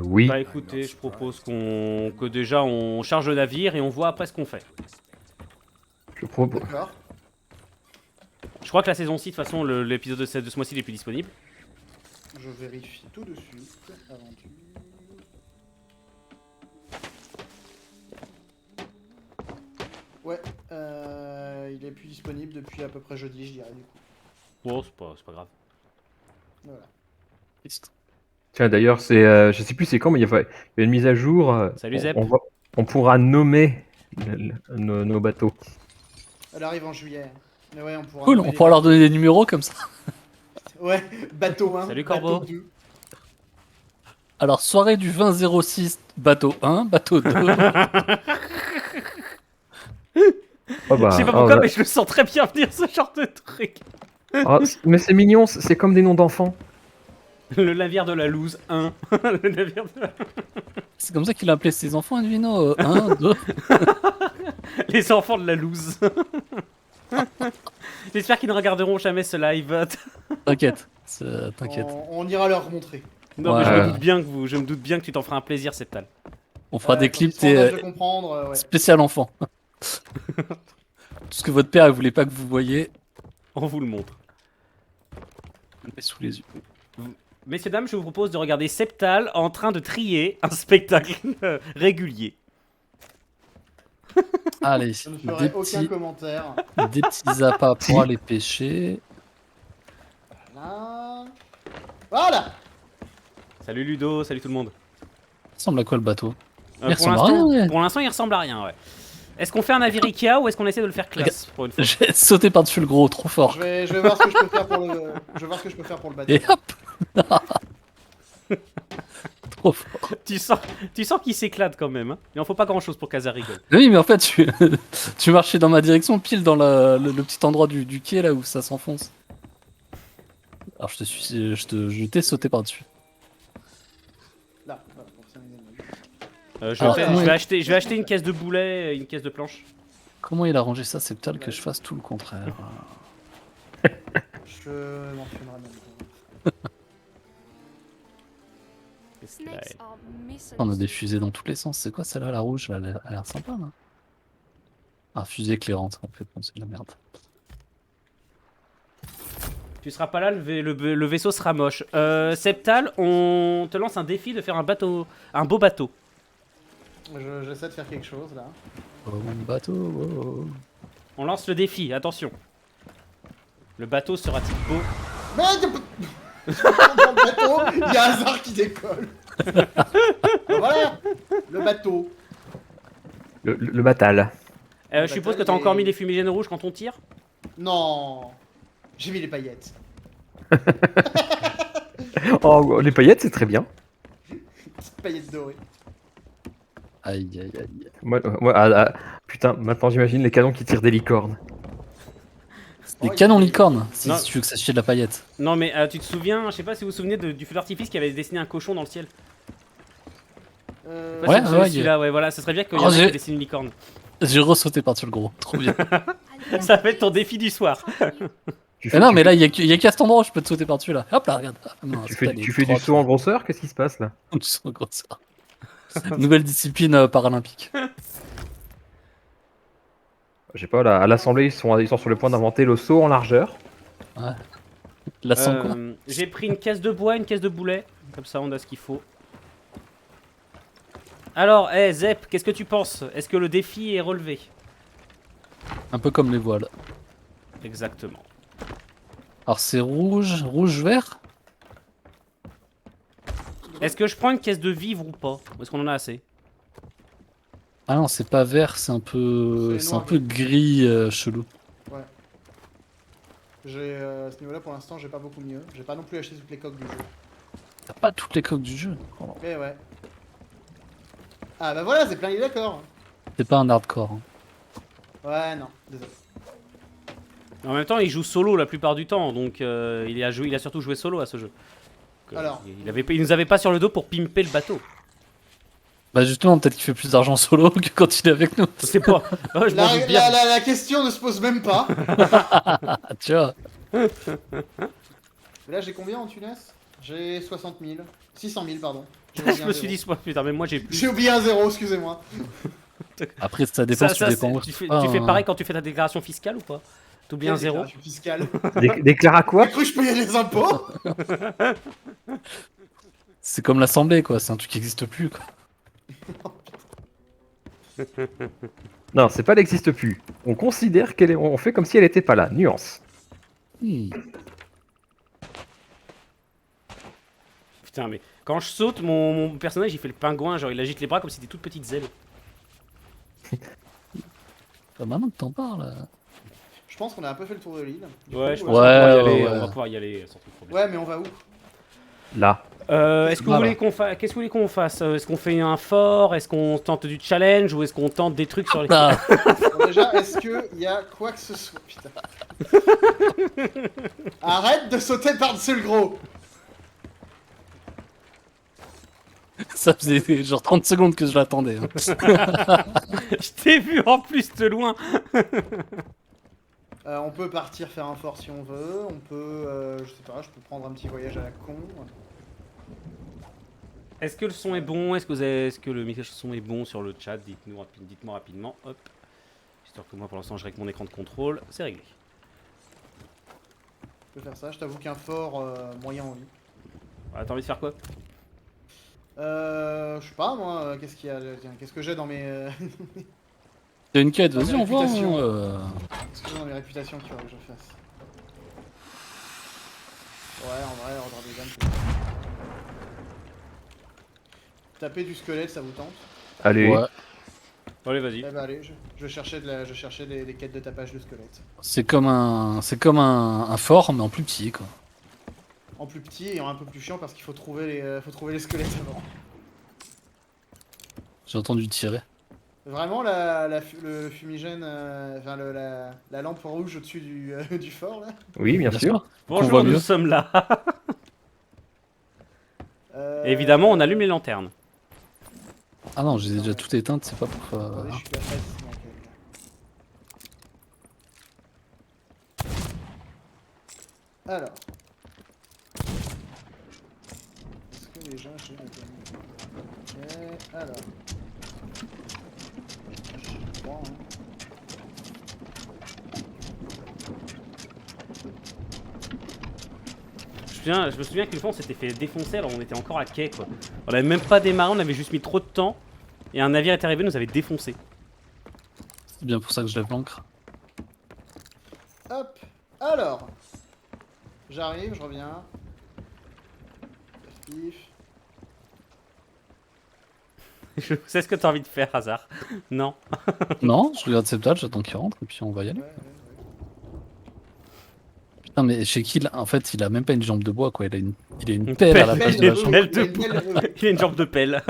Oui. Bah écoutez, je propose que déjà on charge le navire et on voit après ce qu'on fait. Je propose. D'accord. Je crois que la saison 6, de toute façon, l'épisode de ce mois-ci n'est plus disponible. Je vérifie tout de suite. Aventure. Ouais, il est plus disponible depuis à peu près jeudi, je dirais du coup. Bon, c'est pas grave. Voilà. Tiens, d'ailleurs, je sais plus c'est quand, mais il y a une mise à jour. Salut, Zep. On pourra nommer nos bateaux. Elle arrive en juillet. Mais ouais, on pourra. Cool, nommer on les pourra leur bateaux. donner des numéros comme ça. Ouais, bateau 1. Salut, bateau Corbeau. 2. Alors, soirée du 20-06, bateau 1, bateau 2. Oh, bah, Je sais pas oh, pourquoi, bah, mais je le sens très bien venir ce genre de truc. oh, mais c'est mignon, c'est comme des noms d'enfants. Le navire de la loose 1. Le navire de la... C'est comme ça qu'il a appelé ses enfants, Edwino. 1, 2. Les enfants de la loose. J'espère qu'ils ne regarderont jamais ce live. T'inquiète, t'inquiète. On ira leur montrer. Non, Ouais. mais je me doute bien que tu t'en feras un plaisir, Septal. On fera des Quand ils clips seront en âge de comprendre, ouais. spécial enfant. Tout ce que votre père ne voulait pas que vous voyez, On vous le montre. on le met sous les yeux. Messieurs, dames, je vous propose de regarder Septal en train de trier un spectacle régulier. Allez, Je ne ferai aucun commentaire. des petits appâts pour aller pêcher. Voilà. Voilà. Salut Ludo, salut tout le monde. Ça ressemble à quoi le bateau? Il Pour ressemble à rien, ouais. l'instant, il ressemble à rien, ouais. Est-ce qu'on fait un navire Ikea ou est-ce qu'on essaie de le faire classe pour une fois? J'ai sauté par-dessus le gros, trop fort. Je vais voir ce que je peux faire pour le. Je vais voir ce que je peux faire pour le bateau. Et hop. Trop fort. Tu sens qu'il s'éclate quand même. Hein. Il en faut pas grand chose pour qu'Aza rigole. Oui, mais en fait, tu marchais dans ma direction, pile dans le petit endroit du quai là où ça s'enfonce. Alors je t'ai sauté par-dessus. Là, voilà, pour terminer le jeu. Je vais acheter une caisse de boulets et une caisse de planches. Comment il a rangé ça, c'est peut-être que je fasse tout le contraire. Je m'en filmerai même. Qu'est-ce qu'il a On a des fusées dans tous les sens. C'est quoi celle-là, la rouge? Elle a l'air sympa, là. Ah, fusée éclairante, en fait, bon, c'est de la merde. Tu seras pas là, le vaisseau sera moche. Septal, on te lance un défi de faire un beau bateau. J'essaie de faire quelque chose là. Oh, mon bateau, oh. On lance le défi, attention. Le bateau sera-t-il beau? Mais dans le bateau, il y a un hasard qui décolle. Voilà, le bateau. Le batal. Je suppose que t'as encore mis les fumigènes rouges quand on tire? Non, j'ai mis les paillettes. Oh, les paillettes, c'est très bien. Petites paillettes dorées. Aïe, aïe, aïe. Putain, maintenant j'imagine les canons qui tirent des licornes. Des Oh, canons il- licornes, si Non. tu veux que ça chie de la paillette. Non mais tu te souviens, je sais pas si vous vous souvenez du feu d'artifice qui avait dessiné un cochon dans le ciel. Je sais pas Ouais, si vous vous souvenez de ouais, celui-là, ouais, voilà, ça serait bien qu'il y Oh, en ait j'ai- qui dessine une licorne. J'ai ressauté par-dessus le gros, trop bien. Ça va être ton défi du soir. Mais non, mais là, il y a qu'à cet endroit où je peux te sauter par-dessus, là. Hop là, regarde. Ah, non, Tu c'est fais, pas les tu fais du trois, saut en grosseur? Qu'est-ce qui se passe là? Du saut en grosseur. Nouvelle discipline paralympique. Je sais pas, là, à l'Assemblée, ils sont sur le point d'inventer le saut en largeur. La sang, quoi. J'ai pris une caisse de bois, une caisse de boulets. Comme ça, on a ce qu'il faut. Alors, Zep, qu'est-ce que tu penses? Est-ce que le défi est relevé? Un peu comme les voiles. Exactement. Alors, c'est rouge, rouge-vert. Est-ce que je prends une caisse de vivre ou pas? Ou est-ce qu'on en a assez? Ah non, c'est pas vert, c'est un peu, C'est c'est un noir. peu gris chelou. Ouais. À ce niveau-là, pour l'instant, j'ai pas beaucoup mieux. J'ai pas non plus acheté toutes les coques du jeu. T'as pas toutes les coques du jeu. Oh, Eh ouais. Ah bah voilà, c'est plein, il est d'accord. c'est pas un hardcore. Hein. Ouais, non, désolé. En même temps, il joue solo la plupart du temps, donc il a surtout joué solo à ce jeu. Donc, Alors. il nous avait pas sur le dos pour pimper le bateau. Bah justement, peut-être qu'il fait plus d'argent solo que quand il est avec nous. C'est pas. Oh, je m'en doute bien. La question ne se pose même pas. Ah, tu vois. Mais là, j'ai combien en Tunis? J'ai 60 000. 600 000, pardon. Je me suis dit, putain, mais moi j'ai plus. J'ai oublié un 0, excusez-moi. Après, ça dépend, tu dépends où. tu fais pareil quand tu fais ta déclaration fiscale ou pas? T'oublies un 0? Je suis fiscal. Déclare à T'as quoi? cru que je payais les impôts? C'est comme l'Assemblée, quoi. C'est un truc qui n'existe plus, quoi. Non, c'est pas elle n'existe plus. On considère qu'elle est... On fait comme si elle était pas là. Nuance. Hmm. Putain, mais quand je saute, mon personnage il fait le pingouin, genre il agite les bras comme si c'était toutes petites ailes. Bah, maintenant que t'en parles. Je pense qu'on a un peu fait le tour de l'île. Du Ouais, coup, je Ouais, pense qu'on va pouvoir y ouais, aller, ouais. on va pouvoir y aller sans trop de problème. Ouais, mais on va où? Là. Est-ce que vous Voilà. voulez qu'on fasse, qu'est-ce que vous voulez qu'on fasse? Est-ce qu'on fait un fort? Est-ce qu'on tente du challenge? Ou est-ce qu'on tente des trucs sur les... Ah, Bon, déjà, est-ce qu'il y a quoi que ce soit? Putain. Arrête de sauter par-dessus le gros! ça faisait genre 30 secondes que je l'attendais. Hein. Je t'ai vu en plus de loin. On peut partir faire un fort si on veut, on peut, je sais pas, je peux prendre un petit voyage à la con. Est-ce que le son est bon? Est-ce que le message son est bon sur le chat? Dites-moi rapidement. Hop. Histoire que moi pour l'instant je règle mon écran de contrôle. C'est réglé. Je peux faire ça, je t'avoue qu'un fort moyen en vie. Ah, t'as envie de faire quoi? Je sais pas moi, qu'est-ce qu'il y a, tiens, qu'est-ce que j'ai dans mes... T'as une quête, Dans vas-y, mes on voit. réputations. Hein. Qu'est-ce que j'ai dans mes réputations qu'il faudrait que je fasse? Ouais, en vrai, ordre des âmes. Taper du squelette, ça vous tente? Allez. Ouais. Allez, vas-y. Eh bah allez, je cherchais, je cherchais des quêtes de tapage de squelette. C'est comme un fort, mais en plus petit, quoi. En plus petit et en un peu plus chiant parce qu'il faut trouver les squelettes avant. J'ai entendu tirer. Vraiment, le fumigène, enfin la lampe rouge au-dessus du fort là. Oui, bien sûr. Qu'on voit Bonjour, nous mieux. sommes là. Et évidemment, on allume les lanternes. Ah non, j'ai déjà tout éteinte, c'est pas pour. Attendez, je suis pas prêt. Alors. Est-ce que déjà j'ai les amis? Ok, alors. Je crois, hein. Je me souviens qu'une fois on s'était fait défoncer alors on était encore à quai quoi. On avait même pas démarré, on avait juste mis trop de temps. Et un navire est arrivé, nous avait défoncé. C'est bien pour ça que je lève l'ancre. Hop, alors. J'arrive, je reviens. Pif. Je sais ce que t'as envie de faire, hasard. Non. Non, je regarde Septal, j'attends qu'il rentre et puis on va y aller. Ouais. Putain, mais chez Kill, en fait, il a même pas une jambe de bois, quoi. Il a une pelle à la place de la jambe. Pelle de Il a une jambe de pelle.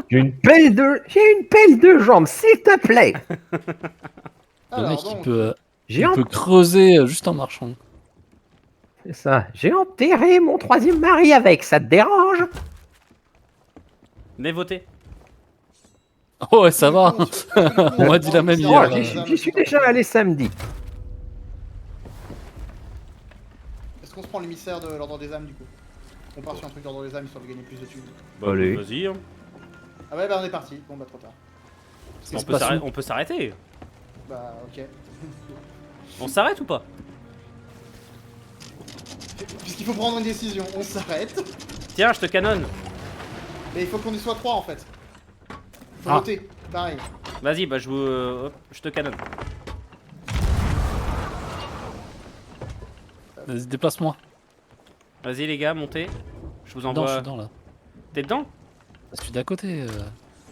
J'ai une pelle de jambes, s'il te plaît. Le Alors, mec, donc, J'ai il en- peut creuser juste en marchant. C'est ça. J'ai enterré mon troisième mari avec. Ça te dérange? Venez voter. Oh ouais, ça va. On m'a dit la même Oh, hier. j'y suis déjà allé samedi. Est-ce qu'on se prend l'émissaire de l'ordre des âmes du coup? On part sur un truc d'ordre des âmes histoire de gagner plus de thunes. Bah, Allez. vas-y. Hein. Ah ouais, bah on est parti. Bon bah trop tard. On peut s'arrêter. Bah ok. On s'arrête ou pas? Puisqu'il faut prendre une décision, on s'arrête. Tiens, je te canonne. Mais il faut qu'on y soit 3 en fait. Faut Ah. noter, pareil. Vas-y, bah hop, je te canonne. Vas-y, déplace-moi. Vas-y les gars, montez. Je vous Non, je envoie. suis dedans là. T'es dedans? Je suis d'à côté.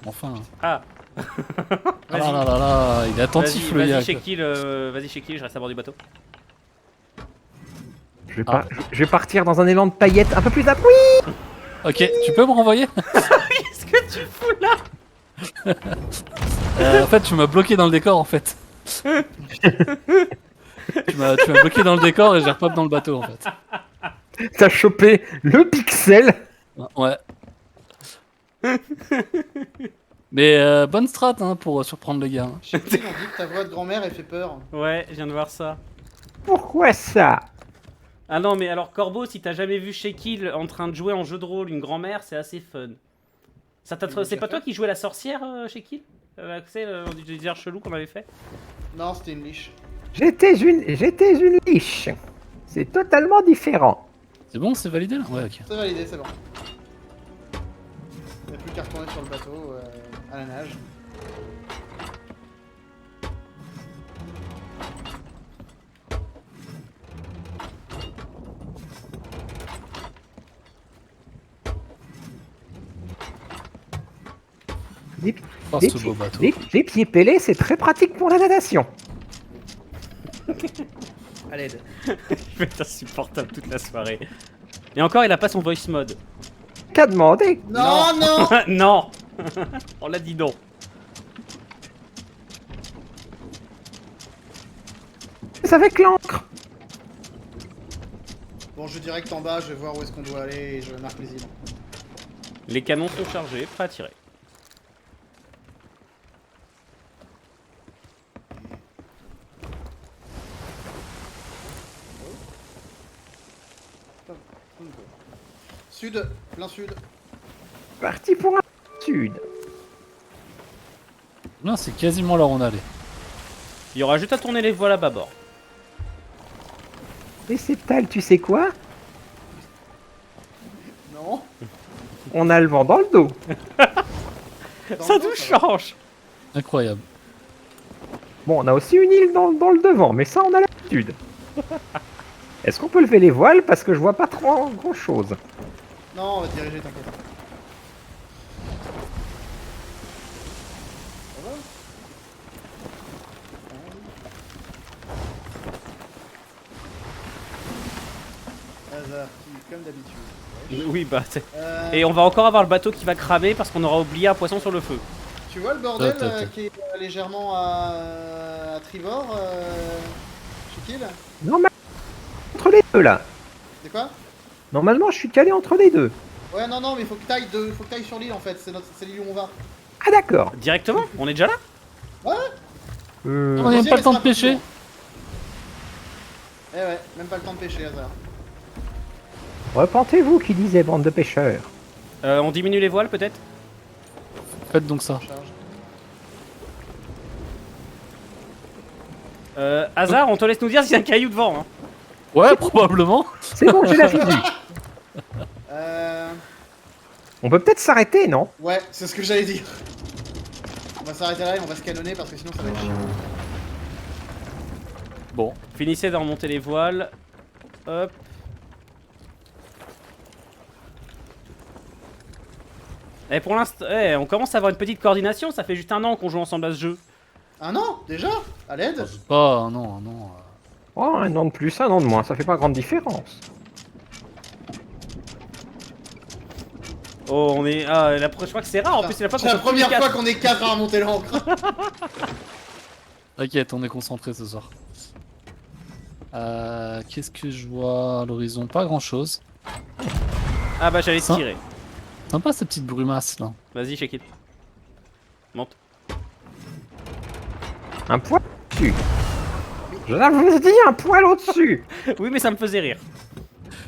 Enfin. Ah. Ah là là là là, il est attentif le Vas-y gars. chez Kill, je reste à bord du bateau. Je vais partir dans un élan de paillettes un peu plus à... Oui. Ok, tu peux me renvoyer? Qu'est-ce que tu fous là? En fait, tu m'as bloqué dans le décor en fait. tu m'as bloqué dans le décor et j'ai repop dans le bateau en fait. T'as chopé le pixel. Ouais. Mais bonne strat hein, pour surprendre les gars. Hein. Chez qui on dit que ta voix de grand-mère elle fait peur. Ouais, je viens de voir ça. Pourquoi ça? Ah non, mais alors Corbeau, si t'as jamais vu Shekil en train de jouer en jeu de rôle une grand-mère, c'est assez fun. C'est pas toi qui jouais la sorcière chez Kill avec des airs chelous qu'on avait fait. Non, c'était une liche. J'étais une liche. C'est totalement différent. C'est bon, c'est validé là? Ouais, ok. C'est validé, c'est bon. Il n'y a plus qu'à retourner sur le bateau à la nage. Les, Oh, les ce beau bateau. les pieds pelés, c'est très pratique pour la natation. À l'aide. Il va être insupportable toute la soirée. Et encore, il a pas son voice mode. Qu'à demander? Non, non. Non. On l'a dit non. C'est avec l'encre. Bon, je direct en bas, je vais voir où est-ce qu'on doit aller et je marque les îles. Les canons sont chargés, prêts à tirer. Sud, plein sud. Parti pour un sud. Non, c'est quasiment là où on allait. Il y aura juste à tourner les voiles à bâbord. Et Septal, tu sais quoi? Non. On a le vent dans le dos. Ça nous change. Incroyable. Bon, on a aussi une île dans le devant, mais ça, on a l'habitude. Est-ce qu'on peut lever les voiles? Parce que je vois pas trop grand chose. Non, on va te diriger, t'inquiète. Ça va Hasard, comme d'habitude. Oui, bah. Et on va encore avoir le bateau qui va cramer parce qu'on aura oublié un poisson sur le feu. Tu vois le bordel Attends. qui est légèrement à tribord chez Kill? Normalement, entre les deux, là. C'est quoi? Normalement, je suis calé entre les deux. Ouais, non, mais il faut que t'ailles sur l'île en fait, c'est l'île où on va. Ah, d'accord. Directement? On est déjà là? On n'a même pas le temps de pêcher. Eh ouais, même pas le temps de pêcher, hasard. Repentez-vous qui disait bande de pêcheurs. On diminue les voiles peut-être? Faites donc ça. Charge. Hasard, on te laisse nous dire s'il y a un caillou devant. Hein. Ouais, probablement. C'est bon, j'ai la visu. On peut peut-être s'arrêter, non? Ouais, c'est ce que j'allais dire. On va s'arrêter là et on va se canonner parce que sinon ça va être chiant. Bon. Finissez d'en remonter les voiles. Hop. Et pour l'instant, on commence à avoir une petite coordination. Ça fait juste un an qu'on joue ensemble à ce jeu. Un an déjà? À l'aide? Pas, non, non. Oh, un an de plus, un an de moins, ça fait pas grande différence. Oh, on est. Ah, je crois que c'est rare. En plus, c'est la fois qu'on C'est la soit tous les première fois quatre. qu'on est 4 à remonter l'encre. T'inquiète, on est concentré ce soir. Qu'est-ce que je vois à l'horizon? Pas grand chose. Ah bah j'allais Ça. tirer. Sympa ces petites brumasses là. Vas-y, check it. Monte. Un poil au-dessus. Je vous dis un poil au-dessus. Oui, mais ça me faisait rire.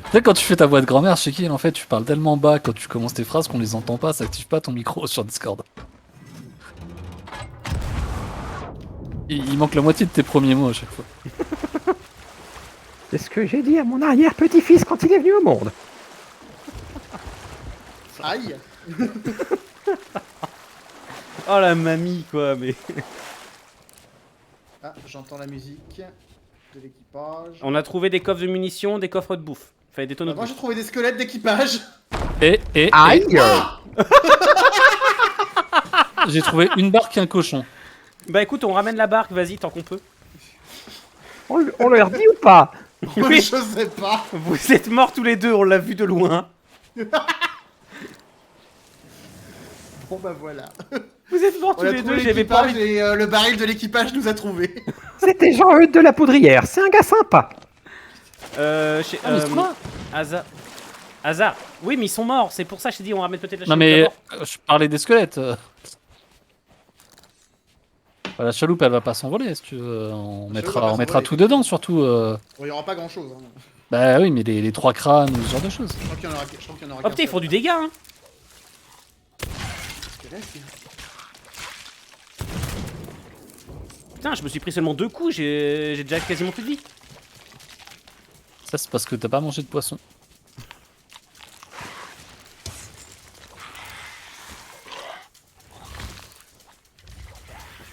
Tu sais, quand tu fais ta voix de grand-mère, chez qui en fait tu parles tellement bas quand tu commences tes phrases qu'on les entend pas, ça active pas ton micro sur Discord. Il manque la moitié de tes premiers mots à chaque fois. C'est ce que j'ai dit à mon arrière-petit-fils quand il est venu au monde. Aïe. Oh la mamie, quoi, mais. Ah, j'entends la musique de l'équipage. On a trouvé des coffres de munitions, des coffres de bouffe. Enfin, des tonneaux de Moi bouffe. j'ai trouvé des squelettes d'équipage. Et Aïe. j'ai trouvé une barque et un cochon. Bah écoute, on ramène la barque, vas-y, tant qu'on peut. On leur dit ou pas? Oui. Je sais pas. Vous êtes morts tous les deux, on l'a vu de loin. Bon bah voilà. Vous êtes morts On tous a les trouvé deux, j'avais pas l'équipage envie. et le baril de l'équipage nous a trouvés. C'était Jean-Eudes de la Poudrière, c'est un gars sympa. Chez, Ah, mais c'est moi. Hasard. Oui, mais ils sont morts, c'est pour ça que je t'ai dit on ramène peut-être la Non chaloupe mais d'abord. je parlais des squelettes. La chaloupe elle va pas s'envoler si tu veux. On La chaloupe va pas mettra s'envoler. tout dedans surtout. Bon, il y aura pas grand chose. Hein. Bah oui mais les trois crânes ou ce genre de choses. Je crois qu'il y en aura Oh putain, ils font du dégât, hein. réactif. Putain, je me suis pris seulement 2 coups, j'ai déjà quasiment plus de vie. Ça, c'est parce que t'as pas mangé de poisson.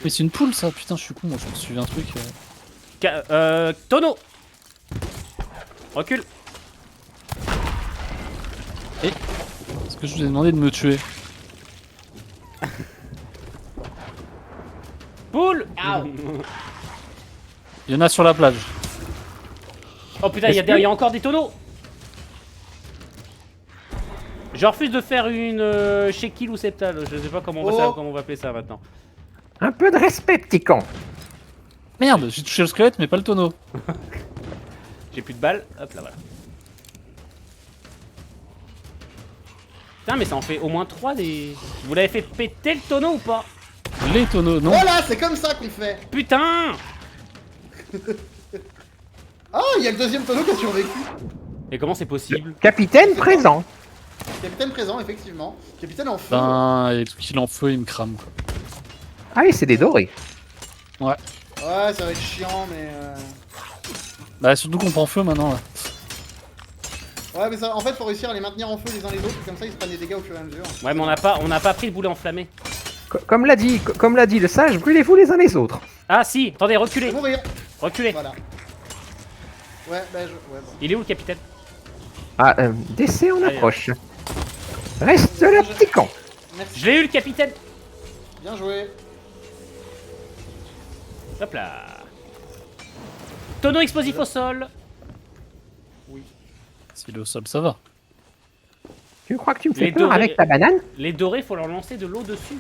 Mais c'est une poule, ça. Putain, je suis con. Moi, je me suis un truc. Tonneau. Recule. Est-ce que je vous ai demandé de me tuer? Poule. Il y en a sur la plage. Oh putain, il y a encore des tonneaux. Je refuse de faire une Shekil ou Septal. Je sais pas comment on va appeler ça maintenant. Un peu de respect, petit con. Merde, j'ai touché le squelette, mais pas le tonneau. J'ai plus de balles. Hop là, voilà. Putain, mais ça en fait au moins 3 des. Vous l'avez fait péter le tonneau ou pas? Les tonneaux, non. Voilà, c'est comme ça qu'on fait. Putain. Ah, il y a le deuxième tonneau qui a survécu. Et comment c'est possible? Capitaine présent. Capitaine présent, effectivement. Capitaine en feu. Ben, et tout qu'il en feu, il me crame. Quoi. Ah oui, c'est des dorés. Ouais, ça va être chiant, mais. Bah, surtout qu'on prend feu maintenant. Là. Ouais, mais ça, en fait, faut réussir à les maintenir en feu les uns les autres, comme ça ils se prennent des dégâts au fur et à mesure. Ouais, mais on n'a pas pris le boulet enflammé. Comme l'a dit le sage, brûlez-vous les uns les autres. Ah si, attendez, Je reculez. vais mourir. Reculez. Voilà. Ouais, bah ouais, bon. Il est où le capitaine? Ah, DC en Allez. approche. Reste là, petit con. Merci. Je l'ai eu le capitaine. Bien joué. Hop là. Tonneau explosif au sol. S'il est au sol, ça va. Tu crois que tu me fais Les peur dorés- avec ta banane? Les dorés, faut leur lancer de l'eau dessus.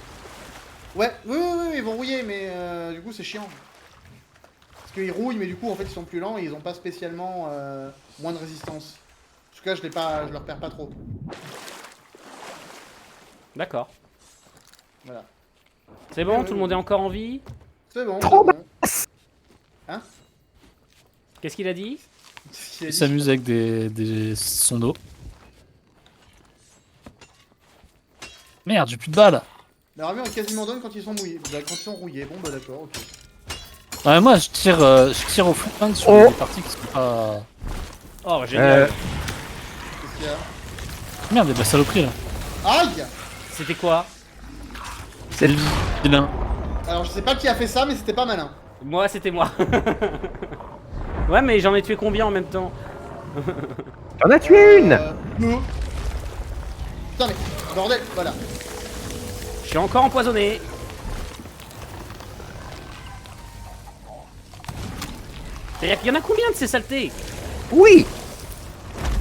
Ouais, oui, ils vont rouiller, mais du coup c'est chiant. Parce qu'ils rouillent, mais du coup en fait ils sont plus lents et ils ont pas spécialement moins de résistance. En tout cas, je leur perds pas trop. D'accord. Voilà. C'est bon, Ouais, tout le ouais. monde est encore en vie. C'est bon. Trop c'est bon. Qu'est-ce qu'il a dit? Il a Il dit- s'amuse avec des sons d'eau. Merde, j'ai plus de balles. La ramure est quasiment donne quand ils sont mouillés. Quand ils sont rouillés. Bon bah d'accord, ok. Ouais, moi, je tire au flingue sur Oh. les parties qui sont pas. Oh, génial. Qu'est-ce qu'il y a? Merde, il y a de la saloperie là. Aïe! C'était quoi? C'est le vilain. Alors je sais pas qui a fait ça, mais c'était pas malin. Moi, c'était moi. Ouais, mais j'en ai tué combien en même temps? T'en as tué une. Non. Putain mais, bordel, voilà. Je suis encore empoisonné. Il y en a combien de ces saletés? Oui,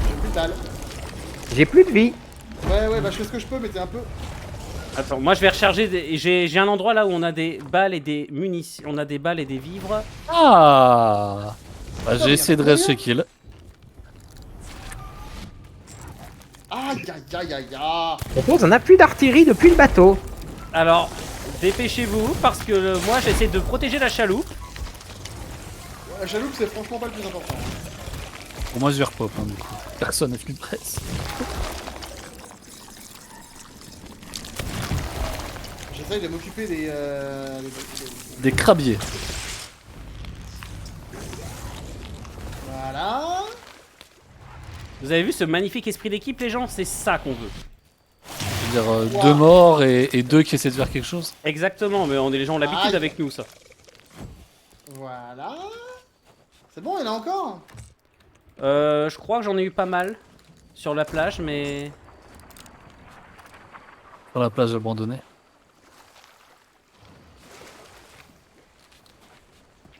J'ai plus de balles. j'ai plus de vie. Ouais, bah je fais ce que je peux, mais t'es un peu... Attends, moi je vais recharger. J'ai un endroit là où on a des balles et des munitions. On a des balles et des vivres. Ah bah, mais j'ai essayé de y a rester kill. Aïe. On propose un appui d'artillerie depuis le bateau. Alors, dépêchez-vous parce que moi j'essaie de protéger la chaloupe. La chaloupe c'est franchement pas le plus important. Pour moi, je vais repop hein, du coup. Personne n'a plus de presse. J'essaye de m'occuper des... Des crabiers. Voilà. Vous avez vu ce magnifique esprit d'équipe, les gens? C'est ça qu'on veut. Je veux dire, Wow. 2 morts et 2 qui essaient de faire quelque chose. Exactement, mais les gens ont l'habitude Aïe. avec nous, ça. Voilà. C'est bon, il y en a encore. Je crois que j'en ai eu pas mal sur la plage, mais. Sur la plage abandonnée.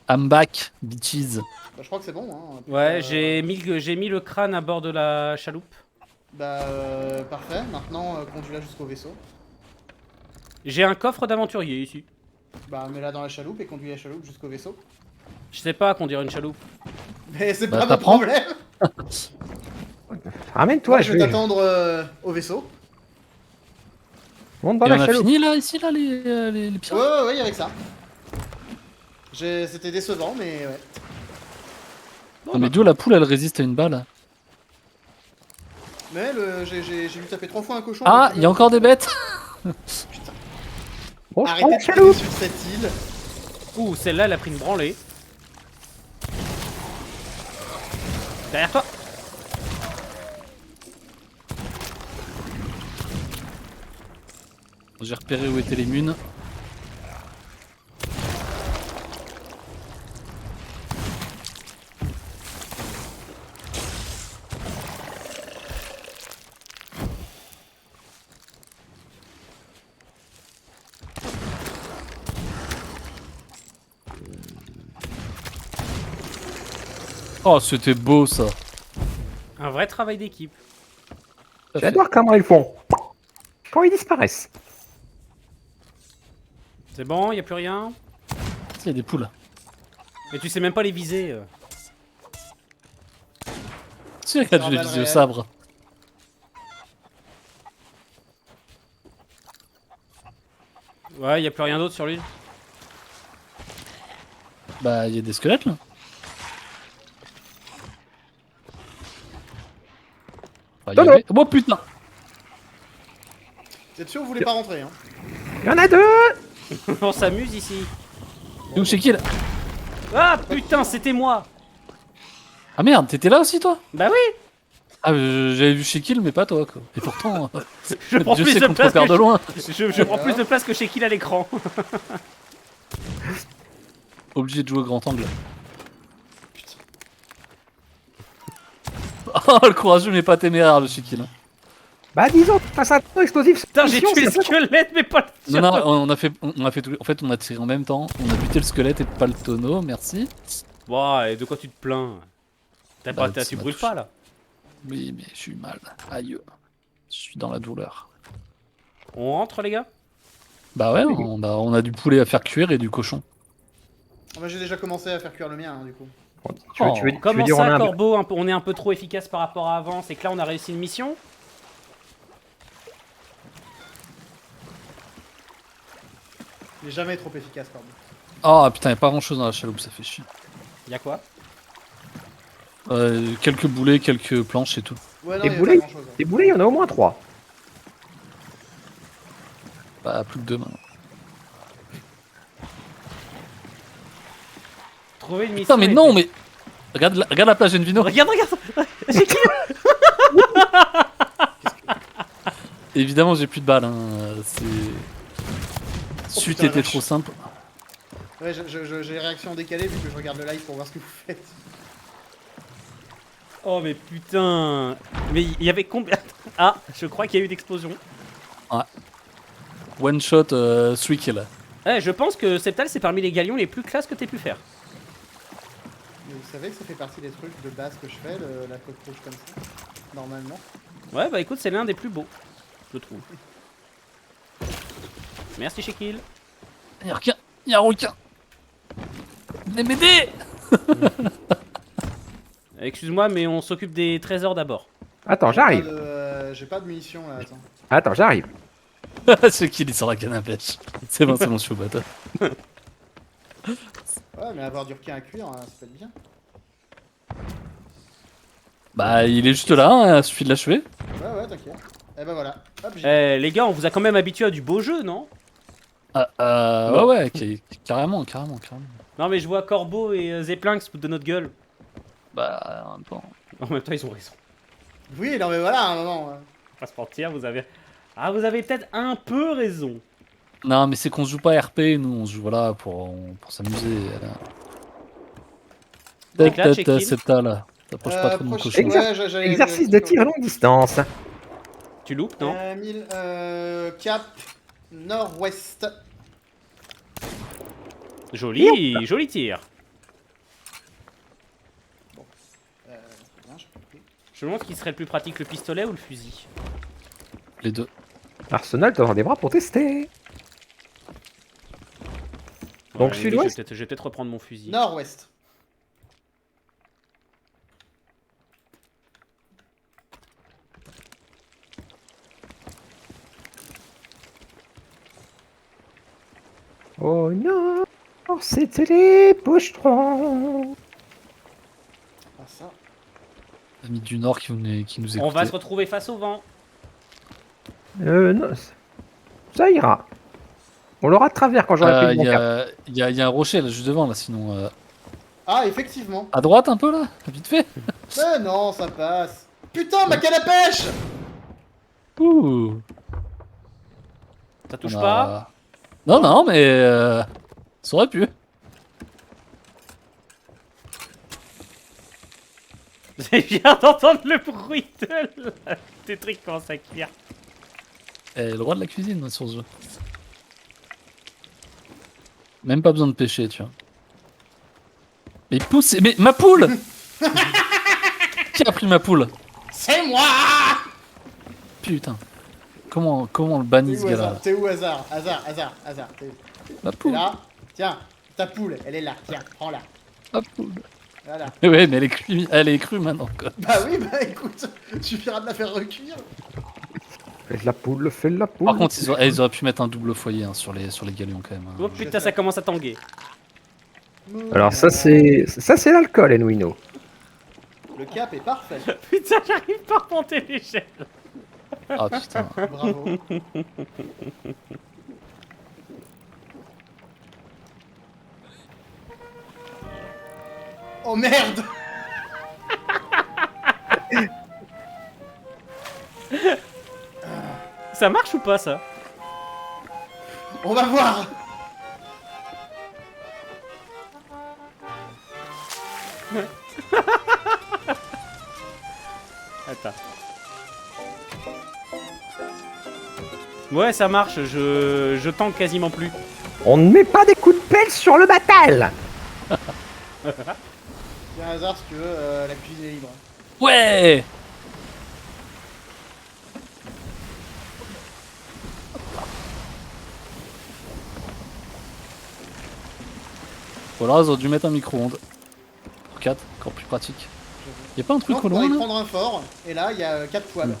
I'm back, bitches. Bah, je crois que c'est bon. Hein. Ouais, j'ai mis le crâne à bord de la chaloupe. Bah parfait. Maintenant, conduis-la jusqu'au vaisseau. J'ai un coffre d'aventurier ici. Bah mets-la dans la chaloupe et conduis la chaloupe jusqu'au vaisseau. Je sais pas conduire une chaloupe. Mais c'est Bah, pas mon t'apprends. problème. Ramène-toi, Je vais t'attendre au vaisseau. Monte dans Et on la a chaloupe. fini là, ici, là, les pirates. Ouais, avec ça. C'était décevant, mais ouais. Non, mais d'où la poule, elle résiste à une balle. Mais j'ai dû taper 3 fois un cochon. Ah, donc, il y a encore des bêtes. Oh, je prends Arrêtez la de chaloupe. sur cette île. Ouh, celle-là, elle a pris une branlée. Derrière toi. J'ai repéré où étaient les munes. Oh, c'était beau ça. Un vrai travail d'équipe. J'adore comment ils font. Quand ils disparaissent. C'est bon, y a plus rien. Il y a des poules. Mais tu sais même pas les viser. Si, regarde, je l'ai Normal visé au réel. sabre. Ouais, y a plus rien d'autre sur l'île. Bah, il y a des squelettes là. Bah, Non, non. Oh putain! Vous êtes sûr que vous voulez pas rentrer hein? Il y en a deux. On s'amuse ici. T'es où, chez qui là? Ah putain, c'était moi. Ah merde, t'étais là aussi toi? Bah oui. Ah, j'avais vu Shekil, mais pas toi quoi. Et pourtant, Je prends Dieu plus sait de qu'on te place repère que de loin. je prends plus de place que chez Kill à l'écran. Obligé de jouer au grand angle. Oh, le courageux mais pas téméraire le Shekil. Hein. Bah disons, face à un temps explosif. Putain, j'ai mission, tué le c'est pas- squelette, mais pas le Non, non, tonneau. on a fait tout. En fait, on a tiré en même temps. On a buté le squelette et pas le tonneau, merci. Bon, et de quoi tu te plains? Bah, ça Tu m'a brûles touché. pas là. Oui, mais je suis mal. Aïe. Je suis dans la douleur. On rentre les gars? Bah ouais, on a du poulet à faire cuire et du cochon. Ah, moi j'ai déjà commencé à faire cuire le mien hein, du coup. Tu veux Comment dire on a ça, un... Corbeau, on est un peu trop efficace par rapport à avant? C'est que là on a réussi une mission? Il est jamais trop efficace pardon. Ah putain, y'a pas grand chose dans la chaloupe, ça fait chier. Y'a quoi? Quelques boulets, quelques planches et tout. Ouais non, Des il y a boulets, pas grand chose. des boulets, il y en a au moins 3. Bah, plus que deux maintenant. Trouver une mission. Putain, mais était- non, mais. Regarde la plage Genvino. Regarde, regarde! J'ai Kill. Évidemment, j'ai plus de balles. Hein. C'est. Suite putain, la était vache. trop simple. Ouais j'ai réaction décalée vu que je regarde le live pour voir ce que vous faites. Oh mais putain! Mais il y avait combien? Ah, je crois qu'il y a eu une explosion. One shot, 3 kills. Eh, je pense que Septal c'est parmi les galions les plus classes que t'aies pu faire. Mais vous savez que ça fait partie des trucs de base que je fais, la coqueluche comme ça. Normalement. Ouais, bah écoute, c'est l'un des plus beaux, je trouve. Merci Shekil. Y'a requin, y'a un requin. Venez m'aider. Excuse-moi, mais on s'occupe des trésors d'abord. Attends, j'arrive. J'ai pas de munitions là, attends. Attends, j'arrive. C'est qui il est sur la canne à pêche. C'est bon, je suis au bateau. Ouais mais avoir du requin à cuire, ça peut être bien. Bah, il est juste là, hein, il suffit de l'achever. Ouais t'inquiète. Et bah voilà. Hop, Eh, les gars, on vous a quand même habitué à du beau jeu, non? Ouais, carrément. Non, mais je vois Corbeau et Zeppelin qui se foutent de notre gueule. Bah, en même temps. En même temps, ils ont raison. Oui non mais voilà à un moment. On va pas se mentir, vous avez. Ah, vous avez peut-être un peu raison. Non, mais c'est qu'on se joue pas RP, nous, on se joue voilà pour s'amuser. Donc là, check-in. Septal, t'approches pas trop de mon cochon. Exact. j'allais- Exercice de tir longue distance. Tu loupes, non? 1000 cap nord-ouest. Joli, joli tir. C'est bien, j'ai compris. Je me demande ce qui serait le plus pratique, le pistolet ou le fusil. Les deux. Arsenal, t'as des bras pour tester. Donc, Ouais, sud-ouest. je vais peut-être reprendre mon fusil. Nord-ouest. Oh non, c'était les pochetrons. Ah ça. Amis du Nord qui nous écoutent. On va se retrouver face au vent. Non, ça ira. On l'aura de travers quand j'aurai pris Il mon y, cap. y a un rocher là juste devant là, sinon. Ah, effectivement. À droite un peu là, vite fait. Mais non, ça passe. Putain, ma canne à pêche. Ouh. Ça touche On a- pas. Non, non, mais ça aurait pu. J'ai bien d'entendre le bruit des trucs qui commencent à cuire. Eh, le roi de la cuisine moi, sur ce jeu. Même pas besoin de pêcher, tu vois. Mais pousse, mais ma poule. Qui a pris ma poule? C'est moi. Putain. Comment on le bannit ce gars-là? T'es où, hasard? Hasard. T'es où? Ma T'es poule. là? Tiens, ta poule, elle est là. Tiens, prends-la. Ma poule. Voilà. Mais ouais, mais elle est crue maintenant quoi. Bah oui, bah écoute, suffira de la faire recuire. Fais de la poule, fais de la poule. Par contre, ils auraient pu mettre un double foyer hein, sur les galions quand même. hein. Oh putain, ça commence à tanguer. Alors ça c'est l'alcool, Enwino. Le cap est parfait. Putain, j'arrive pas à remonter l'échelle. Ah putain. Bravo. Oh merde. Ça marche ou pas ça? On va voir. Attends. Ouais, ça marche, je tank quasiment plus. On ne met pas des coups de pelle sur le batal. Tiens, hasard, si tu veux, la cuisine est libre. Ouais. Ou alors ils ont dû mettre un micro-ondes. Pour 4, encore plus pratique. Y'a pas un truc Non, au faudrait loin là? prendre un fort, et là, il y a 4 poils.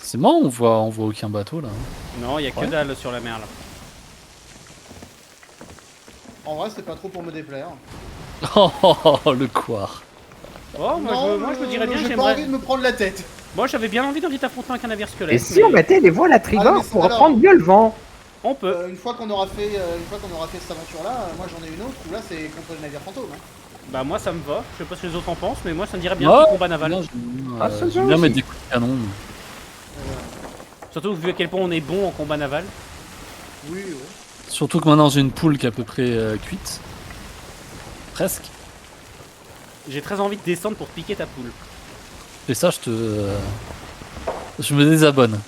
C'est marrant, on voit aucun bateau là. Non, y a que Ouais. dalle sur la mer là. En vrai, c'est pas trop pour me déplaire. Oh, le couard. Oh, moi je me dirais bien, j'ai pas j'aimerais. envie de me prendre la tête. Moi j'avais bien envie d'un petit affrontement avec un navire squelette. Et si on mais mettait les voiles à Ah, tribord mais pour alors- reprendre mieux le vent? on peut. Une fois qu'on aura fait cette aventure-là, moi j'en ai une autre où là c'est contre le navire fantôme. Hein. Bah moi ça me va, je sais pas ce que les autres en pensent, mais moi ça me dirait bien Ouais, un petit combat naval. bien, j'aime Ah, ça me j'aime va bien aussi. mettre des coups de canon. Surtout vu à quel point on est bon en combat naval. Oui, oui. Surtout que maintenant j'ai une poule qui est à peu près cuite. Presque. J'ai très envie de descendre pour piquer ta poule. Et ça, je me désabonne.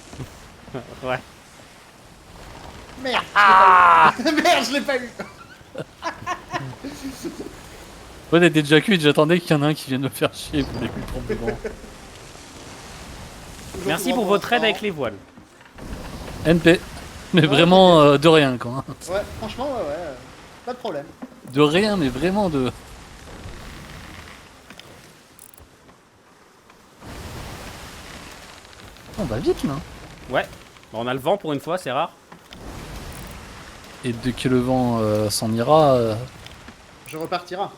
Ouais. Merde, je l'ai pas eu. Merde, je l'ai pas eu. Ouais, elle était déjà cuite, j'attendais qu'il y en ait un qui vienne me faire chier pour les coups de trompe de vent. Toujours Merci tout pour droit votre aide l'instant. avec les voiles. NP. Mais Ouais, vraiment de rien quoi. Ouais, franchement, ouais, pas de problème. De rien, mais vraiment de. On va vite là. Ouais. Bon, on a le vent pour une fois, c'est rare. Et dès que le vent s'en ira. Je repartira.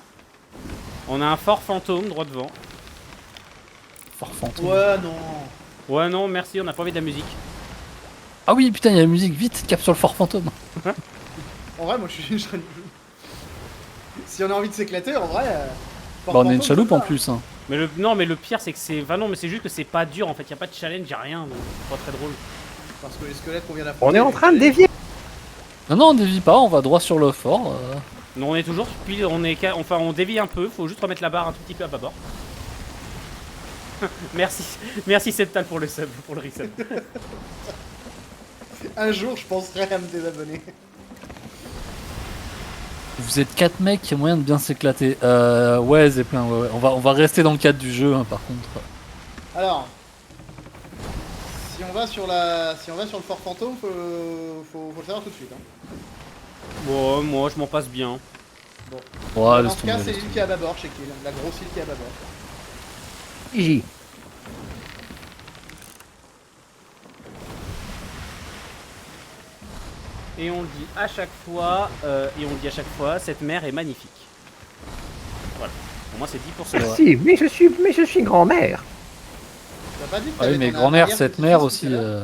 On a un fort fantôme droit devant. Fort fantôme. Ouais, non. Ouais non merci, on a pas envie de la musique. Ah oui, putain, il y a la musique, vite, cap sur le fort fantôme. En vrai, moi je suis. Si on a envie de s'éclater, en vrai. Bah, on a une chaloupe en plus. Hein. Mais non mais le pire c'est que c'est. Enfin non mais c'est juste que c'est pas dur en fait, y a pas de challenge, y a rien, donc c'est pas très drôle. Parce que les squelettes qu'on vient d'affronter. On est en train de dévier. Non, non, on dévie pas, on va droit sur le fort. Non on est toujours pile, enfin on dévie un peu, faut juste remettre la barre un tout petit peu à bâbord. Merci Septal pour le sub, pour le resub. Un jour, je penserai à me désabonner. Vous êtes 4 mecs, il y a moyen de bien s'éclater. Ouais, Zeppelin, ouais. On va rester dans le cadre du jeu, hein, par contre. Alors. Si on va sur le fort fantôme, faut le savoir tout de suite. Hein. Bon moi je m'en passe bien. Ouais, Dans laisse ce cas, tomber, c'est laisse l'île tomber. qui est à bâbord chez Kill. La grosse île qui est à bâbord. J. Et on le dit à chaque fois, cette mer est magnifique. Voilà. Pour moi, c'est 10%. Ouais. Merci, mais je suis grand-mère. T'as pas dit que Ah oui, t'avais mais ton grand-mère, arrière cette petit-fils mère qui aussi. était là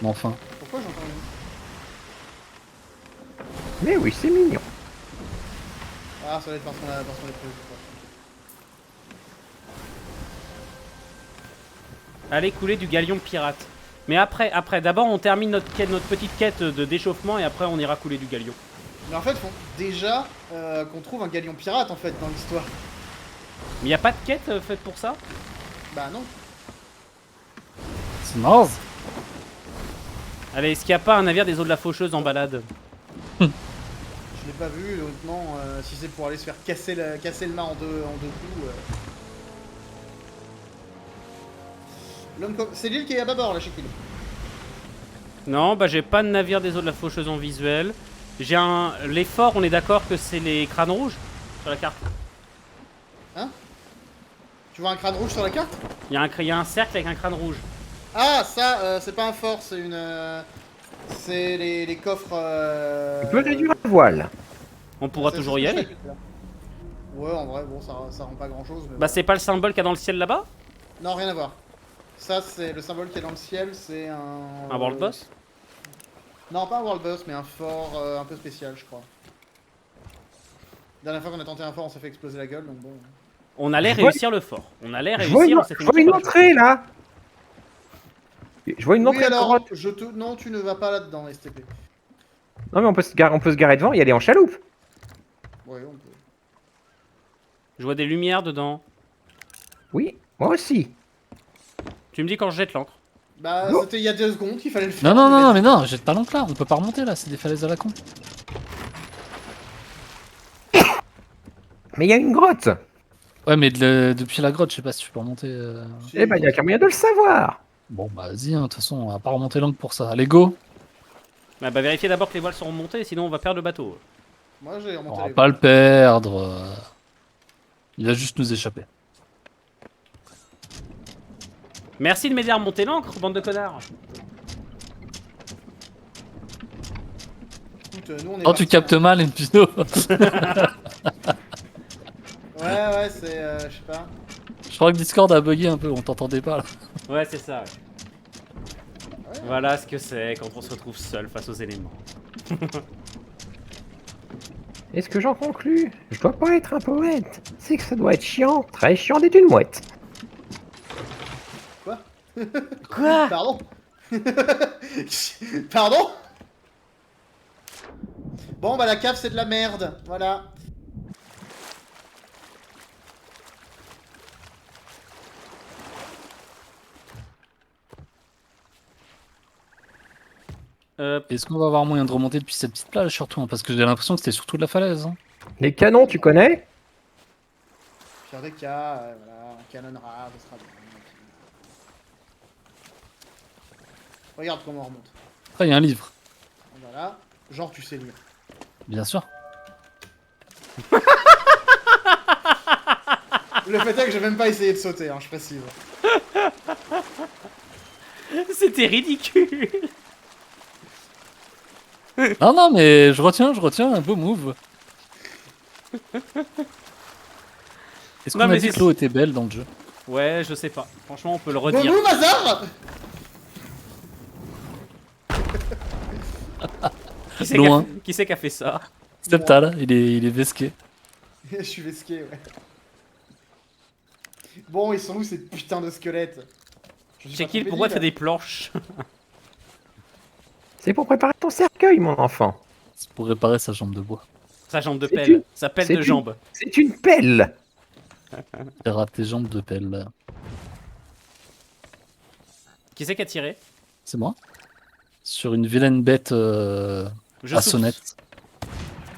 Mais enfin. Pourquoi j'entends une... Mais oui, c'est mignon. Ah, ça va être parce qu'on est prévu. Allez couler du galion pirate. Mais après, d'abord on termine notre petite quête de d'échauffement et après on ira couler du galion. Mais en fait, faut déjà qu'on trouve un galion pirate en fait dans l'histoire. Mais y a pas de quête faite pour ça? Bah non. C'est marrant. Allez, est-ce qu'il y a pas un navire des eaux de la Faucheuse en balade? Je l'ai pas vu, honnêtement. Si c'est pour aller se faire casser le mât en deux coups. C'est l'île qui est à bâbord là, chez Kill. Non, bah j'ai pas de navire des eaux de la Faucheuse en visuel. J'ai un... Les forts, on est d'accord que c'est les crânes rouges sur la carte. Tu vois un crâne rouge sur la carte? Il y a un cercle avec un crâne rouge. Ah, ça, c'est pas un fort, c'est une. C'est les coffres. On peut réduire la voile. On pourra c'est toujours ce y que je aller. fais, là. Ouais, en vrai, bon, ça rend pas grand chose. Mais Bah c'est pas le symbole qu'il y a dans le ciel là-bas? non, rien à voir. Ça, c'est le symbole qui est dans le ciel, c'est un. Un world boss? Non, pas un world boss, mais un fort un peu spécial, je crois. La dernière fois qu'on a tenté un fort, on s'est fait exploser la gueule, donc bon. On allait Je vois- réussir le fort. On allait Je vois réussir, une, on s'est fait je vois une par la entrée là. Je vois une Oui, entrée de alors, grotte. non, tu ne vas pas là-dedans, STP. Non mais on peut se garer devant et y aller en chaloupe. Ouais, on peut. Je vois des lumières dedans. Oui, moi aussi. Tu me dis quand je jette l'encre. Bah, Oh. c'était il y a 2 secondes qu'il fallait le faire. Non, mais non, jette pas l'encre là. On peut pas remonter là. C'est des falaises à la con. Mais il y a une grotte. Ouais, mais depuis la grotte, je sais pas si tu peux remonter. Eh ben, il y a qu'un moyen de le savoir. Bon, bah vas-y, hein, de toute façon, on va pas remonter l'encre pour ça. Allez, go. Bah vérifiez d'abord que les voiles sont remontées, sinon on va perdre le bateau. Moi, j'ai On remonté va les pas le perdre. Il va juste nous échapper. Merci de m'aider à remonter l'encre, bande de connards. Écoute, nous, on est Oh, tu partis, captes hein. mal, Empino. Ouais, c'est. Je sais pas. Je crois que Discord a bugué un peu, on t'entendait pas là. Ouais, c'est ça. Ouais. Ouais. Voilà ce que c'est quand on se retrouve seul face aux éléments. Et ce que j'en conclus, je dois pas être un poète. C'est que ça doit être chiant, très chiant d'être une mouette. Quoi? Pardon. Pardon. Bon, bah, la cave, c'est de la merde. Voilà. Est-ce qu'on va avoir moyen de remonter depuis cette petite plage surtout hein, parce que j'ai l'impression que c'était surtout de la falaise. Hein. Les canons, tu connais? Faire des cas, voilà. Un canon rare, ce sera bien. Regarde comment on remonte. Après, il y a un livre, Voilà. Genre, tu sais lire. bien sûr. Le fait est que j'ai même pas essayé de sauter, hein, je précise. C'était ridicule. Non, mais je retiens un beau move. Est-ce Non, qu'on mais a dit c'est- que l'eau était belle dans le jeu? Ouais, je sais pas. Franchement, on peut le Bon, redire. nous, Mazar. Loin. Qui c'est qui a fait ça? Septal, il est vesqué. Je suis vesqué, ouais. Bon, ils sont où ces putains de squelettes? Je suis Chez pas qui trompé pourquoi d'île. t'as des planches? C'est pour préparer ton cercueil, mon enfant. C'est pour réparer sa jambe de bois. Sa jambe de C'est pelle. une- Sa pelle c'est de une- jambe. C'est une pelle. Faire tes jambes de pelle. Qui c'est qui a tiré? C'est moi. Sur une vilaine bête Je à souffle. sonnette.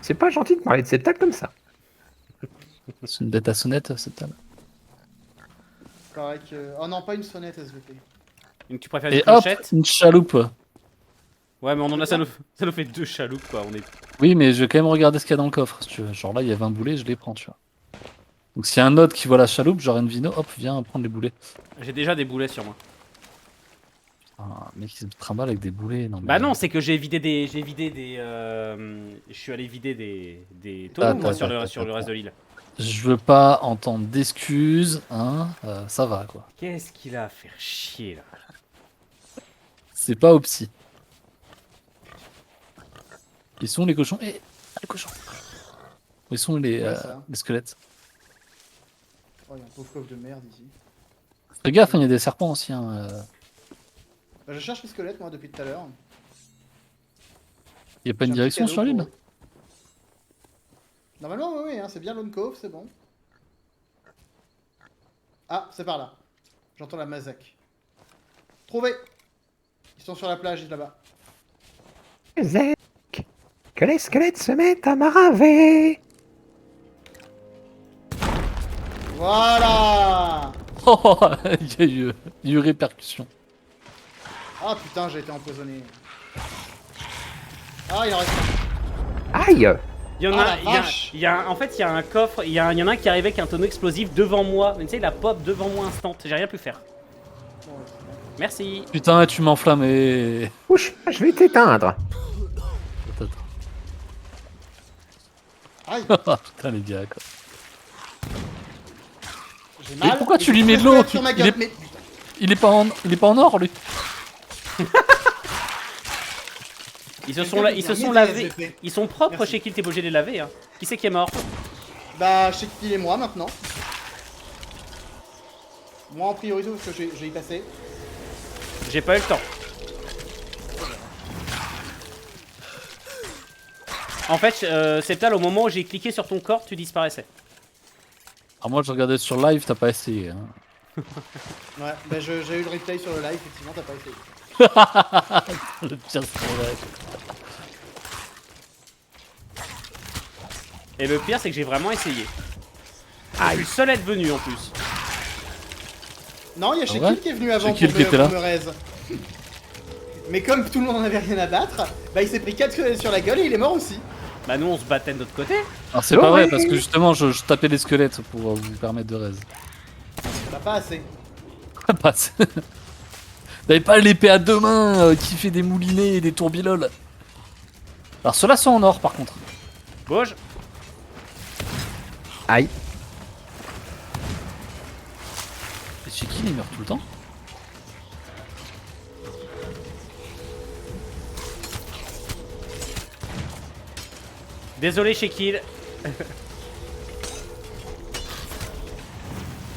C'est pas gentil de parler de cette table comme ça. C'est une bête à sonnette, Septal. Correct. Oh non, pas une sonnette SVP. Tu préfères une Et hop, clochette? une chaloupe. Ouais, mais on en a, ça nous fait 2 chaloupes, quoi. On est... Oui, mais je vais quand même regarder ce qu'il y a dans le coffre, si tu veux. Genre là, il y a 20 boulets, je les prends, tu vois. Donc s'il y a un autre qui voit la chaloupe, genre Envino, hop, viens prendre les boulets. J'ai déjà des boulets sur moi. Un mec qui se trimballe avec des boulets. Non, mais... Bah non, c'est que j'ai vidé des... Je suis allé vider des tonneaux, moi, sur le reste de l'île. Je veux pas entendre d'excuses, hein. Ça va, quoi. Qu'est-ce qu'il a à faire chier, là? C'est pas au psy. Ils sont les cochons. Eh, les cochons. Où sont ça. les squelettes? Oh, il y a un pauvre coffre de merde ici. Fais gaffe, il y a des serpents aussi. Hein. Bah, je cherche les squelettes, moi, depuis tout à l'heure. Y a pas une J'ai un petit direction cadeau sur l'île? pour eux. Normalement, oui, hein, c'est bien Lone Cove, c'est bon. Ah, c'est par là. J'entends la Mazak. Trouvé. Ils sont sur la plage, là-bas. Zek, que les squelettes se mettent à m'araver. Voilà. Oh, il y a eu répercussion. Ah putain, j'ai été empoisonné. Ah, il en reste. Aïe. Il y en Ah, a, la il y a- vache. il y a- en fait, il y a un coffre, il y en a un qui arrivait avec un tonneau explosif devant moi. Mais tu sais, il a pop devant moi instant. J'ai rien pu faire. Bon, ouais, c'est bon. Merci. Putain, tu m'as enflammé. Ouch, je vais t'éteindre. Aïe, Putain, les gars, quoi. j'ai Mais mal. pourquoi tu j'ai lui mets de tout l'eau sur ma Il gueule, est- mais putain. Il est pas en or, lui. Ils se Quelqu'un sont, la- qui ils se tient sont mes lavés. DSVP. Ils sont propres Merci. chez qui t'es obligé de les laver. Hein. Qui c'est qui est mort? Bah, je sais qu'il est moi maintenant. Moi en priorité parce que j'ai y passé. J'ai pas eu le temps. En fait, Septal, au moment où j'ai cliqué sur ton corps, tu disparaissais. Ah, moi, je regardais sur live, t'as pas essayé. Hein. Ouais, bah j'ai eu le replay sur le live, effectivement, t'as pas essayé. Le pire, c'est vrai. Et le pire, c'est que j'ai vraiment essayé. Je Aïe. suis le seul à être venu en plus. Non, il y a Ah Shekil ouais qui est venu avant Shekil pour qui était là. me raise. Mais comme tout le monde en avait rien à battre, bah il s'est pris 4 squelettes sur la gueule et il est mort aussi. Bah nous, on se battait de notre côté. Alors, c'est Oh, pas vrai, oui. parce que justement, je tapais les squelettes pour vous permettre de raise. Bah pas assez. Passe. T'avais pas l'épée à deux mains qui fait des moulinets et des tourbiloles. Alors, ceux-là sont en or, par contre. Bouge. Aïe. Et chez qui il meurt tout le temps? Désolé, Shekil.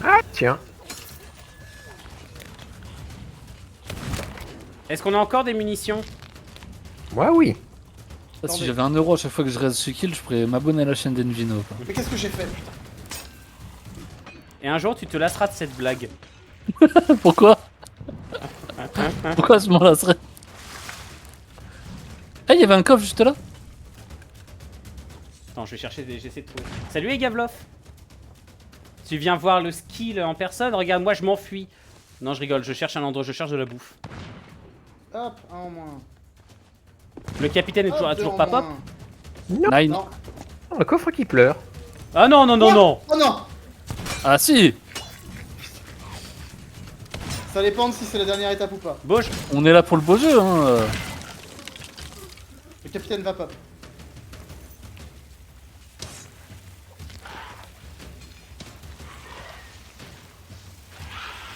Ah, tiens. Est-ce qu'on a encore des munitions? Moi, oui. Ah, si Attendez. j'avais 1 euro à chaque fois que je raise chez Kill, je pourrais m'abonner à la chaîne d'Envino. quoi. Mais qu'est-ce que j'ai fait, putain? Et un jour, tu te lasseras de cette blague. Pourquoi? Pourquoi je m'en lasserais? Ah, il y avait un coffre juste là? Attends, je vais chercher des... J'essaie de trouver. Salut, Gavlof. Tu viens voir le skill en personne? Regarde, moi, je m'enfuis. Non, je rigole, je cherche un endroit, je cherche de la bouffe. Hop, un en moins. Le capitaine est toujours, Hop, a deux toujours en pas pop? moins. Non, Nine. Non. le coffre qui pleure. Ah non, non, non, Quoi non. Oh non. Ah si! Ça dépend de si c'est la dernière étape ou pas. Bouge. On est là pour le beau jeu, hein. Le capitaine va pop.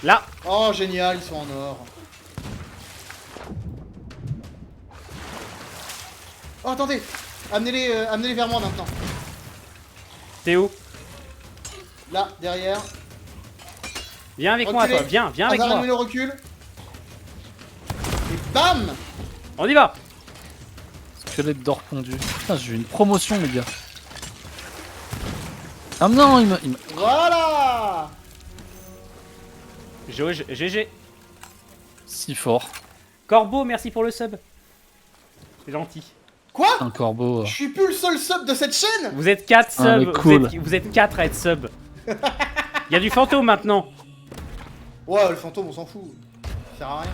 Là. Oh génial, ils sont en or. Oh attendez, amenez-les vers moi maintenant. T'es où? Là, derrière. Viens avec moi, Reculez. toi. Viens avec Hasard moi. le recul. Et bam. On y va. Squelette d'or pondu. Putain, j'ai eu une promotion, les gars. Ah non, il m'a. Voilà. GG. Si fort. Corbeau, merci pour le sub. C'est gentil. Quoi? Un corbeau. Je suis plus le seul sub de cette chaîne. Vous êtes 4 Ah, mais subs. cool. Vous êtes 4 à être sub. Il y a du fantôme maintenant. Ouais, le fantôme, on s'en fout. Ça sert à rien.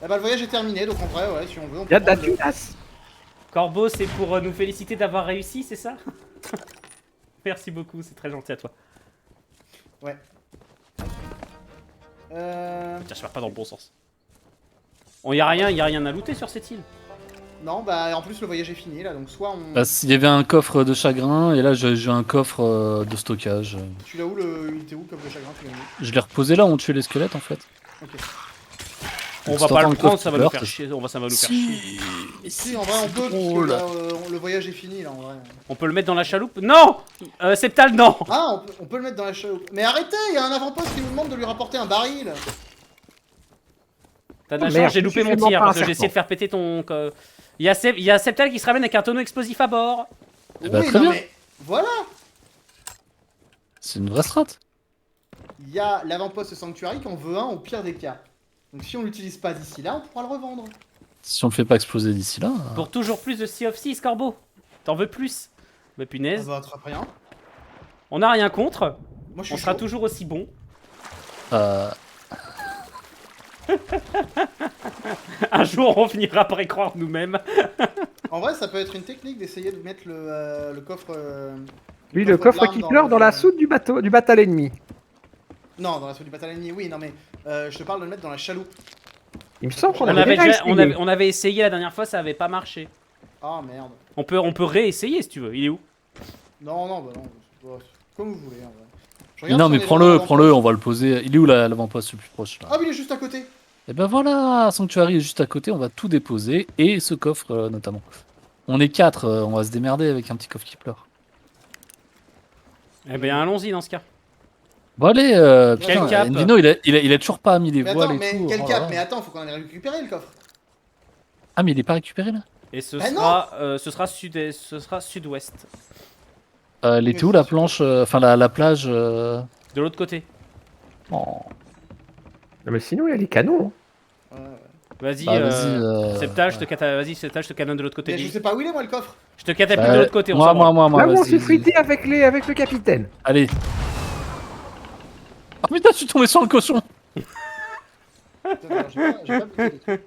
Eh bah le voyage est terminé, donc en vrai, ouais, si on veut, on Il y peut a de la prendre le- tunasse. Corbeau, c'est pour nous féliciter d'avoir réussi, c'est ça? Merci beaucoup, c'est très gentil à toi. Ouais. Tiens, je pars pas dans le bon sens. Y a rien à looter sur cette île. Non, bah en plus le voyage est fini là, donc soit on. Bah, il y avait un coffre de chagrin et là j'ai un coffre de stockage. Tu l'as où le. Il était où comme le chagrin, tu l'as mis? Je l'ai reposé là où on tuait les squelettes en fait. Ok. On Donc, va si pas t'entends le prendre, coffre ça va qui nous pleure, faire chier. Ça va nous faire chier. Si, en vrai on peut, parce que drôle. là, le voyage est fini là en vrai. On peut le mettre dans la chaloupe? Non, Septal, non. Ah, on peut le mettre dans la chaloupe. Mais arrêtez, il y a un avant-poste qui nous demande de lui rapporter un baril. T'as de la Oh, chance, merde, j'ai loupé je mon suis tir pas un parce que j'ai essayé de faire péter ton. Il y a Septal qui se ramène avec un tonneau explosif à bord. Eh bah, Oui, très non bien. mais. Voilà. C'est une vraie strat. Il y a l'avant-poste Sanctuary qui en veut un au pire des cas. Donc si on l'utilise pas d'ici là, on pourra le revendre. Si on le fait pas exploser d'ici là. Pour toujours plus de Sea of Thieves, Corbeau. T'en veux plus? Bah Ça punaise. va attraper rien. On a rien contre. Moi je suis On sera chaud. toujours aussi bon. Euh, Un jour, on finira par y croire nous-mêmes. En vrai, ça peut être une technique d'essayer de mettre le coffre. Lui, le coffre d'armes qui pleure dans la soute du bateau, du bateau ennemi. Non, dans la soute du bateau ennemi, oui, non mais je te parle de le mettre dans la chaloupe. Il me semble qu'on On avait avait, déjà déjà, essayé. on avait essayé la dernière fois, ça avait pas marché. Ah merde. On peut réessayer si tu veux. Il est où? Non, non, bah non. Comme vous voulez. En vrai. Je Mais regarde non, si on mais est dans prends-le, l'avant-poste. on va le poser. Il est où l'avant-poste le plus proche là? Ah, mais il est juste à côté. Et ben voilà, Sanctuary est juste à côté, on va tout déposer et ce coffre notamment. On est 4, on va se démerder avec un petit coffre qui pleure. Eh ben allons-y dans ce cas. Bon allez, Quel putain, cap Endino il a toujours pas mis les Mais voiles attends, et mais tout. quel oh là cap? là. Mais attends, faut qu'on aille récupérer le coffre. Ah mais il est pas récupéré là? Et ce Bah sera sud-ouest. Elle était où la planche, enfin la plage De l'autre côté. oh. Non, mais sinon, il y a les canons. Ouais, ouais. Vas-y, Bah, vas-y, Septal, vas-y, Septal, je te canonne de l'autre côté. Mais je sais pas où il est, moi, le coffre. Je te catapulte Bah, de l'autre côté, on moi, s'en branle. moi, Là où on vas-y, s'est vas-y. frité avec le capitaine. Allez. Oh putain, je suis tombé sur le cochon. Attends, alors, j'ai pas buté les trucs.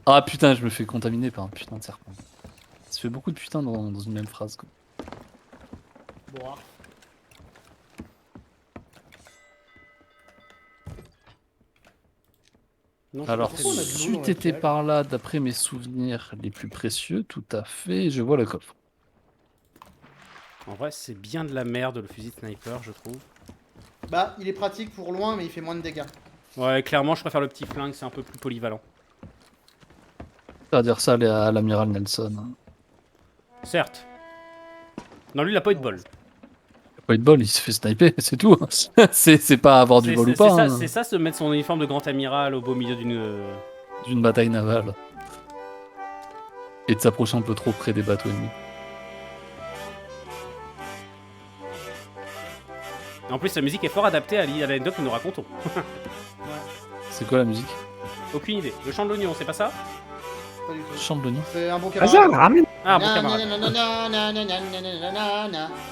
Ah putain, je me fais contaminer par un putain de serpent. Ça fait beaucoup de putain dans une même phrase quoi. Bon, ah. Non, je Alors, suis pourquoi on a très de si l'eau dans tu la étais cale par là, d'après mes souvenirs les plus précieux, tout à fait, je vois le coffre. En vrai, c'est bien de la merde le fusil de sniper, je trouve. Bah, il est pratique pour loin, mais il fait moins de dégâts. Ouais, clairement, je préfère le petit flingue, c'est un peu plus polyvalent. Ça va dire ça à l'amiral Nelson. Certes. Non, lui, il a pas eu de bol. Il a pas eu de bol, il se fait sniper, c'est tout. c'est pas avoir du bol ou pas. hein. C'est ça, se mettre son uniforme de grand amiral au beau milieu d'une. D'une bataille navale. Et de s'approcher un peu trop près des bateaux ennemis. En plus, la musique est fort adaptée à l'anecdote que nous racontons. C'est quoi la musique? Aucune idée. Le chant de l'oignon, c'est pas ça? Pas du tout. Chante l'oignon. C'est un bon camarade. Hasard, ramène. Ah, bon camarade.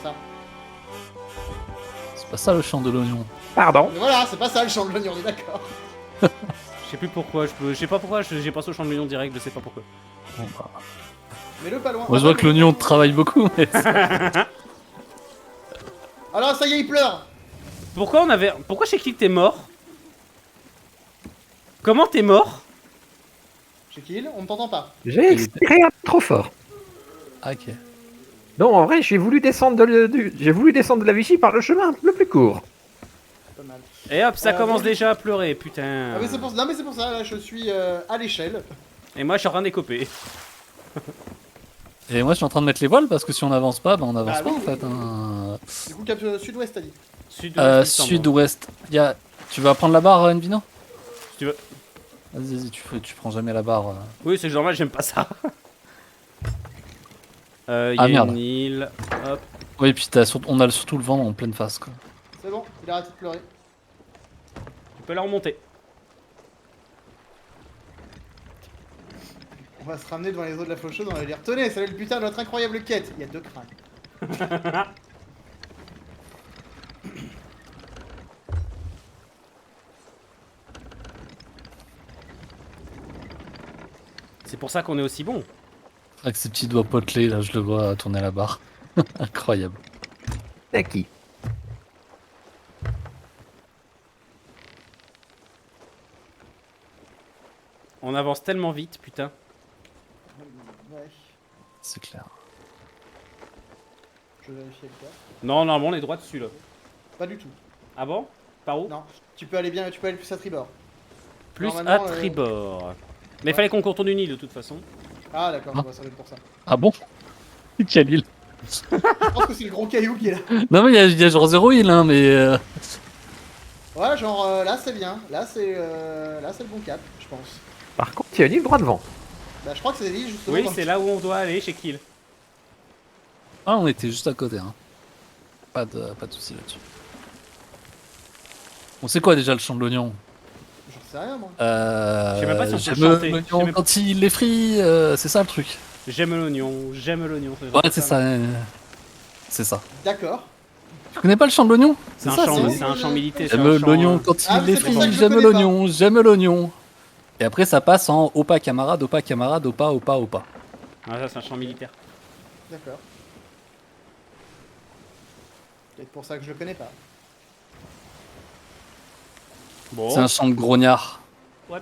Ça. C'est pas ça le chant de l'oignon. Pardon. Mais voilà, c'est pas ça le chant de l'oignon, on est d'accord. Je sais plus pourquoi, je sais pas pourquoi, j'ai passé au chant de l'oignon direct, je sais pas pourquoi. Bon, bah. Mets-le pas loin. Moi je vois que l'oignon travaille beaucoup, mais Alors, ça y est, il pleure. Pourquoi chez qui t'es mort? Comment t'es mort? Chez Kill, on ne t'entend pas. J'ai expiré un peu trop fort. Ah, ok. Non, en vrai, j'ai voulu descendre de la Vichy par le chemin le plus court. Pas mal. Et hop, ça commence bon, déjà à pleurer, putain. Ah, mais c'est pour... Non, mais c'est pour ça, là, je suis à l'échelle. Et moi, je suis en train d'écoper. Et moi je suis en train de mettre les voiles parce que si on avance pas, bah on avance Bah pas oui, en fait. oui. hein. Du coup, cap sud-ouest, t'as dit. Sud-ouest. Tu vas prendre la barre, Envino? Si tu veux. Vas-y, tu prends jamais la barre. Oui, c'est normal, j'aime pas ça. Y Ah, a merde. une île. Hop. Oui, puis on a surtout le vent en pleine face quoi. C'est bon, il a arrêté de pleurer. Tu peux la remonter. On va se ramener devant les eaux de la faucheuse, on va dire tenez, c'est le putain de notre incroyable quête. Il y a 2 crânes. C'est pour ça qu'on est aussi bon. Avec ses petits doigts potelés, là je le vois tourner la barre. Incroyable. C'est qui? on avance tellement vite, putain. Ouais, C'est clair. je vais vérifier le cas. Non, normalement, on est droit dessus, là. Pas du tout. Ah bon? Par où? Non, tu peux aller plus à tribord. Plus à Normalement, tribord. Mais il ouais. fallait qu'on contourne une île, de toute façon. Ah d'accord, Ah. bah, ça va être pour ça. Ah bon? Quelle île? Je pense que c'est le gros caillou qui est là. Non mais il y a genre 0 île, hein, mais... Ouais, genre là c'est bien. Là c'est le bon cap, je pense. Par contre, il y a une île droit devant. Bah je crois que c'est l'île justement. Oui, dans- c'est là où on doit aller, chez Kill. Ah, on était juste à côté, hein. Pas de soucis là-dessus. On sait quoi déjà le champ de l'oignon? J'en sais rien moi. Je sais même pas si on peut j'aime le chanter. Je sais l'oignon même- quand il est frit, c'est ça le truc. J'aime l'oignon, j'aime l'oignon. Ouais, c'est ça. C'est ça. D'accord. Tu connais pas le champ de l'oignon? C'est un, ça, champ- c'est- c'est un champ militaire. c'est J'aime un champ, l'oignon quand Ah, il mais est c'est pour ça frit, que je j'aime connais l'oignon, j'aime l'oignon. Et après ça passe en opa camarade, opa, opa. Ah, ça, c'est un champ militaire. D'accord. Peut-être pour ça que je le connais pas. Bon. C'est un champ de grognard. What?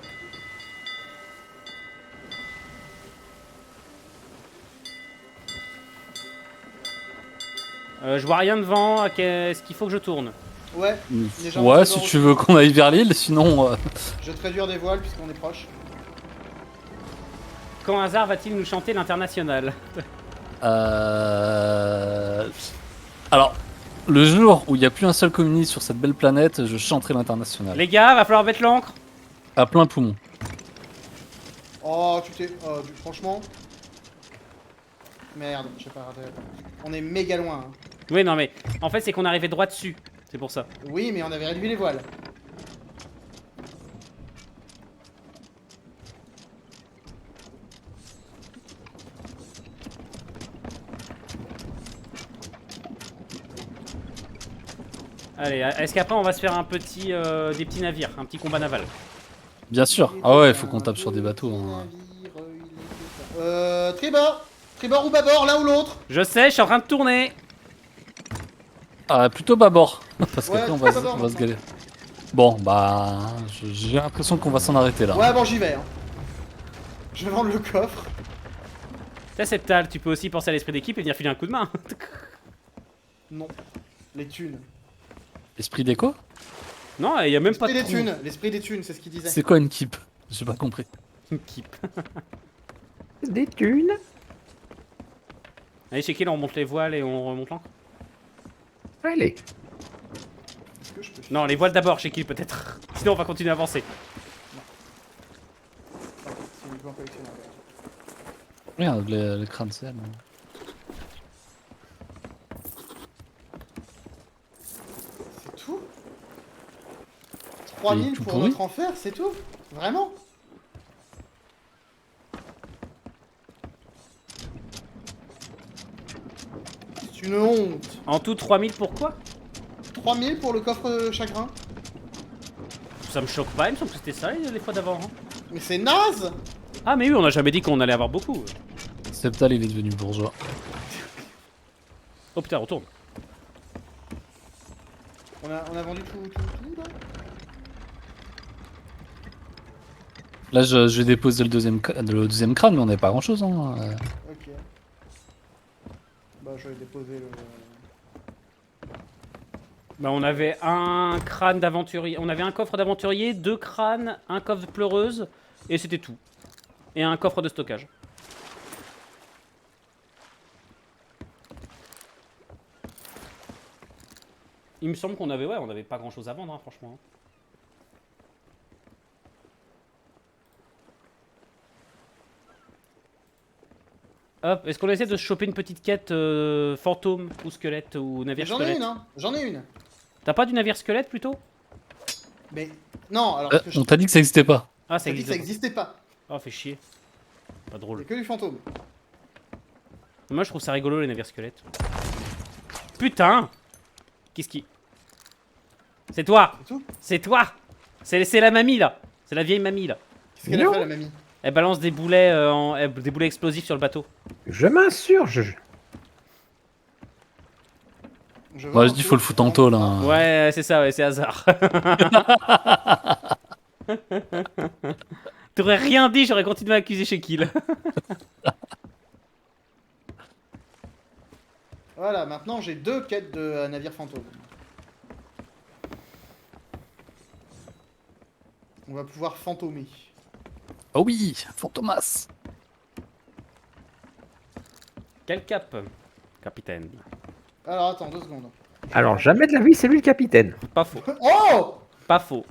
Je vois rien devant. Est-ce qu'il faut que je tourne? Ouais, Les gens Ouais, vont si devoir tu aussi. veux qu'on aille vers l'île, sinon... je vais te réduire des voiles puisqu'on est proche. Quand hasard va-t-il nous chanter l'international? Alors, le jour où il n'y a plus un seul communiste sur cette belle planète, je chanterai l'international. Les gars, va falloir mettre l'ancre. À plein poumon. Oh, franchement. Merde, j'ai pas raté. On est méga loin. Hein. Oui, non, mais en fait, c'est qu'on arrivait droit dessus. C'est pour ça. Oui, mais on avait réduit les voiles. Allez, est-ce qu'après on va se faire un petit, des petits navires, un petit combat naval? Bien sûr. Ah ouais, il faut qu'on tape sur des bateaux. Hein. Tribord. Tribord ou bâbord, l'un ou l'autre. Je sais, je suis en train de tourner. Ah, plutôt bâbord. Parce Ouais, qu'après on plutôt va bâbord, se galérer. Bon, bah... J'ai l'impression qu'on va s'en arrêter là. Ouais, bon, j'y vais. Hein. Je vais vendre le coffre. T'as Septal, tu peux aussi penser à l'esprit d'équipe et venir filer un coup de main. Non. Les thunes. Esprit d'écho? Non, il y a même pas de L'esprit des trou. thunes. L'esprit des thunes, c'est ce qu'il disait. C'est quoi une keep? J'ai pas compris. Une keep. Des thunes. Allez, chez qui on remonte les voiles et on remonte l'ancre? Allez. Est-ce que je peux faire Non, les voiles d'abord, chez qui peut-être. Sinon, on va continuer à avancer. ça? C'est uniquement collectionneur. Regarde, le crâne sel. C'est tout 3000 tout pour pourri notre enfer, c'est tout? Vraiment? C'est une honte. En tout, 3000 pourquoi? 3000 pour le coffre chagrin? Ça me choque pas, il me semble que c'était ça les fois d'avant. Hein. Mais c'est naze! Ah, mais oui, on a jamais dit qu'on allait avoir beaucoup. Septal, il est devenu bourgeois. Oh putain, retourne. On a vendu tout là? Là, je vais déposer le deuxième crâne, mais on n'avait pas grand chose. Hein. Ok. Bah je vais déposer le... Bah, on avait un crâne d'aventurier. On avait un coffre d'aventurier, 2 crânes, un coffre de pleureuse, et c'était tout. Et un coffre de stockage. Il me semble qu'on avait, ouais, on avait pas grand chose à vendre, hein, franchement. Hop, est-ce qu'on essaie de se choper une petite quête fantôme ou squelette ou navire J'en ai squelette? une hein, j'en ai une. T'as pas du navire squelette plutôt? Mais non, alors que je On t'a dit que ça existait pas. Ah, ça t'ai dit que ça existe. existait pas. Oh, fait chier. Pas C'est drôle. que du fantôme. Moi, je trouve ça rigolo les navires squelettes. Putain! Qu'est-ce qui... C'est toi! C'est tout? C'est toi! C'est la mamie là! C'est la vieille mamie là. Qu'est-ce qu'elle a Non. fait la mamie? Elle balance des boulets, des boulets explosifs sur le bateau. Je m'insurge. Moi, je dis, faut le foutre en tôle. Hein. Ouais, c'est ça, ouais, c'est hasard. T'aurais rien dit, j'aurais continué à accuser chez Kill. Voilà, maintenant j'ai 2 quêtes de navire fantôme. On va pouvoir fantômer. Oh oui, Fantomas. Quel cap, capitaine? Alors attends, 2 secondes. Alors, jamais de la vie, c'est lui le capitaine. Pas faux. Oh! Pas faux.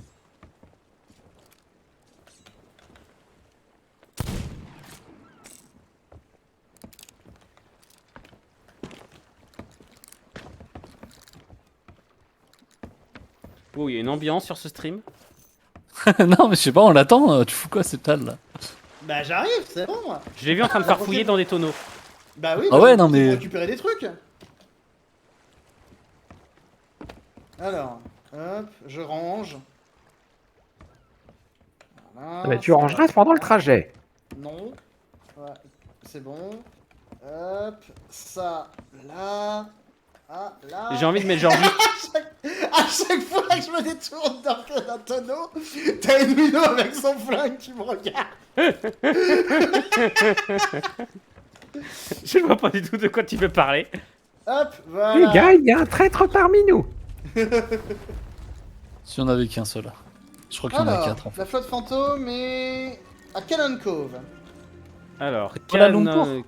Oh, il y a une ambiance sur ce stream. Non, mais je sais pas, on l'attend. Tu fous quoi, c'est tal là? Bah j'arrive, c'est bon moi. Je l'ai vu en train de farfouiller dans des tonneaux. Bah oui, Ah bah, ouais, j'ai non, essayé de mais- récupérer des trucs. Alors, hop, je range. Voilà, Ah, mais tu ça rangeras va. pendant le trajet. Non. Ouais, c'est bon. Hop, ça, là. Ah, là. J'ai envie de mettre genre À chaque fois que je me détourne d'un tonneau, t'as une minot avec son flingue qui me regarde. Je vois pas du tout de quoi tu veux parler. Hop, Les voilà. gars, il y a un traître parmi nous. Si on avait qu'un seul. Je crois qu'il y en a Alors, 4 en fait. la flotte fantôme est à Cannon Cove. Alors, Kuala Lumpur.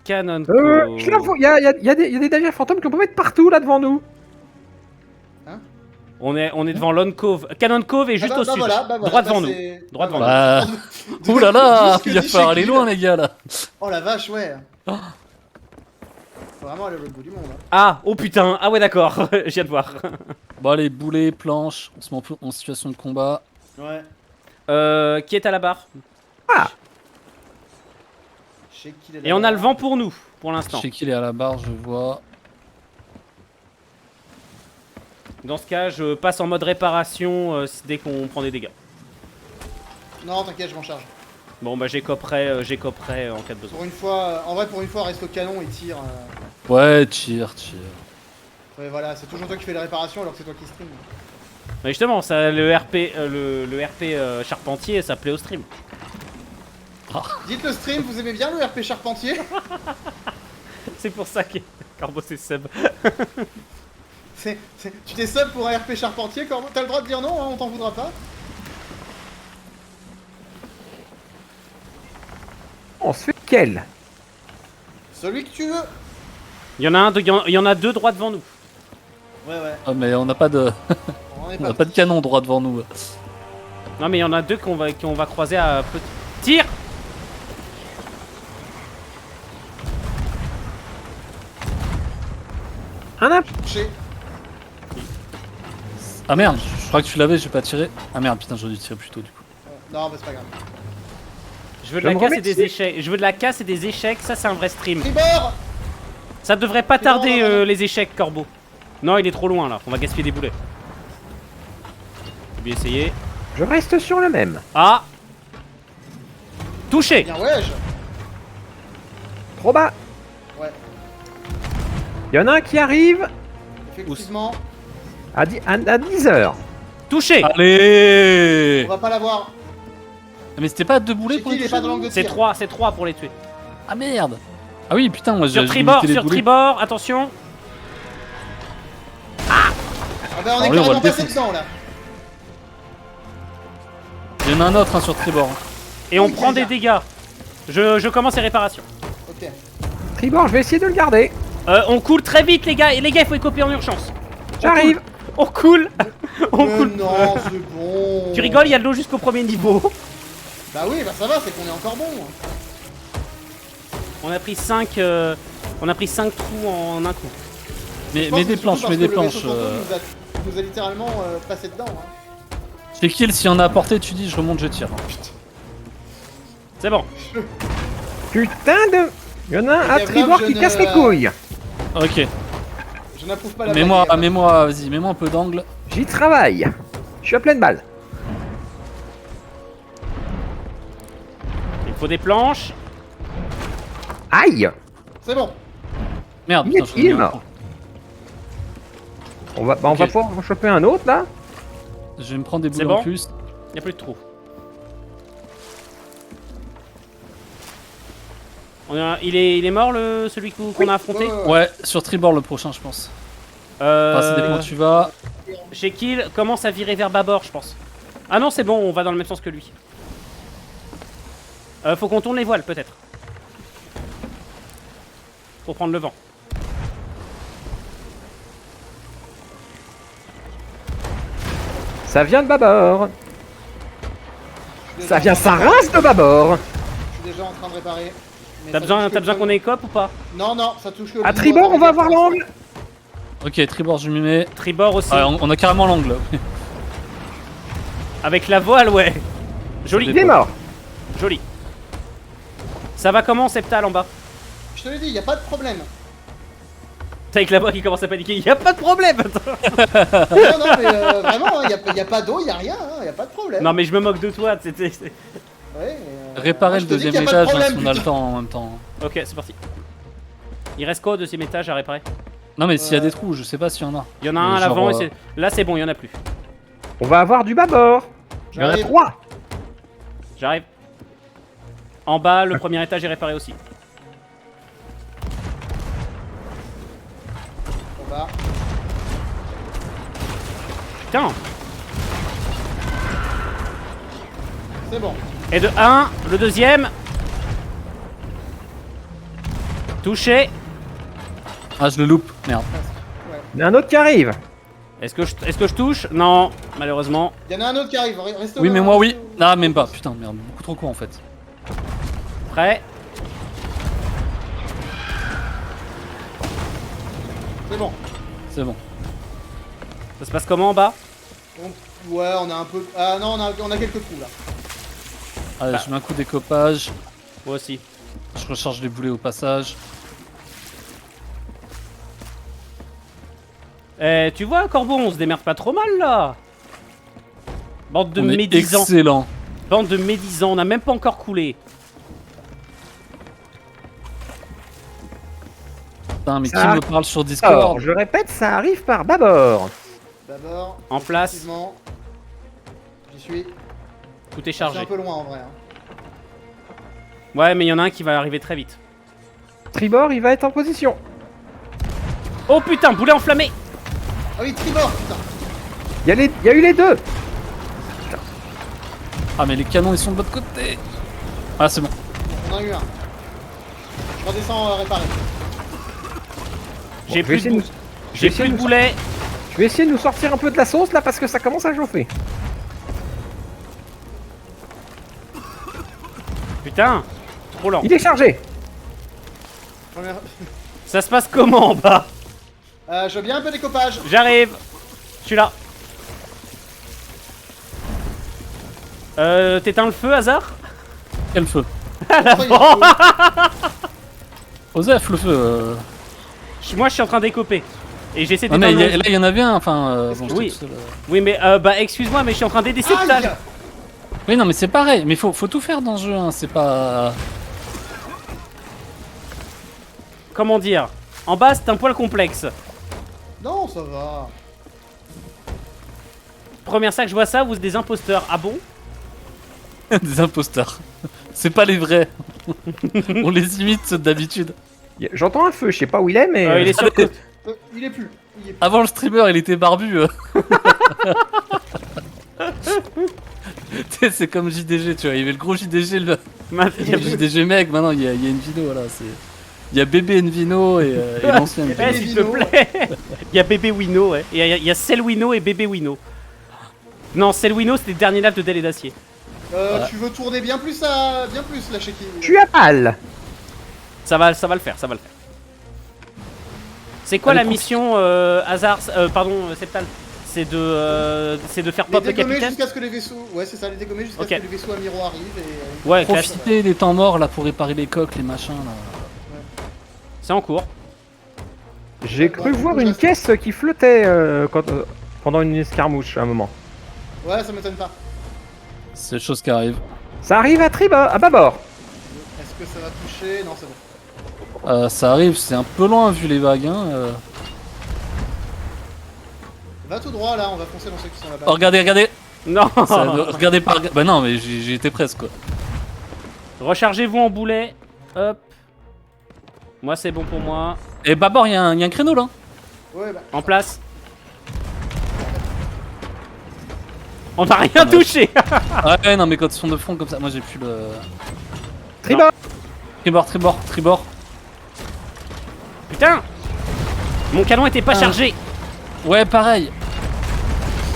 Canon Je la vois. Il y a des navires fantômes qu'on peut mettre partout là devant nous. On est devant Lone Cove. Canon Cove est juste Ah au bah sud. voilà, bah voilà, Droit bah devant nous. c'est- Droit devant voilà. Bah, ouh là là, Juste il va dit falloir aller chez loin Guy. les gars là. Oh la vache, ouais. Faut vraiment aller au bout du monde. Hein. Ah, oh putain. Ah ouais, d'accord. Je viens de voir. Bon allez, boulet, planche, on se met en situation de combat. Ouais. Qui est à la barre? Je sais qu'il est Et on a là-bas. le vent pour nous, pour Je l'instant. sais qu'il est à la barre, je vois. Dans ce cas, je passe en mode réparation dès qu'on prend des dégâts. Non, t'inquiète, je m'en charge. Bon, bah j'écoperai en cas de besoin. Pour une fois, en vrai, pour une fois, reste au canon et tire. Ouais, tire. Ouais, voilà, c'est toujours toi qui fais les réparations alors que c'est toi qui stream. Mais justement, ça, le RP, le RP Charpentier, ça plaît au stream. Dites le stream, vous aimez bien le RP Charpentier? C'est pour ça que Corbeau c'est sub. Tu t'es sub pour un RP Charpentier, Corbeau? T'as le droit de dire non, hein, on t'en voudra pas. On se fait quel? Celui que tu veux. Il y en a deux droits devant nous. Ouais, ouais. Ah mais on n'a pas de, On est on n'a pas de canon droit devant nous. Non, mais il y en a deux qu'on va croiser à petit. Tire! Un imp. touché. Ah merde, je crois que tu l'avais, j'ai pas tiré. Ah merde, putain, j'aurais dû tirer plus tôt du coup. Non, mais c'est pas grave. Je veux de Je la me casse et remets des dessus. échecs. Je veux de la casse et des échecs, ça c'est un vrai stream. Tribord. Ça devrait pas non, tarder non, non. les échecs, Corbeau. Non, il est trop loin là, on va gaspiller des boulets. J'ai bien essayé. Je reste sur le même. Ah! Touché! Bien, ouais. Trop bas. Ouais, Il y en a un qui arrive effectivement. à 10 heures. Touché! Allez. On va pas l'avoir. Ah, mais c'était pas deux boulets C'est pour qui, les il est pas toucher, dans l'angle de C'est tir. 3 pour les tuer. Ah merde. Ah oui, putain, moi j'ai Sur tribord, attention! Ah bah on est Alors lui, on va carrément le passé défoncer. dedans là. Il y en a un autre hein, sur tribord. Et on Oui, prend c'est des ça. dégâts. Je commence les réparations. Ok. Tribord, je vais essayer de le garder. On coule très vite les gars, et les gars il faut écoper en urgence. J'arrive. On coule! On Mais coule! non, c'est bon. Tu rigoles, il y a de l'eau jusqu'au premier niveau. Bah oui, bah ça va, c'est qu'on est encore bon. On a pris 5 trous en un coup. Mais, Je pense mets que des c'est planches, surtout mets parce des que le vaisseau planches. fantôme nous a littéralement passé dedans. Hein. Chez Kill, si on a apporté, tu dis je remonte, je tire. C'est bon. Putain de. Il y en a un à Et tribord Gavlov, qui je casse ne- les couilles. Ok. Je n'approuve pas la Mets-moi, blague. mets-moi, vas-y, mets-moi un peu d'angle. J'y travaille. Je suis à pleine balle. Il faut des planches. Aïe. C'est bon. Merde, Il putain, est- j'en ai il est mis un mort. coup. On va Ok. pouvoir en choper un autre là. Je vais me prendre des C'est boulets en bon plus. Il n'y a plus de trous. Il est mort, celui qu'on a affronté? Ouais, sur tribord le prochain, je pense. Enfin, ça dépend où tu vas. Jekyll commence à virer vers bâbord, je pense. Ah non, c'est bon, on va dans le même sens que lui. Faut qu'on tourne les voiles, peut-être. Pour prendre le vent. Ça vient de bâbord. Ça vient sa race de bâbord. Je suis déjà en train de réparer. Mais T'as ça besoin, touche que le qu'on écope ou pas? Non, non, ça touche que le À bidon, tribord, ça on va veut voir dire que- l'angle. Ok, tribord, je m'y mets. Tribord aussi. Ah, on a carrément l'angle. Avec la voile, ouais. Joli, Il est mort. joli. Ça va comment, Septal, en bas? Je te l'ai dit, y a pas de problème. T'as avec la voix qui commence à paniquer. Y a pas de problème. Non, non, mais vraiment, y a pas d'eau, y a rien, y a pas de problème. Non, mais je me moque de toi. Ouais, mais, Réparer je le te dis deuxième qu'il y a pas de étage hein, problème, si on a le putain. temps en même temps. Ok, c'est parti. Il reste quoi au deuxième étage à réparer? Non, mais s'il y a des trous, je sais pas s'il y en a. Il y en a un à Genre, l'avant. Là, c'est bon, il y en a plus. On va avoir du bâbord. Il y en a J'arrive. 3. J'arrive. En bas, le premier étage est réparé aussi. On va. Putain. C'est bon. Et de 1, le deuxième. Touché. Ah, je le loupe. Merde. Il y en a un autre qui arrive. Est-ce que je touche? Non, malheureusement. Y en a un autre qui arrive, reste Oui, là, mais moi, oui. reste là. Ah, même pas. Putain, merde. Beaucoup trop court en fait. Prêt. C'est bon. C'est bon. Ça se passe comment en bas? Ouais, on a un peu. Ah non, on a quelques trous là. Allez, je mets un coup d'écopage. Moi aussi. Je recharge les boulets au passage. Eh, tu vois, Corbeau, on se démerde pas trop mal là. Bande de On est médisants. excellent. Bande de médisants, on a même pas encore coulé. Putain, mais qui Ça me parle sur Alors, Discord? je répète, ça arrive par bâbord. D'abord. En place. Effectivement. J'y suis. Tout est C'est chargé. un peu loin en vrai. Hein. Ouais, mais il y en a un qui va arriver très vite. Tribord, il va être en position. Oh putain, boulet enflammé. Ah oui, tribord, putain. Il y a eu les deux. Ah, mais les canons ils sont de l'autre côté. Ah, c'est bon. On en a eu un. Je redescends réparer. J'ai je vais plus essayer de de bou- nous- J'ai je vais plus de essayer de boulet. Je vais essayer de nous sortir un peu de la sauce là parce que ça commence à chauffer. Putain, trop lent. Il est chargé. Première- Ça se passe comment en bas? Je veux bien un peu découpage. J'arrive. Je suis là. T'éteins le feu, hasard? Quel feu? Après, il y a un peu- Osef, le feu. Moi, je suis en train d'écoper. Et j'essaie Ah, mais d'éteindre le- là, il y en avait un. Enfin, bon, que- j'étais Oui. tout seul, Oui, mais bah excuse-moi, mais je suis en train d'aider Aïe. Septal. Oui, non, mais c'est pareil. Mais faut tout faire dans ce jeu. Hein. C'est pas. Comment dire? En bas, c'est un poil complexe. Non, ça va. Première fois que je vois ça, vous êtes des imposteurs. Ah bon? Des imposteurs. C'est pas les vrais. On les imite ceux d'habitude. J'entends un feu, je sais pas où il est, mais. Il est sur le côté. Il est plus. Il est plus. Avant le streamer, il était barbu. Tu sais, c'est comme JDG, tu vois. Il y avait le gros JDG, le JDG mec. Maintenant, il y a Envino, voilà. Il y a bébé Envino et l'ancien Eh, Envino. s'il te plaît. Il y a bébé Wino, ouais. Et il y a Cell Wino et bébé Wino. Non, Cell Wino, c'était le dernier lave de Dell et d'acier. Tu veux tourner bien plus là, chez qui Je suis à balle. Ça va le faire, ça va le faire. C'est quoi Allez, la mission hasard, pardon, Septal? C'est de faire Les pop le dégommer capitaine? jusqu'à ce que les vaisseaux. Ouais, c'est ça, les dégommer jusqu'à Ok. ce que les vaisseaux amiraux arrivent et. Ouais, classe. Profitez des temps morts là pour réparer les coques, les machins là. C'est en cours. J'ai cru voir une caisse qui flottait pendant une escarmouche à un moment. Ouais, ça m'étonne pas. C'est des choses qui arrivent. Ça arrive à tribord, à bâbord. Est-ce que ça va toucher? Non, c'est bon. Ça arrive, c'est un peu loin vu les vagues. Hein. Va tout droit là, on va foncer dans ceux qui sont là-bas. Oh, regardez. Non. Regardez par. Bah non, mais j'y étais presque quoi. Rechargez-vous en boulet. Hop. Moi, c'est bon pour moi. Et Babor, il y a un créneau là. Ouais, bah. En place. On n'a rien touché. Ouais, non, mais quand ils sont de front comme ça, moi j'ai plus le. Tribord. Tribord. Putain. Mon canon était pas Ah. chargé. Ouais, pareil.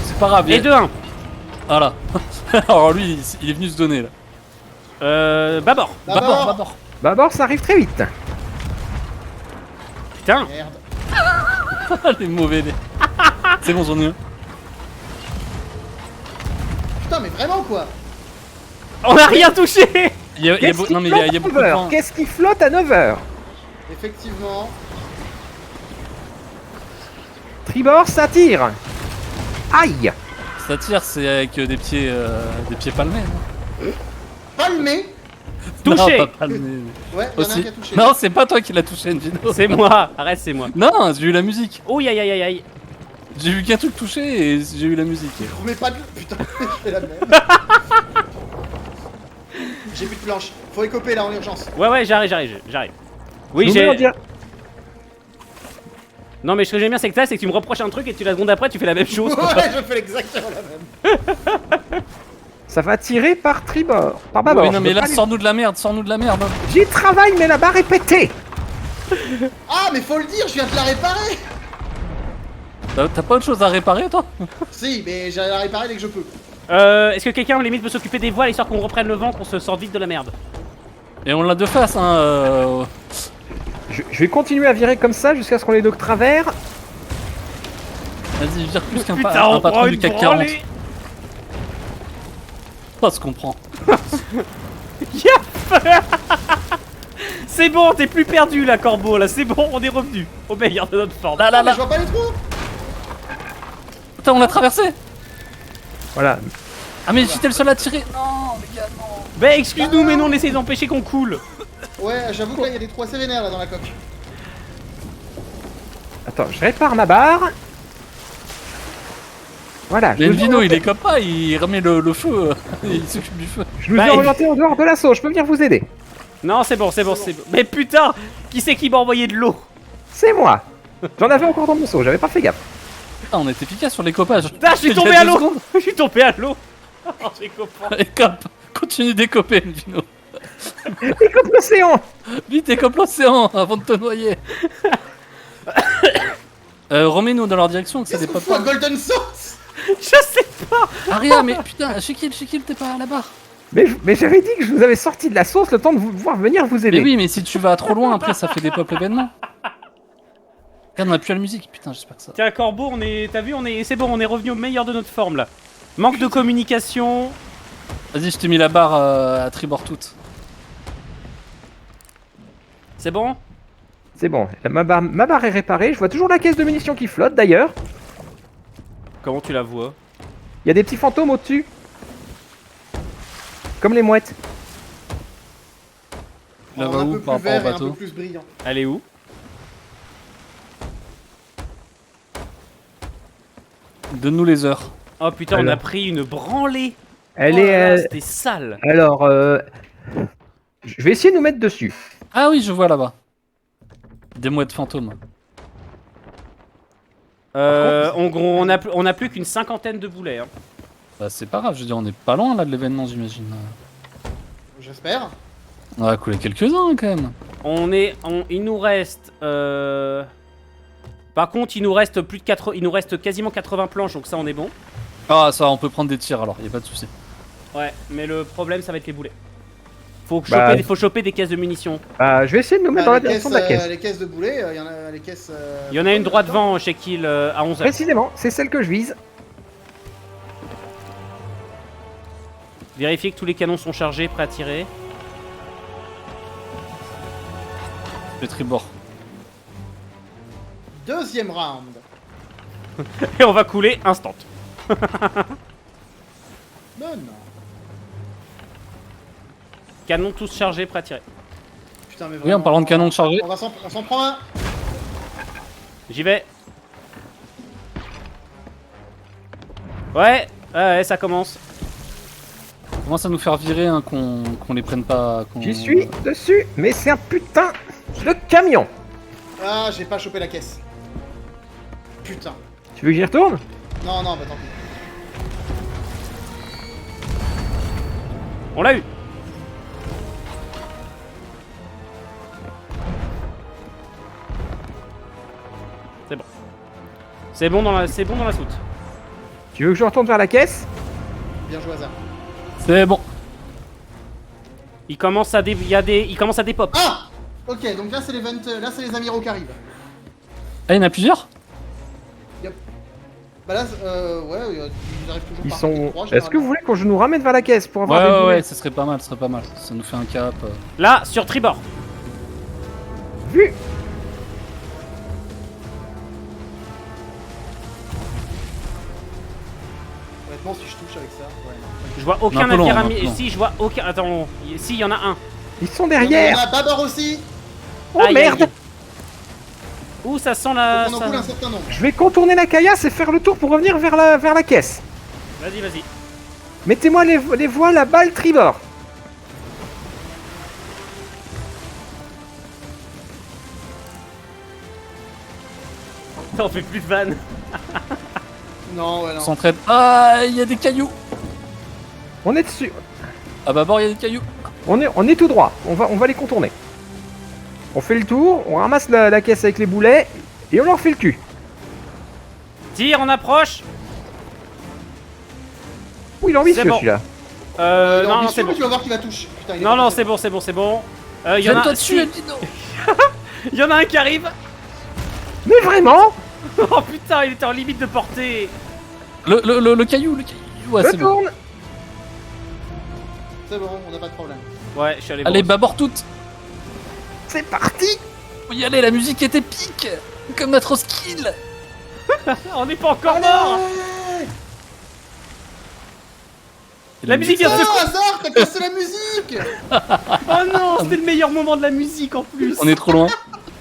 C'est pas grave. Et 2-1. Voilà. Alors lui, il est venu se donner là. Babord. Babor. Babord, ça arrive très vite. Putain. Merde. Les mauvais. C'est bon, j'en ai un. Putain, mais vraiment quoi. On n'a rien touché. Qu'est-ce qui Non, mais flotte il y a à beaucoup de 9h? points. Qu'est-ce qui flotte à 9h? Effectivement. Tribord, ça tire. Aïe. Ça tire, c'est avec des pieds palmés. Non Palmé. Touché. Non, pas palmés. Ouais, y'en a un Aussi. qui a touché. Non, c'est pas toi qui l'as touché, Envino. C'est moi. Arrête, c'est moi. Non, j'ai eu la musique. Oh, aïe, aïe, aïe, aïe. J'ai vu qu'un truc touché et j'ai eu la musique. Remets pas de. Putain, je fais la même. J'ai plus de planche. Faut écoper là en urgence. Ouais, j'arrive. Oui, Je vous mets en j'ai. direct. Non, mais ce que j'aime bien, c'est que tu me reproches un truc et la seconde après, tu fais la même chose. Ouais, je fais exactement la même. Ça va tirer par tribord. Par Babord. Oui, non, je mais veux là, pas les- sors-nous de la merde. J'y travaille, mais la barre est pétée. Ah, mais faut le dire, je viens de la réparer. T'as pas autre chose à réparer, toi? Si, mais j'ai la réparer dès que je peux. Est-ce que quelqu'un, limite, peut s'occuper des voiles histoire qu'on reprenne le vent, qu'on se sorte vite de la merde? Et on l'a de face, hein. Je vais continuer à virer comme ça jusqu'à ce qu'on ait de travers. Vas-y, vire plus qu'un Putain, on patron prend du une CAC 40. branlée. Pas ce qu'on prend. C'est bon, t'es plus perdu là, Corbeau, là, c'est bon, on est revenu au meilleur de notre forme. Là, Ah, mais je vois pas les trous. Putain, on l'a traversé. Voilà. Ah, mais j'étais le seul à tirer. Non, les gars, non. Bah, excuse-nous, mais nous on essaie d'empêcher qu'on coule. Ouais, j'avoue que là, il y a des trous assez vénères là dans la coque. Attends, je répare ma barre. Voilà. Mais Je nous ai Vino, il orienté- est copain, il remet le feu. Il s'occupe du feu. je nous Bah, ai orienté en dehors de l'assaut. Je peux venir vous aider. Non, c'est bon. Mais putain, qui c'est qui m'a envoyé de l'eau? C'est moi. J'en avais encore dans mon seau. J'avais pas fait gaffe. Putain, on est efficace sur les copages. Putain, je suis Il y a tombé à 2 l'eau. secondes. Je suis tombé à l'eau. Oh, j'ai compris. Et cop, continue d'écoper, Vino. Et comme l'océan. Vite, écope l'océan avant de te noyer. Remets-nous dans leur direction, que ça Qu'est-ce qu'on dépasse fout à pas. Golden Sauce? Je sais pas. Aria, mais putain, Shekil, t'es pas à la barre. Mais j'avais dit que je vous avais sorti de la sauce le temps de vous voir venir vous aider. Mais oui, mais si tu vas trop loin, après ça fait des pop événements. Regarde, on a plus la musique, putain, j'espère que ça. Tiens, Corbeau, t'as vu, c'est bon, on est revenu au meilleur de notre forme là. Manque de communication. Vas-y, je t'ai mis la barre à tribord toute. C'est bon? C'est bon. Ma barre est réparée. Je vois toujours la caisse de munitions qui flotte d'ailleurs. Comment tu la vois? Il y a des petits fantômes au-dessus. Comme les mouettes. Là, Un va où peu par plus rapport au vert et un bateau? peu plus brillant. Elle est où? Donne-nous les heures. Oh putain, on Alors. a pris une branlée. Elle Oh là là, est. C'était sale. Alors, je vais essayer de nous mettre dessus. Ah oui, je vois là-bas. Des mouettes fantômes. En gros, on a plus qu'une cinquantaine de boulets. Hein. Bah, c'est pas grave, je veux dire, on est pas loin là de l'événement, j'imagine. J'espère. On va couler quelques-uns quand même. Il nous reste. Par contre, il nous reste il nous reste quasiment 80 planches, donc ça on est bon. Ah, ça, on peut prendre des tirs alors, y a pas de souci. Ouais, mais le problème ça va être les boulets. Faut Bah, choper des caisses de munitions. Je vais essayer de nous mettre dans la les, direction caisses, de la caisse. les caisses de boulets, il y en a les caisses. Il y en a une droit devant chez Kill à 11h. Précisément, c'est celle que je vise. Vérifiez que tous les canons sont chargés, prêts à tirer. Le tribord. Deuxième round. Et on va couler instant. Non, non. Canons tous chargés, prêts à tirer. Putain, mais Oui, en vraiment, parlant de canon chargé. on s'en prend un. J'y vais. Ouais, ça commence. Commence à nous faire virer, hein, qu'on les prenne pas. J'y suis dessus, mais c'est un putain Le camion. Ah, j'ai pas chopé la caisse. Putain. Tu veux que j'y retourne? Non, non, bah tant pis. On l'a eu. C'est bon. C'est bon dans la soute. Tu veux que je retourne vers la caisse? Bien joué, hasard. C'est bon. Il commence à dépop. Ah! Ok, donc là c'est les là c'est les amiraux qui arrivent. Ah, il y en a plusieurs? Bah là, ouais, ils arrivent toujours Ils par sont. trois, Est-ce que vous voulez que je nous ramène vers la caisse pour avoir des Ouais, boulets? ouais, ça serait pas mal, Ça nous fait un cap. Là, sur tribord. Vu. Honnêtement, si je touche avec ça, ouais, non. Je vois Un aucun peu long, navire un peu ami. long. Si, je vois aucun. Attends, si, il y en a un. Ils sont Il y derrière. en a Babor aussi. Oh Aïe, aïe, merde. aïe. Ouh, ça sent la. On en ça- coule un certain nombre. Je vais contourner la caillasse et faire le tour pour revenir vers la caisse. Vas-y, vas-y. Mettez-moi les voiles à balle tribord. T'en fais plus de vannes. Non, ouais, non. S'entraide. Ah, il y a des cailloux. On est dessus. Ah bah bord, il y a des cailloux. On est tout droit. On va les contourner. On fait le tour, on ramasse la caisse avec les boulets et on leur fait le cul. Tire, on approche. Ouh, il est ambitieux C'est bon. celui-là. Non, c'est bon. Tu vas voir qui va toucher. Putain, il est Non, non, passé. c'est bon, c'est bon, c'est bon. Il y en a Jette-toi un. dessus, Si, Albino. il y en a un qui arrive. Mais vraiment? Oh putain, il était en limite de portée. Le caillou, Ouais, Je c'est bon. tourne. C'est bon, on n'a pas de problème. Ouais, je suis allé. Allez, voir. bâbord toutes. C'est parti. Faut y aller, la musique est épique. Comme notre skill. On n'est pas encore mort. La musique vient de se. Oh, hasard, t'as cassé la musique. Oh non, c'était le meilleur moment de la musique en plus. On est trop loin.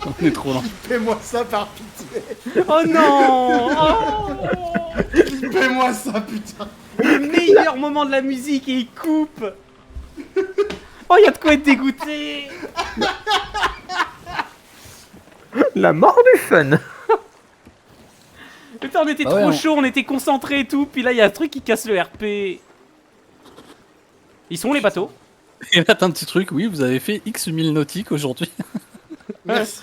On est trop loin. Fais-moi ça par pitié. Oh non. Oh. Fais-moi ça, putain. Le meilleur moment de la musique et il coupe. Oh, il y a de quoi être dégoûté. La mort du fun. Putain, on était Ah ouais, trop on- chaud, on était concentrés et tout, puis là il y a un truc qui casse le RP. Ils sont où les bateaux? Et là, t'as un petit truc. Oui, vous avez fait X 1000 nautiques aujourd'hui. Merci.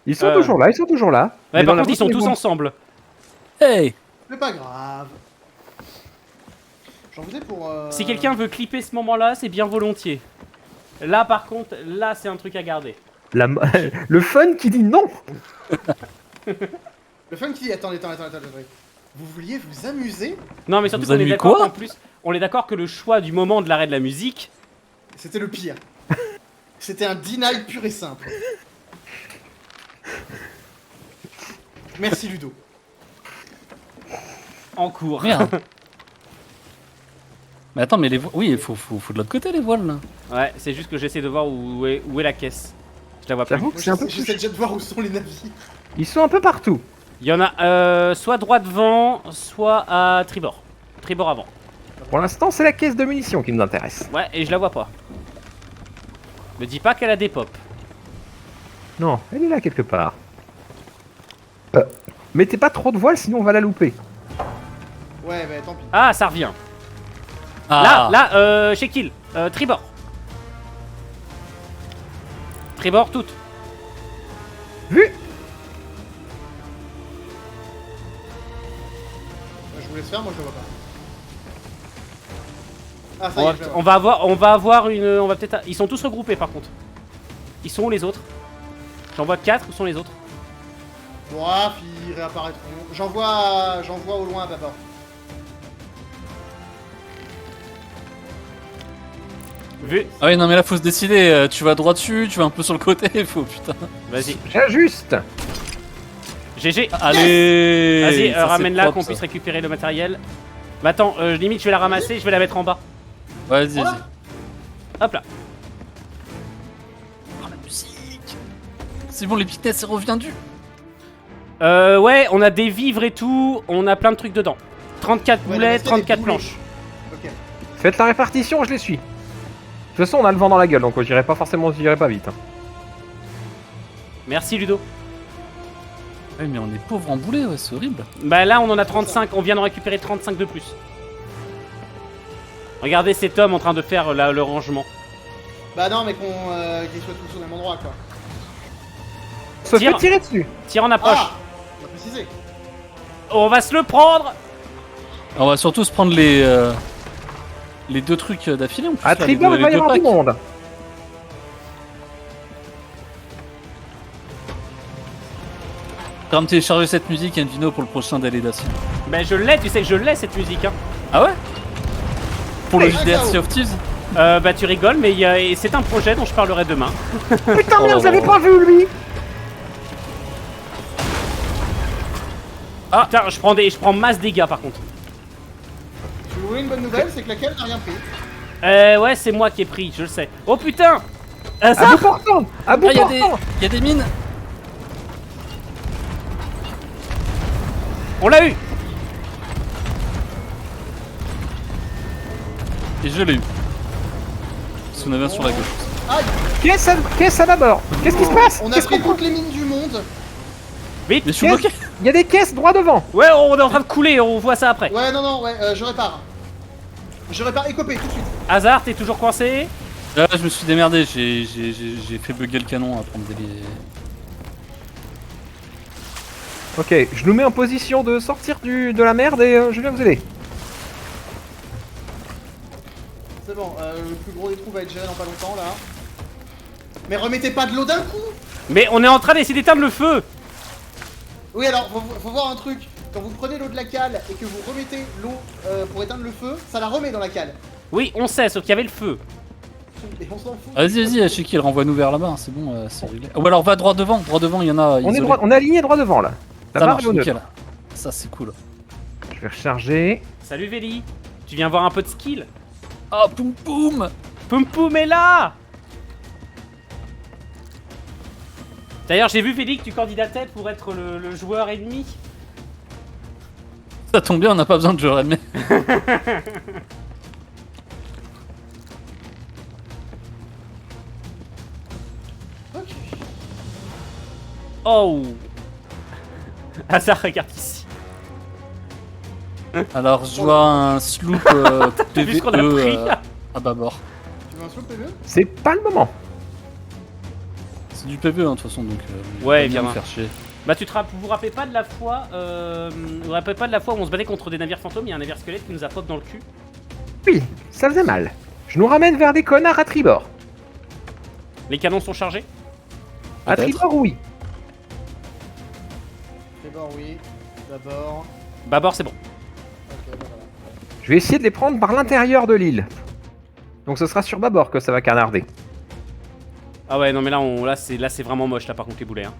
Ils sont toujours là, ils sont toujours là. Ouais, Mais par dans la contre, ils sont route, tous mais bon. ensemble. Hey. C'est pas grave. J'en faisais pour. Si quelqu'un veut clipper ce moment-là, c'est bien volontiers. Là, par contre, là, c'est un truc à garder. Le fun qui dit non. Le fun qui dit. Attendez. Vous vouliez vous amuser? Non, mais surtout Vous qu'on avez est vu d'accord quoi en plus. On est d'accord que le choix du moment de l'arrêt de la musique. C'était le pire. C'était un deny pur et simple. Merci Ludo. En cours. Merde. Mais attends, mais les voiles. Oui, il faut de l'autre côté les voiles là. Ouais, c'est juste que j'essaie de voir où est la caisse. Je la vois plus. J'avoue que Moi, c'est un peu. j'essaie déjà de voir où sont les navires. Ils sont un peu partout. Il y en a soit droit devant, soit à tribord. Tribord avant. Pour l'instant, c'est la caisse de munitions qui nous intéresse. Ouais, et je la vois pas. Me dis pas qu'elle a des pop. Non, elle est là quelque part. Mettez pas trop de voiles, sinon on va la louper. Ouais, bah tant pis. Ah, ça revient. Ah. Là, chez Kill. Tribord. Tribord, toutes. Vu. Je vous laisse faire, moi je le vois pas. Ah, ça On y va, est, je le vois. on va avoir une. On va peut-être. Ils sont tous regroupés par contre. Ils sont où les autres? J'en vois 4, où sont les autres? Ouah, ils réapparaîtront. J'en vois au loin, papa. Vu. Ah oui, non, mais là, faut se décider. Tu vas droit dessus, tu vas un peu sur le côté. Faut, putain. Vas-y. J'ajuste. GG. Allez. Vas-y, Ça, c'est ramène-la propre, qu'on ça. puisse récupérer le matériel. Mais attends, limite, je vais la ramasser, je vais la mettre en bas. Vas-y, vas-y. Hop là. Oh, la musique. C'est bon, l'épicness est reviendu. Ouais, on a des vivres et tout, on a plein de trucs dedans. 34 Ouais, boulets, parce qu'il y a des 34 boulets. planches. Ok. Faites la répartition, je les suis. De toute façon, on a le vent dans la gueule, donc j'irai pas forcément, j'irai pas vite. Hein. Merci Ludo. Ouais, mais on est pauvre en boulet, ouais, c'est horrible. Bah là on en a 35, on vient d'en récupérer 35 de plus. Regardez cet homme en train de faire le rangement. Bah non, mais qu'ils soient tous au même endroit, quoi. Se Tire. fait tirer dessus. Tire en approche. Ah, on va préciser. On va se le prendre. On va surtout se prendre les deux trucs d'affilée en plus. À là, les tribord, deux- il va y les deux avoir du packs. monde. Quand même télécharger cette musique, Envino, pour le prochain Daily Dacia. Bah je l'ai, tu sais que je l'ai cette musique hein. Ah ouais? Pour le Hey, JDR Agao. Sea of Thieves? Bah tu rigoles mais et c'est un projet dont je parlerai demain. Putain, Oh. merde, je l'avais pas vu lui. Ah putain, je prends masse dégâts par contre. Si vous voulez une bonne nouvelle, c'est que la cale n'a rien pris. Ouais c'est moi qui ai pris, je le sais. Oh putain. À Ça bout portant. À bout Ah, portant. y a des mines! On l'a eu. Et je l'ai eu. Parce qu'on avait un sur la gauche. Aïe, Caisse à d'abord. Qu'est-ce qui se passe? on a Qu'est-ce pris qu'on toutes les mines du monde. Vite. Mais je suis Qu'est-ce- bloqué! Il y a des caisses droit devant. Ouais on est en train de couler, on voit ça après. Ouais, non, ouais, je répare. Je répare écopé tout de suite. Hazard, t'es toujours coincé. Là, je me suis démerdé, j'ai fait bugger le canon à prendre des. Ok, je nous mets en position de sortir de la merde et je viens vous aider. C'est bon, le plus gros des trous va être géré dans pas longtemps là. Mais remettez pas de l'eau d'un coup. Mais on est en train d'essayer d'éteindre le feu. Oui, alors, faut voir un truc. Quand vous prenez l'eau de la cale et que vous remettez l'eau pour éteindre le feu, ça la remet dans la cale. Oui on sait, sauf qu'il y avait le feu. Et on s'en fout. Vas-y, Ashiki, renvoie-nous vers là-bas, c'est bon, c'est réglé. Ou alors va droit devant, il y en a. On est, isolés. on est aligné droit devant là. La Ça barre marche, est au neutre. nickel. Ça, c'est cool. Je vais recharger. Salut Véli. Tu viens voir un peu de skill. Ah, poum poum! Poum poum est là. D'ailleurs j'ai vu Véli que tu candidatais pour être le joueur ennemi. Ça tombe bien, on n'a pas besoin de jouer mais. Ok. Oh. Hazard regarde ici. Alors, je vois un sloop T'as vu ce qu'on a PVE pris à bâbord. Tu veux un slow PVE? C'est pas le moment. C'est du PVE, hein, de toute façon, donc. Ouais, pas bien viens. me faire chier. Bah vous vous rappelez pas de la fois vous vous rappelez pas de la fois où on se battait contre des navires fantômes, il y a un navire squelette qui nous a pop dans le cul. Oui, ça faisait mal. Je nous ramène vers des connards à tribord. Les canons sont chargés. À Peut-être. tribord, oui. D'abord, oui. D'abord. Bâbord c'est bon. Ok, bah voilà. Je vais essayer de les prendre par l'intérieur de l'île. Donc ce sera sur bâbord que ça va canarder. Ah ouais non mais là c'est vraiment moche là par contre les boulets hein.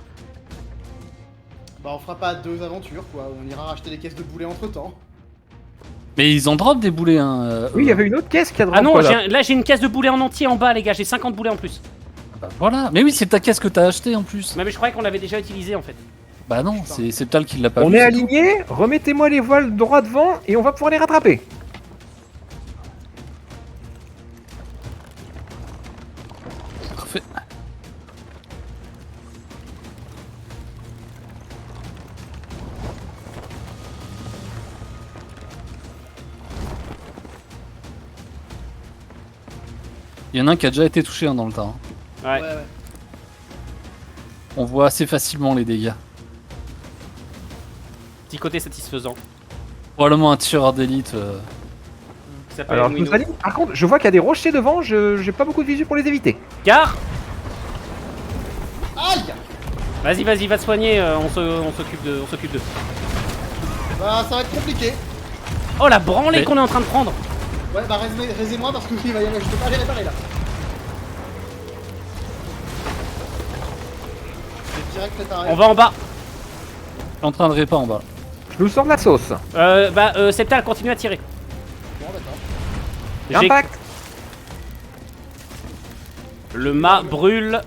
Bah, on fera pas deux aventures quoi. On ira racheter des caisses de boulets entre temps. Mais ils en drop des boulets, hein. Oui, il y avait une autre caisse qui a de Ah non, là. là j'ai une caisse de boulets en entier en bas les gars, j'ai 50 boulets en plus. Bah, voilà. Mais oui, c'est ta caisse que t'as acheté en plus. Mais je croyais qu'on l'avait déjà utilisé en fait. Bah non, Putain. c'est Ptal qui l'a pas On vu. est c'est aligné, remettez-moi les voiles droit devant et on va pouvoir les rattraper. tout. Parfait. Il y en a un qui a déjà été touché hein, dans le tas. hein. Ouais. Ouais. On voit assez facilement les dégâts. Petit côté satisfaisant. Probablement un tireur d'élite. Qui s'appelle Alors je Wino. nous aligne. Par contre, je vois qu'il y a des rochers devant, j'ai pas beaucoup de visu pour les éviter. Gare. Aïe. Vas-y, va te soigner, on s'occupe d'eux. Bah, ça va être compliqué. Oh la branlée Mais- qu'on est en train de prendre. Ouais, bah, raisez-moi parce que il va y avoir... je peux pas les réparer là. Je vais direct réparer. On va en bas. Je suis en train de réparer en bas. Je nous sors de la sauce. Septal, continue à tirer. Bon, d'accord. J'ai- Impact. Le mât brûle.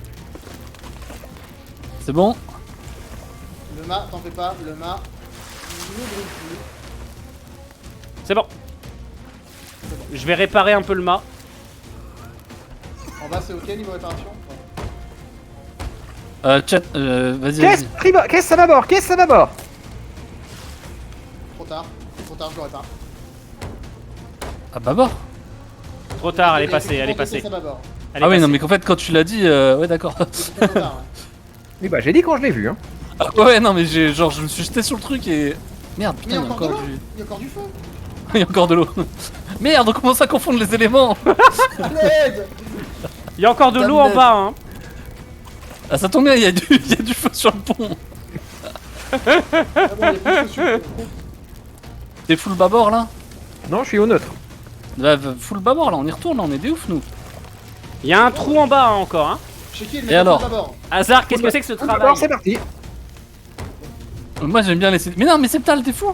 C'est bon? Le mât, t'en fais pas, le mât ne brûle plus. C'est bon. Je vais réparer un peu le mât. En bas, c'est ok niveau réparation? Chat, vas-y, Caisse, vas-y. tribord, caisse à bâbord, caisse à bâbord. Trop tard, je l'aurais pas. Ah bah bord. Trop tard, elle est Il y a passée, elle est effectivement passée. caisse à bâbord. Elle est Ah oui, non, passée. mais qu'en fait, quand tu l'as dit, ouais, d'accord. C'est trop tard, ouais. Oui, bah j'ai dit quand je l'ai vu. Hein. Ah, ouais, non, mais genre, je me suis jeté sur le truc et. Merde, Mais il y putain, a encore de l'eau, il y a encore du feu. il y a encore de l'eau. Merde, on commence à confondre les éléments. L'aide. Il y a encore de l'eau en bas, hein. Ah, ça tombe bien, il y a du feu sur le pont. Ah bon, il y a plus de feu sur le pont. T'es full bâbord là? Non, je suis au neutre. Là, full bâbord là, on y retourne là, on est des ouf nous. Il y a un trou en bas hein, encore, hein. Chez qui est le Et mec alors d'abord? Hasard, qu'est-ce que c'est que ce travail? Alors c'est parti. Moi j'aime bien laisser. Mais non, mais Septal, t'es fou!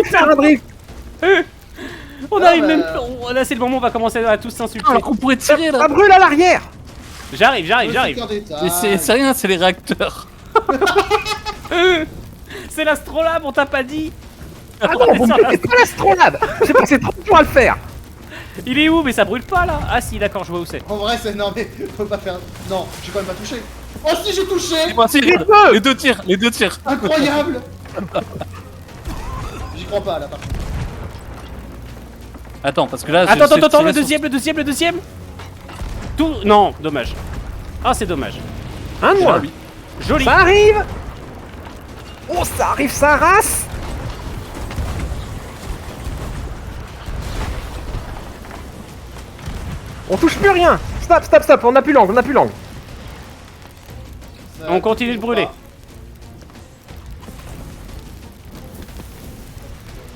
Faire un drift. On Ah, arrive bah. même. Là, c'est le moment où on va commencer à tous s'insulter. Alors qu'on pourrait tirer Ça là! brûle à l'arrière. J'arrive. Mais c'est rien, c'est les réacteurs! C'est l'astrolabe, on t'a pas dit. Ah non, vous me mettez pas l'astrolabe. J'ai passé 30 jours à le faire. Il est où? Mais ça brûle pas là. Ah si, d'accord, je vois où c'est. En vrai, c'est. Non, mais faut pas faire. Non, j'ai quand même pas touché. Oh, si, j'ai touché! Moi, si, Les deux. les deux tirs! Incroyable! J'y crois pas là, par contre. Attends, parce que là. Attends, j'ai tiré le deuxième. Tout. Non, dommage. Ah, c'est dommage. Un de sur- moins. Ah oui. Joli. Ça arrive. Oh, ça arrive, ça race. On touche plus rien. Stop, on a plus l'angle, Ça On continue de toujours brûler. pas.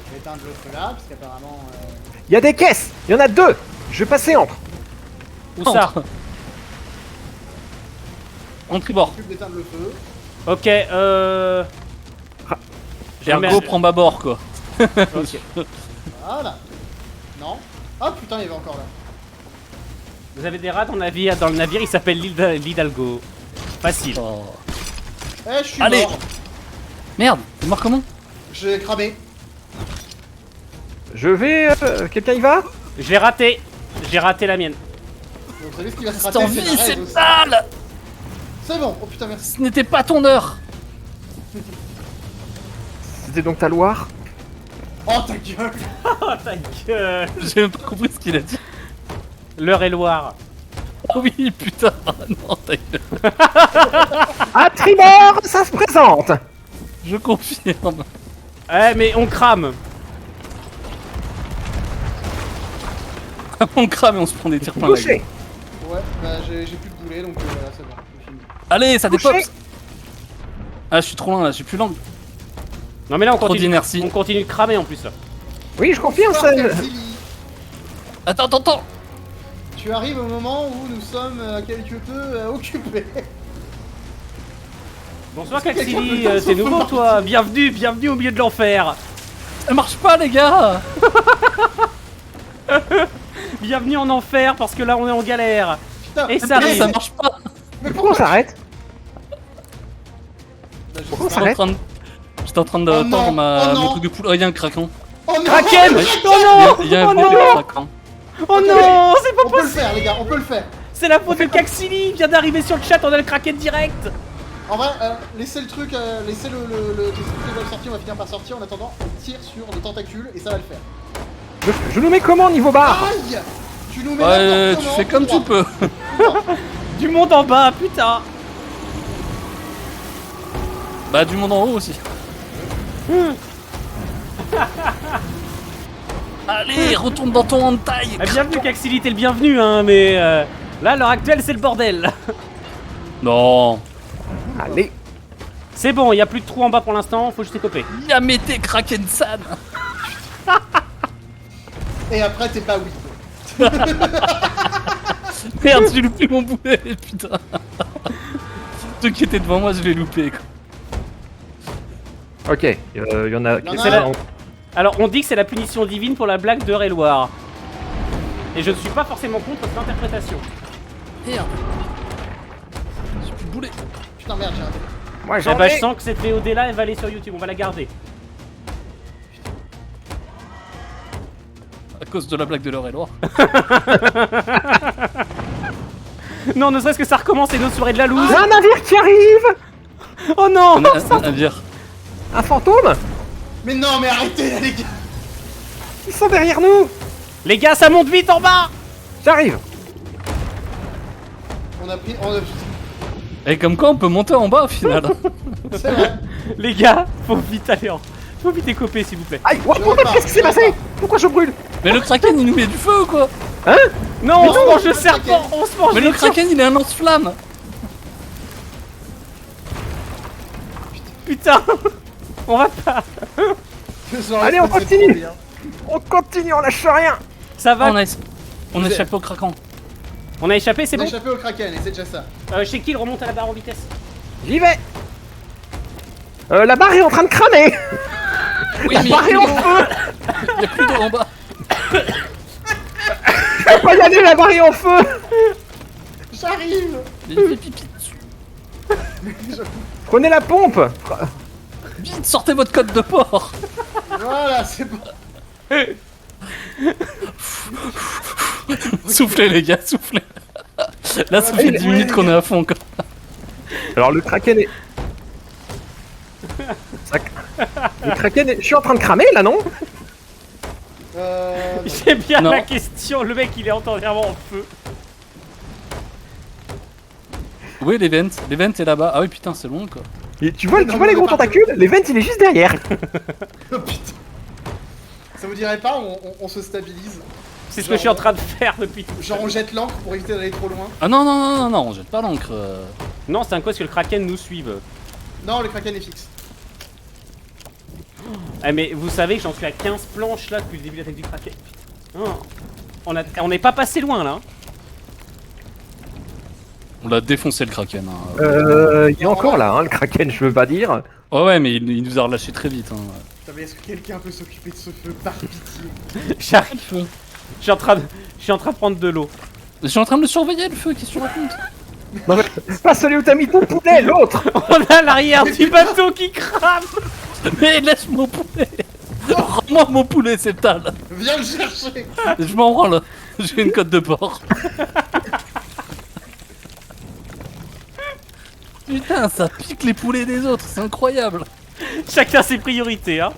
Je vais éteindre le feu là, parce qu'apparemment. Il y a des caisses, il y en a deux. Je vais passer entre. Où ça? En tribord. Plus d'éteindre le feu. Ok, J'ai Ergo prend bâbord quoi. Ok. Voilà. Non. Ah putain, il y avait encore là. Vous avez des rats dans le navire, il s'appelle l'Hidalgo. Facile. Oh. Eh, je suis Allez. mort. Merde, t'es mort comment? J'ai cramé. Je vais. Quelqu'un y va? J'ai raté la mienne. Vous savez ce qui va se C'est rater, en c'est vie, la c'est rêve aussi. sale! C'est bon. Oh putain, merci. Ce n'était pas ton heure! C'était donc ta Loire? Oh ta gueule. Oh ta gueule. J'ai même pas compris ce qu'il a dit. L'heure est Loire. Oh oui, putain! Ah non, ta gueule. À tribord, ça se présente. Je confirme. Eh mais on crame. On crame et on se prend des tirs plein la gueule. Touché. Ouais, bah j'ai plus de boulet donc voilà, c'est bon. C'est fini. Allez, ça Touché. dépops! Ah, je suis trop loin là, j'ai plus l'angle. Non mais là on Trop continue. d'inertie. On continue de cramer en plus là. Oui, je confirme ça. Bonsoir, Katsili. Attends! Tu arrives au moment où nous sommes quelque peu occupés. Bonsoir Quelqu'un Katsili, peut t'es s'en nouveau foutre. toi. Bienvenue au milieu de l'enfer. Ça marche pas, les gars! Bienvenue en enfer parce que là on est en galère. Putain, Et ça Ça arrive. marche pas! mais Pourquoi on s'arrête? Bah, je Pourquoi on sais s'arrête? J'étais en train de Oh non, tendre oh non. mon truc de poule. Oh, il y a un craquant. pas. Oh non. Kraken. Ouais. Oh non. Il y a un Oh gros non. craquant. Oh Ok, non, c'est pas On peut le possible. faire, les gars, on peut le faire. C'est la faute de Kaxili. Il vient d'arriver sur le chat, on a le Kraken direct. En vrai, laissez le truc, laissez le truc de sortir, on va finir par sortir. En attendant, on tire sur le tentacule et ça va le faire. Je nous mets comment niveau barre? Aïe. Tu nous mets Ouais, là, tu fais comme tu peux. Du monde en bas, putain. Bah, du monde en haut aussi. Allez, retourne dans ton hentai. Bienvenue Kaxili, t'es le bienvenu hein, mais là à l'heure actuelle c'est le bordel. Non. Allez. C'est bon, il y a plus de trous en bas pour l'instant, faut juste écoper. Yamete Kraken-san. Et après, t'es pas oui. Merde, j'ai loupé mon boulet, putain. Ceux qui étaient devant moi, je l'ai loupé. Quoi. Ok, il y en a. Il y en a C'est un. la- Alors on dit que c'est la punition divine pour la blague de Réloir. Et je ne suis pas forcément contre cette interprétation. Merde. J'ai plus de boulet. Putain, merde, j'ai raté. Moi Eh j'en bah ai. je sens que cette VOD là elle va aller sur YouTube, on va la garder. À cause de la blague de l'heure et loire. Non, ne serait-ce que ça recommence et notre soirée de la loose. Un navire qui arrive. Oh non. Un navire. Un fantôme. Mais non, mais arrêtez là, les gars. Ils sont derrière nous. Les gars, ça monte vite en bas. J'arrive. On a pris. Et comme quoi on peut monter en bas au final. C'est vrai. Les gars, faut vite aller en... Faut vite écoper, s'il vous plaît. Aïe, oh, Je putain, repars, qu'est-ce qui s'est je passé? repars. Pourquoi je brûle? Mais le kraken il nous met du feu ou quoi? Non, on se non, mange le le serpent. kraken. On se mange Mais les le kraken il est un lance-flamme. Putain. On va pas. Allez, on continue. On continue, on lâche rien. Ça va. On a échappé au kraken. On a échappé, c'est On a bon. échappé au Kraken et c'est déjà ça. Chez qui il remonte à la barre en vitesse? J'y vais. La barre est en train de cramer. Oui, La barre est en feu. Il y a plus d'eau en bas. Je peux pas y aller, la barre est en feu. J'arrive. Il fait pipi dessus. Prenez la pompe. Vite, sortez votre code de port. Voilà, c'est bon. Soufflez les gars, soufflez. Là ça fait 10 minutes qu'on est à fond quoi. Alors le kraken est... Le kraken est... Je suis en train de cramer là, non? J'ai bien Non. la question. Le mec, il est entièrement en feu. Oui l'event est là-bas. Ah oui putain c'est long quoi. Et tu vois, Non, les mais gros on est pas- tentacules? L'event il est juste derrière. Oh putain. Ça vous dirait pas, on se stabilise. C'est ce que je suis en train de faire depuis tout. Genre on jette l'ancre pour éviter d'aller trop loin. Ah non non non non non on jette pas l'encre. Non, c'est un cause que le Kraken nous suive. Non, le Kraken est fixe. Eh mais vous savez que j'en suis à 15 planches là depuis le début de l'attaque du Kraken. Putain. Oh. On n'est pas passé loin là. On l'a défoncé le kraken. Hein. Il est encore là, hein, le kraken, je veux pas dire. Ouais mais il nous a relâché très vite. Hein. Putain, mais est-ce que quelqu'un peut s'occuper de ce feu par pitié? J'arrive. Je suis en train de prendre de l'eau. Je suis en train de le surveiller le feu, qu'est-ce que tu racontes? Non, mais pas celui où t'as mis ton poulet, l'autre. On a l'arrière du bateau qui crame. Mais laisse mon poulet. Rends-moi mon poulet Septal. Viens le chercher. Je m'en branle. J'ai une cote de port. Putain, ça pique les poulets des autres, c'est incroyable. Chacun ses priorités, hein.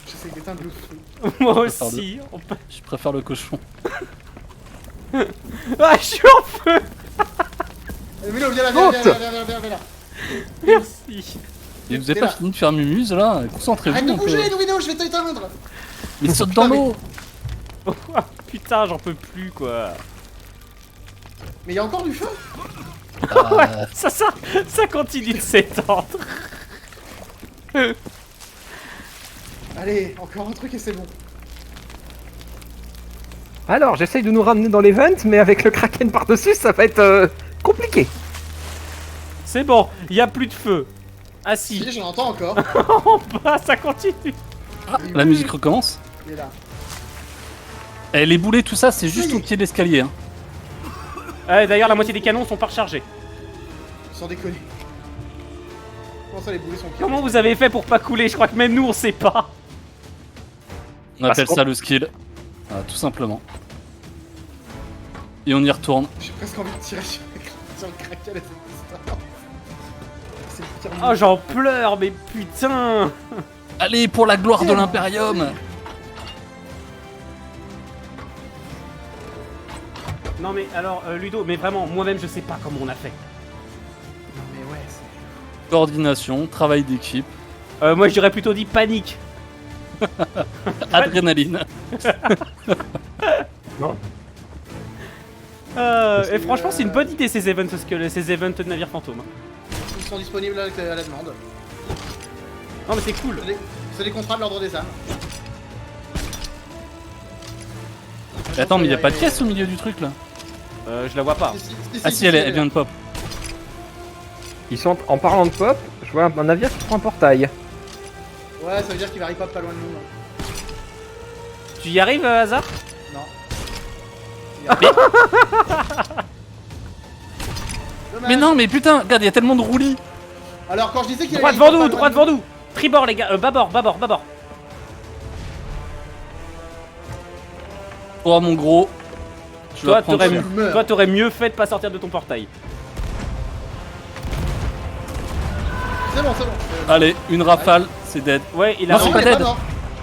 J'essaie d'éteindre le feu. Moi préfère aussi. On peut- Je préfère le cochon. Ah, je suis en feu. Milo, viens là, viens là, viens là, viens là, viens là, viens là. Merci. Et vous avez T'es pas là. fini de faire mumuse là? Concentrez-vous Arrête de un peu. bouger, Louino, je vais t'éteindre. Mais saute dans l'eau. Oh, putain, j'en peux plus quoi. Mais il y a encore du feu. Ça continue de s'étendre. Allez, encore un truc et c'est bon. Alors, j'essaye de nous ramener dans l'event, mais avec le kraken par-dessus, ça va être compliqué. C'est bon, il y a plus de feu. Ah si, Si, j'en entends encore. en bas, ça continue. La musique recommence. Il est là. Eh, les boulets, tout ça, c'est juste au pied de l'escalier. Hein. D'ailleurs, la moitié des canons sont pas rechargés. Sans déconner. Comment ça, les boulets sont Comment vous avez fait pour pas couler? Je crois que même nous, on sait pas. On appelle Parce ça le skill. Voilà, tout simplement. Et on y retourne. J'ai presque envie de tirer sur le Kraken à cette distance. C'est le pire Oh, move. j'en pleure, mais putain. Allez, pour la gloire de l'Imperium. Non mais alors, Ludo, mais vraiment, moi-même, je sais pas comment on a fait. Non mais ouais, c'est... Coordination, travail d'équipe, Moi, je dirais plutôt dit panique. adrénaline. Non. Et franchement, c'est une bonne idée ces events, parce que ces events de navires fantômes. hein. Ils sont disponibles à la demande. Non mais c'est cool. C'est des contrats de l'ordre des âmes. Attends, mais y a pas de caisse au milieu du truc là? Je la vois pas. Ah si, elle vient de pop. Ils sont en parlant de pop, je vois un navire qui prend un portail. Ouais, ça veut dire qu'il va ripop pas loin de nous. Hein. Tu y arrives, Hazard? Non. Dommage. Mais non, mais putain, regarde, y a tellement de roulis. Alors quand je disais qu'il Droit allait devant ripop nous, pas droit loin devant nous. Tribord les gars, bâbord, bâbord, bâbord. Oh mon gros. Je Je vais prendre cher. toi, t'aurais mieux fait de pas sortir de ton portail. C'est bon, c'est bon. Allez, une rafale, c'est dead. Ouais, il a. Non, c'est Non, pas il est dead. mort.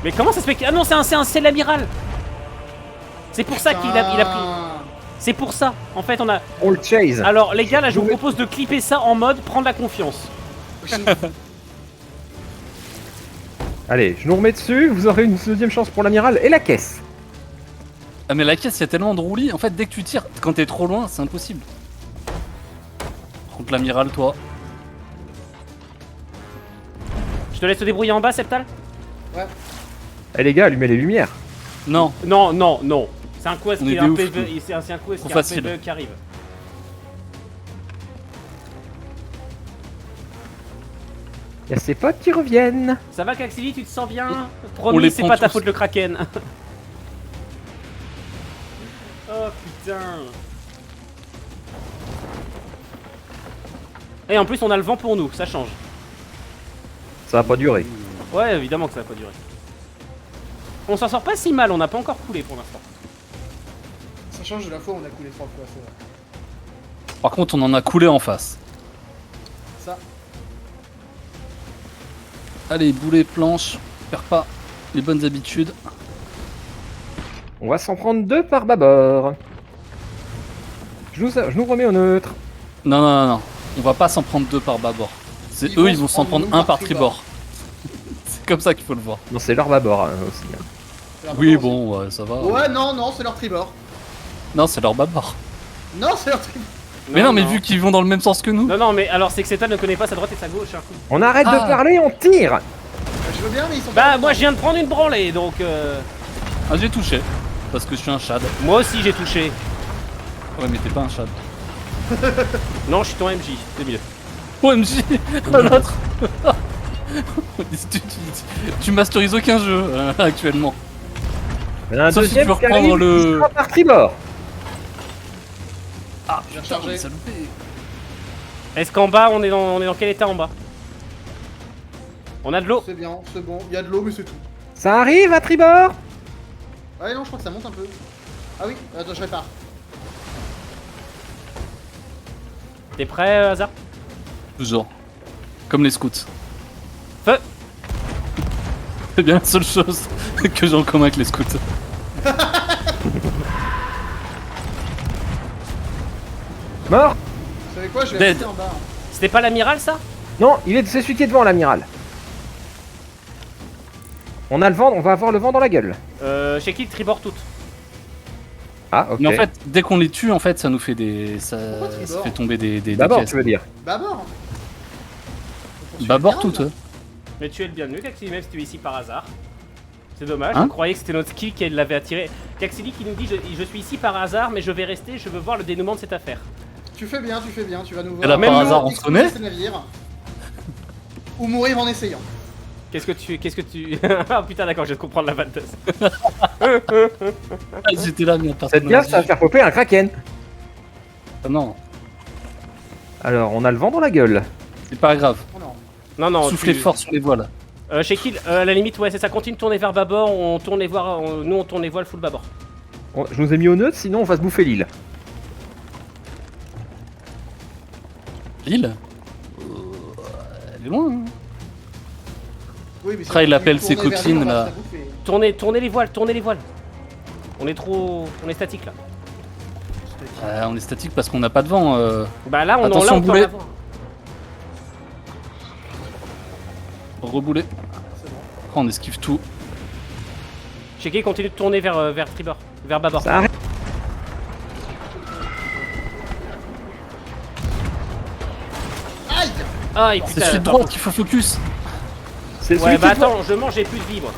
Mais comment ça se fait que... Ah non, c'est l'amiral. C'est pour ça qu'il a pris. C'est pour ça. En fait, on a. On le chase. Alors, les gars, là, je vous propose de clipper ça en mode prendre la confiance. Allez, je nous remets dessus, vous aurez une deuxième chance pour l'amiral et la caisse. Ah mais la caisse, il y a tellement de roulis. En fait, dès que tu tires, quand t'es trop loin, c'est impossible. Par contre, l'amiral, toi. Je te laisse te débrouiller en bas, Septal. Eh les gars, allumez les lumières. Non, Non, non, non. C'est un quest On qui est est un des ouf, PV. nous. C'est un quest Trop qui est un facile. PV qui arrive. Il y a ses potes qui reviennent. Ça va, Caxili, tu te sens bien? On Promis, les c'est prend pas ta tous. faute le Kraken. Oh putain. Et en plus, on a le vent pour nous, ça change. Ça va pas durer. Ouais, évidemment que ça va pas durer. On s'en sort pas si mal, on n'a pas encore coulé pour l'instant. Ça change de la fois où on a coulé 3 fois, c'est vrai. par contre, on en a coulé en face. Ça. Allez, boulet, planche, perds pas les bonnes habitudes. On va s'en prendre 2 par bâbord. Je nous remets au neutre. Non, non, non, non. On va pas s'en prendre 2 par bâbord. C'est Ils eux, vont ils se vont s'en prendre prendre nous un par par tribord. C'est comme ça qu'il faut le voir. Non, c'est leur bâbord hein, aussi. hein. C'est leur Oui, bâbord bon, ouais, ça va. aussi. Ouais, non, non, c'est leur tribord. Non, c'est leur bâbord. Non, c'est leur tribord. Mais non, mais vu qu'ils vont dans le même sens que nous. Non, non, mais alors c'est que Septal ne connaît pas sa droite et sa gauche. Hein. On arrête Ah. de parler, on tire. Je veux bien, mais ils sont Bah, pas moi je viens de prendre une branlée donc. Ah, j'ai touché. Parce que je suis un shad. Moi aussi j'ai touché. Ouais, mais t'es pas un shad. Non, je suis ton MJ, c'est mieux. OMG, l'autre. Tu masterises aucun jeu actuellement. Il y en a un Sauf si deuxième tu veux qui reprendre arrive, le- qui sera par tribord. Ah, J'ai putain, rechargé. mais ça loupé. Est-ce qu'en bas on est dans quel état en bas? On a de l'eau. C'est bien, c'est bon. Il y a de l'eau, mais c'est tout. Ça arrive à tribord. Ouais, non, je crois que ça monte un peu. Ah oui, attends, je répare. T'es prêt, Hazard? Toujours. Comme les scouts. Feu. C'est bien la seule chose que j'ai en commun avec les scouts. Mort. Vous savez quoi, je vais Dead. rester en bas. C'était pas l'amiral ça? Non, c'est celui qui est devant l'amiral. On a le vent, on va avoir le vent dans la gueule. Chez qui le tribord toutes? Ah, ok. Mais en fait, dès qu'on les tue, en fait, ça nous fait des. Ça, Pourquoi ça tribord fait tomber des D'abord, pièces. tu veux dire. Bâbord. Bâbord tout, eux. Mais tu es le bienvenu, Caxili, même si tu es ici par hasard. C'est dommage, Hein je croyais que c'était notre skill qui l'avait attiré. Caxili qui nous dit je suis ici par hasard, mais je vais rester, je veux voir le dénouement de cette affaire. Tu fais bien, tu vas nous voir. Et là, par hasard, on se exploser connaît ces navires. Ou mourir en essayant. Qu'est-ce que tu. Ah putain, d'accord, je viens de comprendre la vanne. Ah, j'étais là, merde, personne Cette gaffe, ça va faire popper un kraken. Ah, non, Alors, on a le vent dans la gueule. c'est pas grave. Oh non. Non, non, Soufflez fort sur les voiles. Chez Kill, à la limite, ouais, c'est ça, continue de tourner vers bâbord, on tourne les voiles, nous on tourne les voiles full bâbord. Je nous ai mis au neutre, sinon on va se bouffer l'île. L'île Elle est loin, hein. Oui, mais Après, il appelle ses tourner vers copines, lui, on va là. se la bouffer. Tournez les voiles, tournez les voiles. On est statique là. On est statique parce qu'on n'a pas de vent. Bah là, Attention, on peut en boulet. avoir. Rebouler. C'est bon. Après, on esquive tout. Chez Kill, continue de tourner vers tribord, vers bâbord. Ça arrive. Aïe. Aïe C'est putain, celui de attends. droite qu'il faut focus. C'est Ouais, celui bah qui doit- attends, je mange, j'ai plus de vie moi.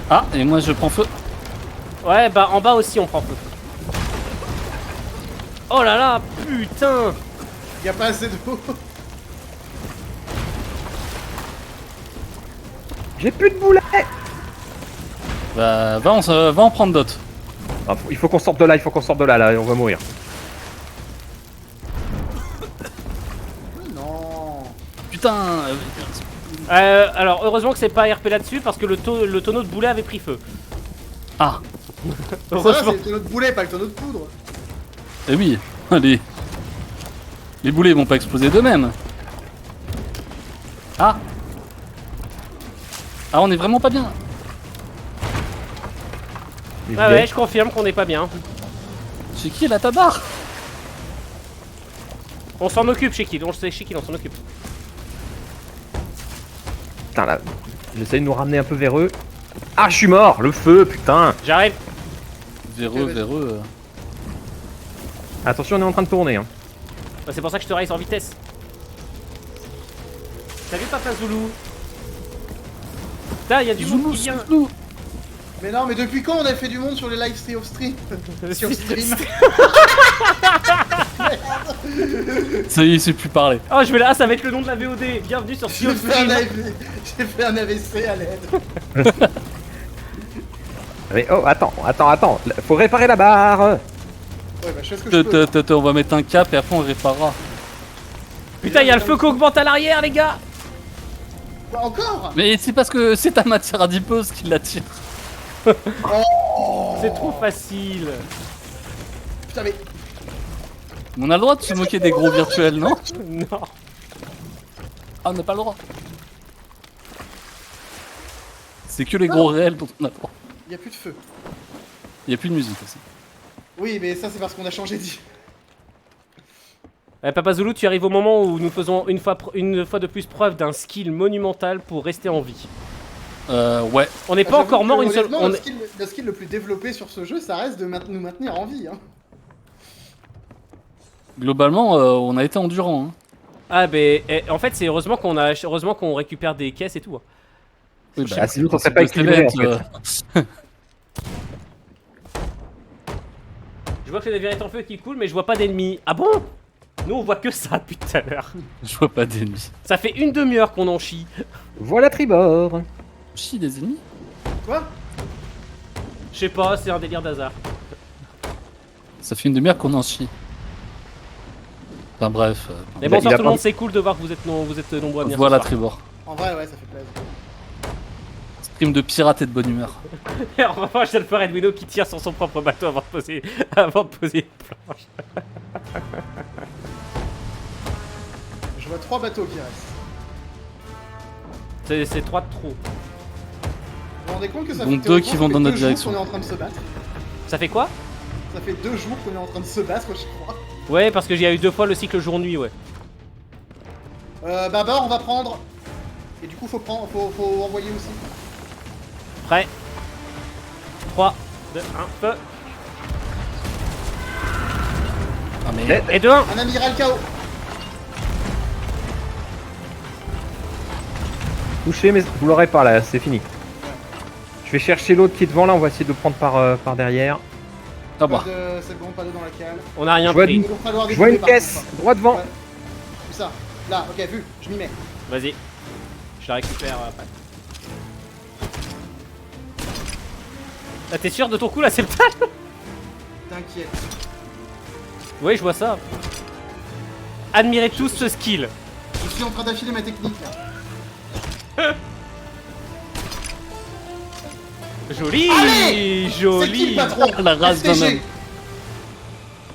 Ah, et moi je prends feu. Ouais, bah en bas aussi on prend feu. Oh là là, putain. Y a pas assez d'eau. J'ai plus de boulet. Bah, va en prendre d'autres. Ah, il faut qu'on sorte de là, là, on va mourir. Non. Putain. Alors heureusement que c'est pas RP là-dessus parce que le tonneau de boulet avait pris feu. Ah, Ça va, Heureusement. c'est le tonneau de boulet, pas le tonneau de poudre. Eh oui, les boulets vont pas exploser d'eux-mêmes. Ah. Ah, on est vraiment pas bien. Les Ah gilets. ouais, je confirme qu'on est pas bien. C'est qui la tabarre? On s'en occupe, Shekil, on sait, Shekil, on s'en occupe. Putain là, j'essaie de nous ramener un peu vers eux. Ah, je suis mort, le feu, putain. J'arrive. Véreux, vas-y. véreux. Attention, on est en train de tourner. Hein. Bah, c'est pour ça que je te race en vitesse. T'as vu Papa Zoulou? Putain, y'a du monde Zoulou, qui vient. Zoulou. Mais non, mais depuis quand on a fait du monde sur les live stream sur stream? Ça y est, il sait plus parler. Oh, je vais là, ah, ça va être le nom de la VOD. Bienvenue sur Sea J'ai of fait, un Stream. j'ai fait un AVC à l'aide. Mais oh, attends. Faut réparer la barre. Ouais, bah je fais ce que je peux. On va mettre un cap et après on réparera. Putain, y'a le feu qui augmente à l'arrière, les gars. Quoi, encore? Mais c'est parce que c'est ta matière adipeuse qui l'attire. C'est trop facile. Putain, mais. On a le droit de se moquer des gros virtuels, non? Non. Ah, on n'a pas le droit. C'est que les gros réels dont on a le droit. Y'a plus de feu. Il y a plus de musique aussi. Oui, mais ça, c'est parce qu'on a changé d'île. Papa Zoulou, tu arrives au moment où nous faisons une fois de plus preuve d'un skill monumental pour rester en vie. Ouais. On n'est pas J'avoue encore que, mort une seule. honnêtement, on le est- skill le plus développé sur ce jeu, ça reste de nous maintenir en vie. Hein. Globalement, on a été endurant. Hein. Ah, en fait, c'est heureusement qu'on récupère des caisses et tout. Hein. Oui, Ah, sinon, ça serait pas c'est équilibré, bête, en fait. Je vois que le navire est en feu qui coule, mais je vois pas d'ennemis. Ah bon? Nous, on voit que ça depuis tout à l'heure. Je vois pas d'ennemis. Ça fait une demi-heure qu'on en chie. Voilà tribord. Chie des ennemis? Quoi? Je sais pas, c'est un délire d'hasard. Ça fait une demi-heure qu'on en chie. Enfin bref. Mais Il a- bonsoir il a tout le monde, pas- c'est cool de voir que vous êtes nombreux à venir. Voilà ce soir. Tribord. En vrai, ouais, ça fait plaisir. Stream de pirate et de bonne humeur. Et en revanche, j'ai le frère Edwino qui tire sur son propre bateau avant de poser une planche. Je vois 3 bateaux qui restent. C'est 3 de trop. Vous vous rendez compte que ça Donc fait deux théoriquement, qui vont ça fait dans notre 2 jours direction. qu'on est en train de se battre. Ça fait quoi? Ça fait 2 jours qu'on est en train de se battre, je crois. Ouais, parce que j'ai eu 2 fois le cycle jour-nuit, ouais. Bâbord, on va prendre. Et du coup, faut envoyer aussi. Prêt. 3, 2, 1, feu. Ah mais... Et 2, 1. Un amiral KO. Touché, mais vous l'aurez pas là, c'est fini. Je vais chercher l'autre qui est devant là, on va essayer de le prendre par derrière. Ah bah. C'est bon, pas d'eau dans la cale. On a rien Je vois pris. Il va falloir Je vois une découper, par caisse, contre. droit devant. Ouais. Où ça? Là, ok, vu, je m'y mets. Vas-y. Je la récupère après. Ah, t'es sûr de ton coup là, Septal? T'inquiète. Oui, je vois ça. Admirez tous ce skill. Je suis en train d'affiler ma technique là. Joli. Allez, c'est qui Joli. le patron? La race d'un STG. homme.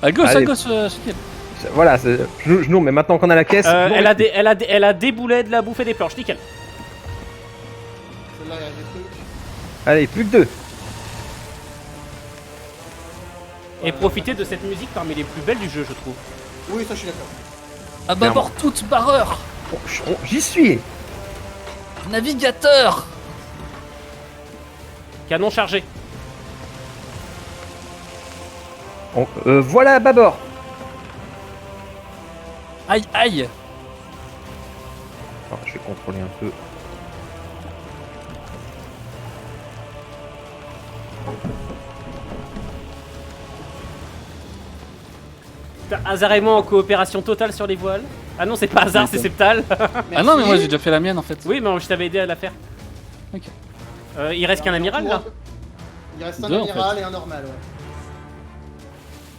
À gauche, Allez. Shikil. Voilà, genou, mais maintenant qu'on a la caisse. non, Elle a des boulets, de la bouffe et des planches, nickel. Celle-là, il y a des trucs. Allez, plus que 2. Et profitez de cette musique parmi les plus belles du jeu, je trouve. Oui, ça, je suis d'accord. À bâbord toute barreur. J'y suis. Navigateur. Canon chargé. Voilà à bâbord. Aïe aïe. Alors, je vais contrôler un peu. Putain, Hazard et moi en coopération totale sur les voiles. Ah non, c'est pas Hazard, c'est Septal. Ah non mais moi j'ai déjà fait la mienne en fait. Oui, mais je t'avais aidé à la faire. Ok. Il reste qu'un amiral là. Il reste un Deux, en amiral et un normal, ouais.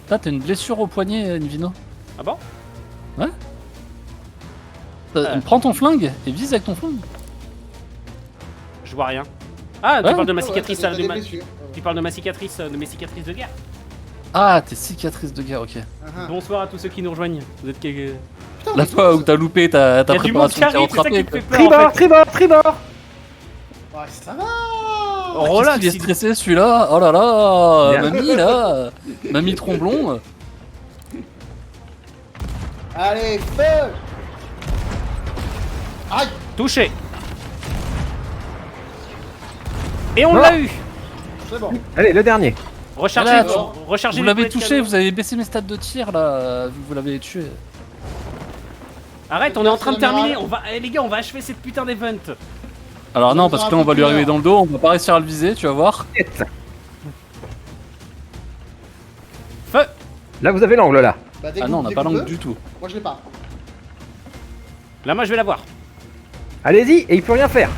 T'as une blessure au poignet, Nivino. Ah bon? Prends ton flingue et vise avec ton flingue. Je vois rien. Ah, tu Ouais. parles de ma Ouais, cicatrice t'as à des du mal. blessures. Tu parles de ma cicatrice, de mes cicatrices de guerre. Ah, t'es cicatrice de guerre, ok. Bonsoir à tous ceux qui nous rejoignent. Vous êtes quelques... Putain, La mais fois où ça- t'as loupé ta Il y a du monde préparation qui de tir arrive, c'est ça rattrapé, qui me fait quoi. peur en Tribord, fait. tribord, tribord. Ouais, ça va. Oh, relax, Il est il- stressé celui-là. Oh là là, Merde. mamie là, mamie tromblon. Allez, feu. Aïe. Touché. Et on Non. l'a eu. C'est bon. Allez, le dernier. Rechargez, Voilà, rechargez Vous les l'avez boulettes touché, canon. vous avez baissé mes stats de tir là, vu que vous l'avez tué. Arrête, on est en train de Merci, terminer. amiral. On va, eh, les gars, on va achever cette putain d'event. Alors Ça non, nous parce aura que là on va plus lui arriver peur. dans le dos, on va pas réussir à le viser, tu vas voir. Tête. Feu. Là, vous avez l'angle, là. Bah, Ah non, on n'a pas l'angle l'angle du tout. Moi, je l'ai pas. Là, moi, je vais l'avoir. Allez-y, et il peut rien faire.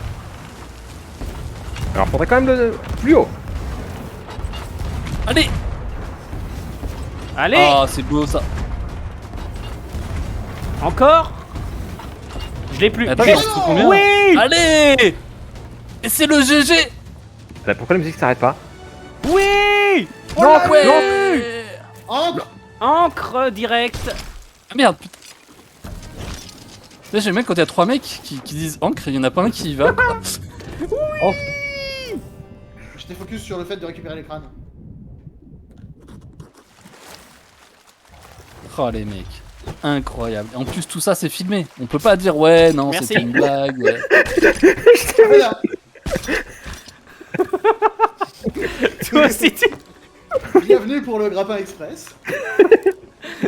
Alors, faudrait quand même le plus haut. Allez. Allez. Ah, c'est beau ça. Encore. Je l'ai plus. Attends, J'ai- il en reste combien Oui. Allez. Et c'est le GG. Bah, pourquoi la musique s'arrête pas? Oui. Oh Non, là ouais, là. non. Encre. Encre direct. Ah merde, putain. Là, j'aime bien quand il y a 3 mecs qui disent encre, il y en a pas un qui y va. J'étais focus sur le fait de récupérer les crânes. Oh les mecs, incroyable. En plus tout ça c'est filmé. On peut pas dire ouais non Merci. c'était une blague. Ouais. Voilà. Toi aussi, tu- Bienvenue pour le Grappin Express.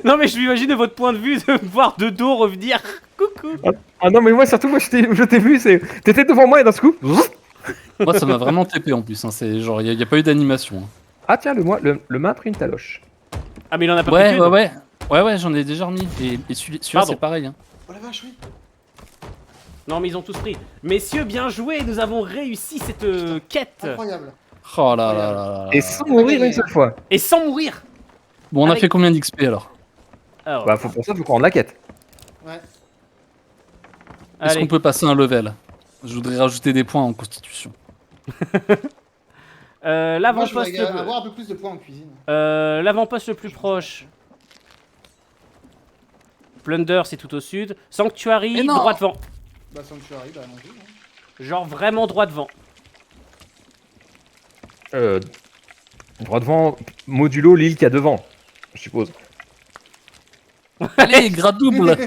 Non, mais je m'imagine de votre point de vue de me voir de dos revenir. Coucou. Ah non, mais moi, surtout, moi, je t'ai vu, t'étais devant moi et d'un coup. Moi ça m'a vraiment TP en plus. Hein. C'est genre y a pas eu d'animation. Hein. Ah, tiens, le main a pris une taloche. Ah, mais il en a pas Ouais pris ouais qu'une. ouais j'en ai déjà remis. Et celui-là Pardon. c'est pareil. Hein. Oh la vache, oui. Non, mais ils ont tous pris. Messieurs, bien joué. Nous avons réussi cette quête. Incroyable. Oh là là là là. Et sans mourir une seule fois. Et sans mourir. Bon on a Avec- fait combien d'XP alors? Alors, Bah, pour ça, faut qu'on rende la quête. Ouais. Est-ce allez. qu'on peut passer un level? Je voudrais rajouter des points en constitution. Moi, je L'avant-poste voudrais avoir un peu plus de points en cuisine. l'avant-poste le plus proche. Plunder, c'est tout au sud. Sanctuary, Mais non. droit devant. Bah, Sanctuary, bah, allons-y. Hein. Genre vraiment droit devant. Droit devant, modulo l'île qu'il y a devant, je suppose. Allez grade double.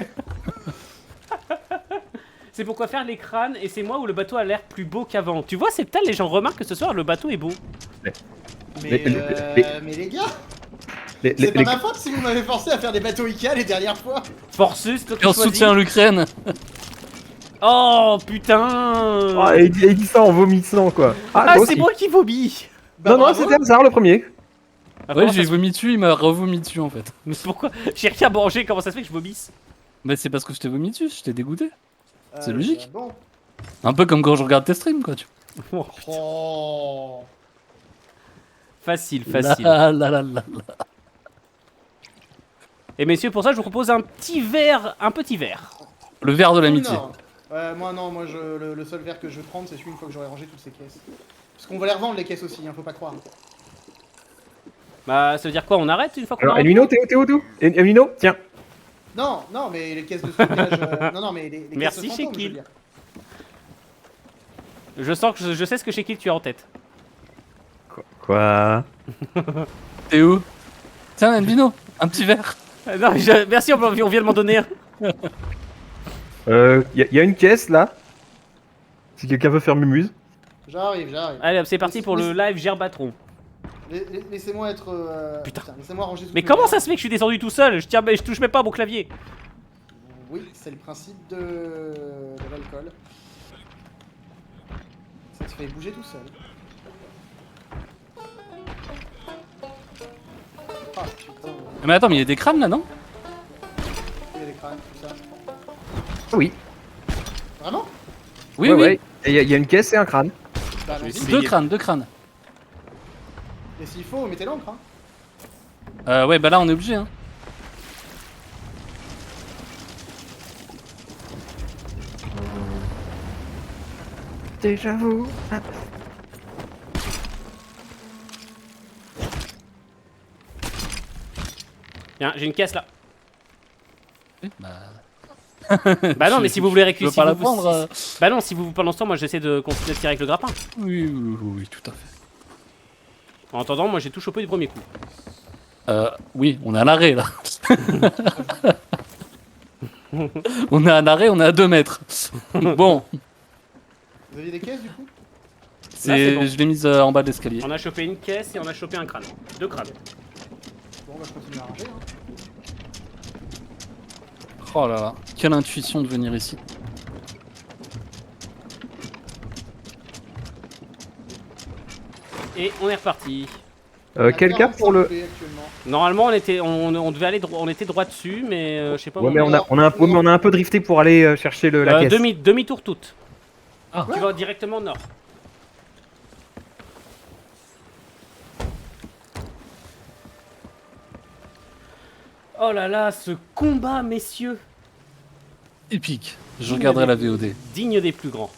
C'est pourquoi faire les crânes et c'est moi où le bateau a l'air plus beau qu'avant. Tu vois, c'est peut-être les gens remarquent que ce soir le bateau est beau. Mais, Les- mais les gars, Les, c'est pas les- ma faute si vous m'avez forcé à faire des bateaux Ikea les dernières fois. Forceux, c'est toi qui Et on choisis. soutient l'Ukraine. Oh putain. Ah, il dit ça en vomissant, quoi. Ah, toi c'est aussi. moi qui vomis. Bah, Non, non, bravo. c'était Hazard le premier. Ah, Ouais comment j'ai ça se- vomi dessus, il m'a revomi dessus en fait. Mais pourquoi? J'ai rien mangé, comment ça se fait que je vomisse? Mais c'est parce que je t'ai vomi dessus, je t'ai dégoûté. C'est logique. Bon. Un peu comme quand je regarde tes streams quoi. Tu... Oh. Facile, facile. Là, là, là, là. Et messieurs, pour ça, je vous propose un petit verre, un petit verre. Le verre de l'amitié. Non. Moi non, moi le seul verre que je vais prendre c'est celui une fois que j'aurai rangé toutes ces caisses. Parce qu'on va les revendre les caisses aussi, hein, faut pas croire. Bah, ça veut dire quoi? On arrête une fois qu'on Alors, a Elmino, t'es où Elmino, tiens. Non, non, mais les caisses de stockage. Non, non, mais les Merci, caisses de fantômes, je veux Shekil. dire. Je sens que je sais ce que chez qui tu as en tête. Quoi? T'es où? Tiens, Elvino, un petit verre. Non, merci, on vient de m'en donner un. Y a une caisse là. Si quelqu'un veut faire mumuse. J'arrive, j'arrive. Allez, hop, c'est parti pour le live Gerbatron. Laissez-moi être. Putain. Laissez-moi ranger tout Mais comment ça se fait que je suis descendu tout seul? Je touche même pas à mon clavier. Oui, c'est le principe de l'alcool. Ça te fait bouger tout seul. Ah putain, Mais attends, mais il y a des crânes là, non? il y a des crânes, tout ça. Oui. Vraiment? Oui, Ouais, oui. ouais. Et y a une caisse et un crâne. Bah, Je vais allons-y. essayer. Deux crânes, deux crânes. Et s'il faut, mettez l'encre, hein. Ouais, bah là on est obligé. Hein. Déjà vous. Tiens, j'ai une caisse là. Bah, Bah non, mais si vous voulez tu veux récupérer. pas la prendre Bah non, si vous pendant ce temps, moi j'essaie de continuer de tirer avec le grappin. oui, tout à fait. En attendant, moi j'ai tout chopé du premier coup. Oui, on est à l'arrêt là. On est à un arrêt, on est à 2 mètres. Bon, Vous aviez des caisses du coup? c'est bon. je l'ai mise en bas de l'escalier. On a chopé une caisse et on a chopé un crâne. 2 crânes. Bon, bah je continue à ranger. Hein. Oh là là, quelle intuition de venir ici. Et on est reparti. On a Quelqu'un 45 pour le... PV actuellement. Normalement, on devait aller on était droit dessus, mais je sais pas. Ouais, où mais on est. on a un peu drifté pour aller chercher la caisse. Demi-tour toute. Ah. Tu vas directement nord. Oh là là, ce combat, messieurs, Épique. Je regarderai la VOD. digne des plus grands.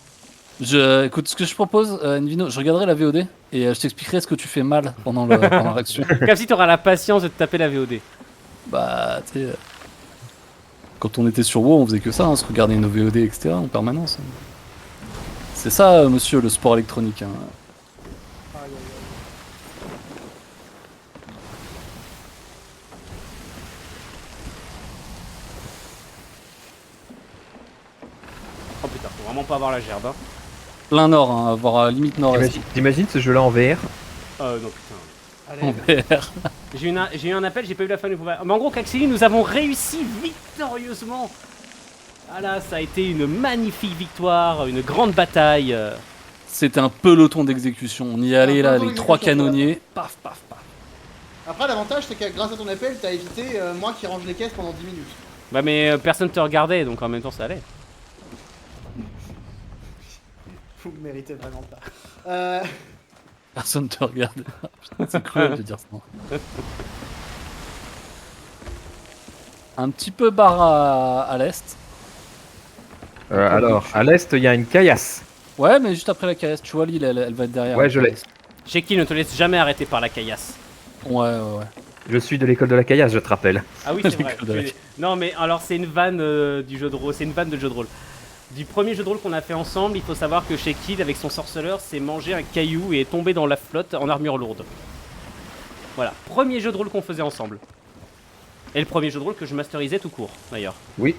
Écoute, ce que je propose, Nvino, je regarderai la VOD et je t'expliquerai ce que tu fais mal pendant l'action. Comme si tu auras la patience de te taper la VOD. Bah, tu sais, quand on était sur WoW, on faisait que ça, hein, se regarder nos VOD, etc. en permanence. C'est ça, monsieur, le sport électronique. Hein. Aïe, aïe, aïe. Oh putain, faut vraiment pas avoir la gerbe. Hein. Plein nord, hein, voire limite nord-est. T'imagines ce jeu-là en VR? Non putain. Allez, En VR. J'ai eu un appel, j'ai pas eu la fin du combat. Mais en gros, Caxili, nous avons réussi victorieusement. Ah là, ça a été une magnifique victoire, une grande bataille. C'était un peloton d'exécution. On y allait là avec 3 canonniers. Paf, paf, paf. Après, l'avantage, c'est que grâce à ton appel, t'as évité moi qui range les caisses pendant 10 minutes. Bah mais personne te regardait, donc en même temps ça allait. Vous me méritez vraiment pas. Personne te regarde. Putain, c'est cruel de dire ça. Un petit peu barre à l'est. Alors, à l'est, il y a une caillasse. Ouais, mais juste après la caillasse, tu vois, l'île, elle va être derrière. Ouais, je l'ai. Sheki ne te laisse jamais arrêter par la caillasse. Ouais. Je suis de l'école de la caillasse, je te rappelle. Ah oui, c'est vrai. L'école de la- Non mais alors c'est une vanne du jeu de rôle, c'est une vanne de jeu de rôle. Du premier jeu de rôle qu'on a fait ensemble, il faut savoir que Sheki, avec son sorceleur, s'est mangé un caillou et est tombé dans la flotte en armure lourde. Voilà, premier jeu de rôle qu'on faisait ensemble. Et le premier jeu de rôle que je masterisais tout court, d'ailleurs. Oui.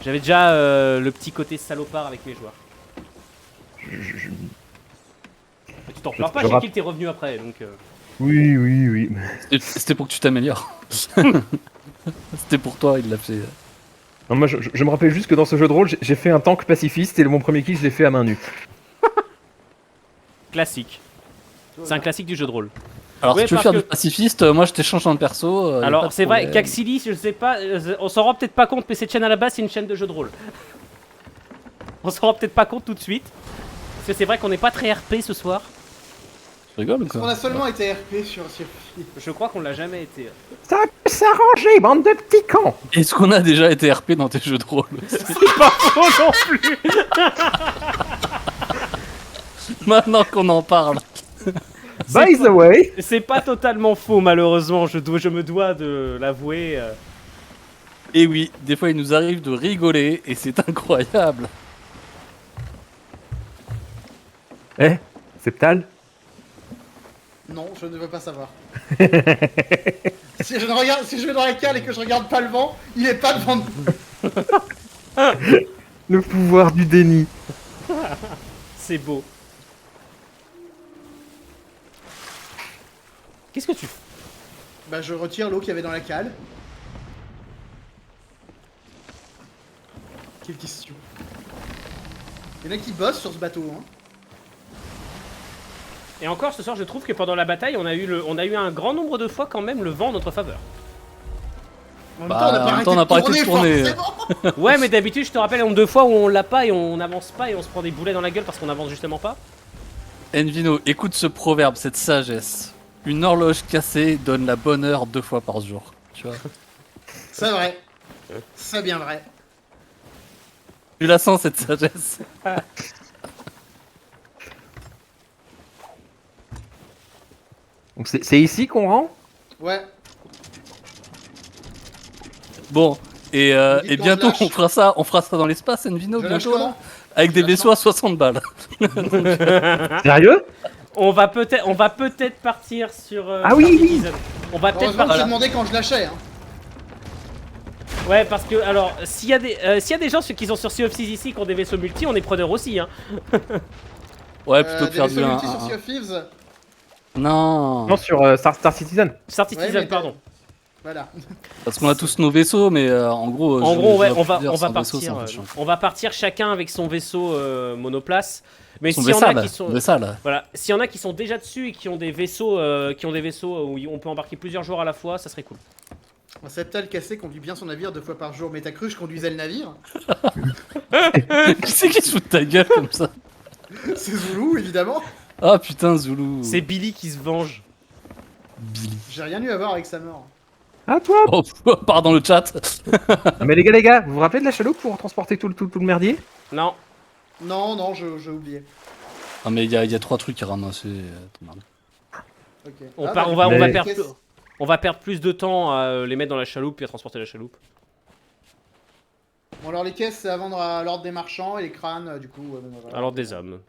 J'avais déjà le petit côté salopard avec mes joueurs. Tu t'en plains pas, je Sheki, t'es revenu après, donc... Oui. C'était pour que tu t'améliores. C'était pour toi, il l'a fait. Non, moi, je me rappelle juste que dans ce jeu de rôle, j'ai fait un tank pacifiste et mon premier kill, je l'ai fait à main nue. Classique. C'est un classique du jeu de rôle. Alors, Ouais, si tu veux parce faire que- du pacifiste, moi je t'échange de perso. Y a pas Alors de c'est vrai, problème. Caxili, je sais pas, on s'en rend peut-être pas compte, mais cette chaîne à la base c'est une chaîne de jeux de rôle. On s'en rend peut-être pas compte tout de suite. Parce que c'est vrai qu'on n'est pas très RP ce soir. Tu rigoles ou Parce qu'on quoi a seulement été RP sur Je crois qu'on l'a jamais été. Ça peut s'arranger, bande de petits cons. Est-ce qu'on a déjà été RP dans tes jeux de rôle? C'est pas faux non plus. Maintenant qu'on en parle. By the way, C'est pas totalement faux malheureusement, je me dois de l'avouer. Et oui, des fois il nous arrive de rigoler et c'est incroyable. Septal. Non, je ne veux pas savoir. Si je vais dans la cale et que je regarde pas le vent, il est pas devant nous. Le pouvoir du déni. C'est beau. Qu'est-ce que tu fais? Bah je retire l'eau qu'il y avait dans la cale. Quelle question. Il y en a qui bossent sur ce bateau, hein. Et encore ce soir je trouve que pendant la bataille on a eu un grand nombre de fois quand même le vent en notre faveur. En même Bah, temps, en même temps, on n'a pas arrêté de tourner. forcément. Ouais mais d'habitude je te rappelle en 2 fois où on l'a pas et on n'avance pas et on se prend des boulets dans la gueule parce qu'on avance justement pas. Envino, écoute ce proverbe, cette sagesse. Une horloge cassée donne la bonne heure 2 fois par jour. Tu vois? C'est vrai. C'est bien vrai. Tu la sens cette sagesse? Donc c'est ici qu'on rend? Ouais. Bon, et Vous dites et quand bientôt je lâche. on fera ça dans l'espace, Envino, Je lâche bientôt, là, quand avec des Je lâche vaisseaux à 60 balles. Sérieux? On va peut-être partir sur. Ah oui, Star oui. Citizen. On va peut-être Heureusement que partir. j'ai demandé quand je lâchais. Hein. Ouais, parce que alors, s'il y a des gens qui sont sur Sea of Thieves ici qui ont des vaisseaux multi, on est preneurs aussi, hein. Ouais, plutôt que Des faire vaisseaux du multi sur Sea of Thieves. Non, Non, sur Star Citizen. Star Ouais, Citizen, mais pardon. Voilà. parce qu'on a tous nos vaisseaux, mais en gros. En je- gros, je ouais, vois plusieurs on va sans vaisseau, c'est partir. un peu chiant. On va partir chacun avec son vaisseau monoplace. Mais Son s'il y en a vaissal, qui sont, vaissal. voilà, s'il y en a qui sont déjà dessus et qui ont des vaisseaux, où on peut embarquer plusieurs joueurs à la fois, ça serait cool. Un septal cassé conduit bien son navire 2 fois par jour. Mais t'as cru que je conduisais le navire? Qui c'est qui se fout de ta gueule comme ça? C'est Zoulou, évidemment. Ah putain, Zoulou. C'est Billy qui se venge. Billy. J'ai rien eu à voir avec sa mort. Ah toi? Oh, part dans le chat. Non, mais les gars, vous vous rappelez de la chaloupe pour transporter tout le merdier? Non. Non, non, j'ai oublié. Ah, mais il y a 3 trucs à ramasser. Merde. Ok. On, Ah, part- bah, on va, on va mais- perdre, on va perdre plus de temps à les mettre dans la chaloupe et à transporter la chaloupe. Bon, alors les caisses, c'est à vendre à l'ordre des marchands et les crânes, du coup. Bon, voilà. Alors des hommes.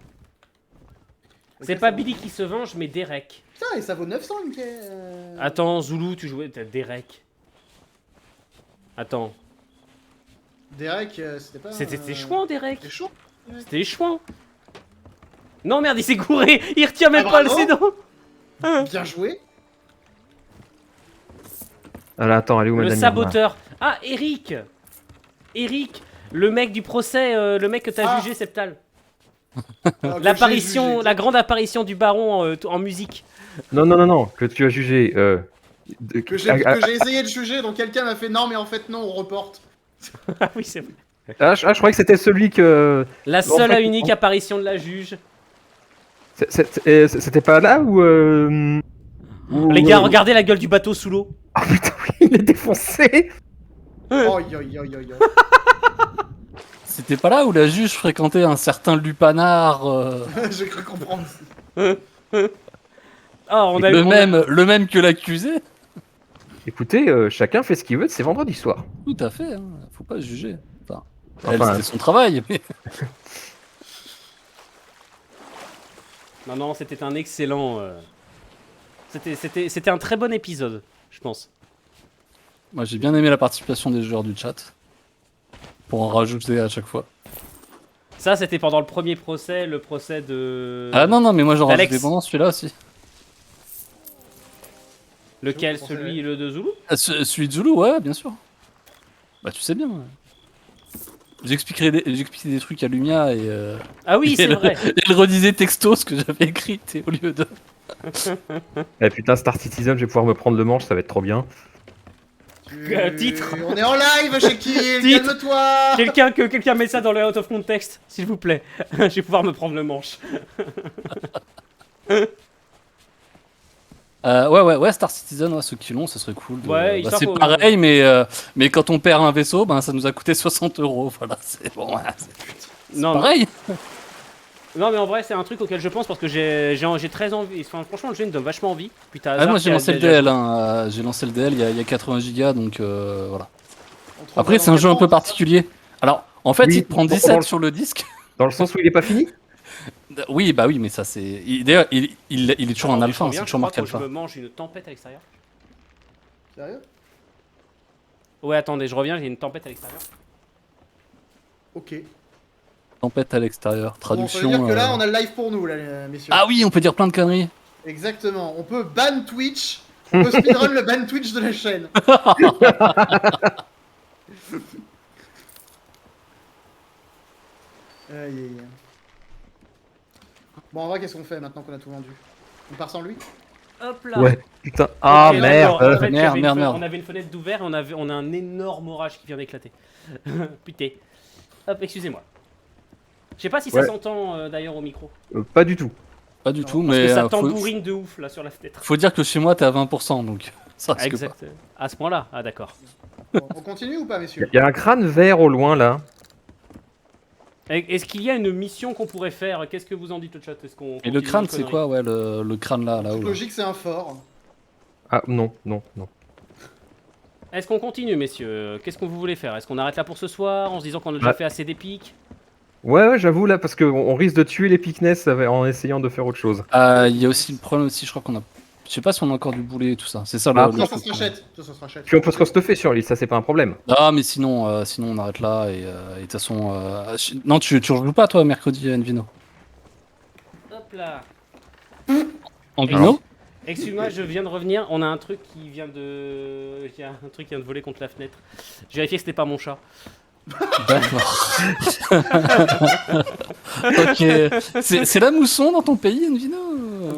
Les C'est caisses, pas ça va. Billy qui se venge, mais Derek. Putain, et ça vaut 900 une caisse. Attends, Zoulou, tu jouais. T'as Derek. Attends. Derek, c'était pas. C'était chouin, Derek. C'était chaud. C'était chouin. Non, merde, il s'est gouré. Il retient même Ah, pas le bravo. sédon. Bien joué. Alors attends, elle est où Le madame saboteur. Ah, Eric. Eric. Le mec du procès, le mec que t'as Ah. jugé, Septal. Ah, que L'apparition, j'ai jugé. la grande apparition du baron en musique. Non, que tu as jugé. Que j'ai essayé de juger, donc quelqu'un m'a fait non, mais en fait, non, on reporte. Ah oui, c'est vrai. je croyais que c'était celui que. La En seule fait, et unique apparition de la juge. C'était pas là où. Les gars, regardez la gueule du bateau sous l'eau. Ah putain, oui, il est défoncé. Oi, oi, oi, oi, oi. C'était pas là où la juge fréquentait un certain lupanard. J'ai cru comprendre. Oh, on a eu. Le même que l'accusé. Écoutez, chacun fait ce qu'il veut, c'est vendredi soir. Tout à fait, hein. Faut pas se juger. Enfin, Enfin, c'était son travail. Mais... Non, non, c'était un excellent. C'était un très bon épisode, je pense. Moi, j'ai bien aimé la participation des joueurs du chat. Pour en rajouter à chaque fois. Ça, c'était pendant le premier procès, le procès de. Ah non, mais moi j'en Alex. rajoutais pendant celui-là aussi. Lequel? Je pensais- Celui le de Zoulou? Ah, celui de Zulu, ouais, bien sûr. Bah, tu sais bien. Ouais. J'expliquais des trucs à Lumia et. Ah oui, et c'est elle- vrai. Elle redisait texto ce que j'avais écrit et au lieu de. Eh putain, Star Citizen, je vais pouvoir me prendre le manche, ça va être trop bien. Titre. On est en live chez qui? Titre. Calme-toi. Quelqu'un met ça dans le out of context, s'il vous plaît. Je vais pouvoir me prendre le manche. Ouais, Star Citizen, ouais, ceux qui l'ont, ça serait cool. Ouais, histoire c'est qu'on- pareil, mais quand on perd un vaisseau, ben, ça nous a coûté 60 €. Voilà, c'est bon, ouais, c'est Non, pareil. non, mais en vrai, c'est un truc auquel je pense parce que j'ai très envie. Enfin, franchement, le jeu il me donne vachement envie. Puis t'as Ah, Hazard moi qui j'ai a lancé le déjà- DL, hein. J'ai lancé le DL, il y a 80 gigas, donc voilà. On te revoit Après, dans c'est un jeu un 4 peu ans, particulier. Alors, en fait, Oui, il te prend dans 17 le- sur le disque. Dans le sens où il est pas fini? Oui, bah oui, mais ça c'est. D'ailleurs, il est toujours en Alors, alpha, je hein, reviens, c'est je toujours crois marqué que je alpha. me mange une tempête à l'extérieur. Sérieux? Ouais, attendez, je reviens, j'ai une tempête à l'extérieur. Ok. Tempête à l'extérieur, Bon, ça traduction. veut dire que là, euh, on a le live pour nous, là, messieurs. Ah oui, on peut dire plein de conneries. Exactement. On peut ban Twitch. On peut speedrun le ban Twitch de la chaîne. Aïe, aïe, aïe. Bon, en vrai, qu'est-ce qu'on fait maintenant qu'on a tout vendu? On part sans lui? Hop là. Ouais, putain. Ah Ok, merde. d'accord, en fait, il y Merde, avait une merde, fe- merde. On avait une fenêtre d'ouvert et on a un énorme orage qui vient d'éclater. Putain. Hop, excusez-moi. Je sais pas si ça Ouais. s'entend d'ailleurs au micro. Pas du tout. Pas du tout, Parce mais que ça faut, tambourine de ouf là sur la fenêtre. faut dire que chez moi t'es à 20%, donc ça risque pas. Exact. À ce point-là. Ah d'accord. Bon, on continue ou pas, messieurs? Il y a un crâne vert au loin là. Est-ce qu'il y a une mission qu'on pourrait faire? Qu'est-ce que vous en dites, le chat? Est-ce qu'on Et le continue crâne, nos c'est conneries quoi? Ouais, le crâne là-haut. là. Logique, c'est un fort. Ah non, non, non. Est-ce qu'on continue, messieurs? Qu'est-ce que vous voulez faire? Est-ce qu'on arrête là pour ce soir en se disant qu'on a déjà Bah. fait assez d'épiques? Ouais, j'avoue là, parce qu'on risque de tuer les Pickness en essayant de faire autre chose. Il y a aussi le problème aussi, je crois qu'on a. Je sais pas si on a encore du boulet et tout ça. C'est ça Ah, le Ça, ça truc. se rachète. Ça se rachète. Puis on peut se restuffer sur l'île, ça c'est pas un problème. Ah, mais sinon, on arrête là et de toute façon. Non, tu rejoues pas toi mercredi Envino? Hop là. En Alors. Vino? Excuse-moi, je viens de revenir. On a un truc qui vient de. Il y a un truc qui vient de voler contre la fenêtre. J'ai vérifié que c'était pas mon chat. D'accord. Ok. C'est la mousson dans ton pays, Envino?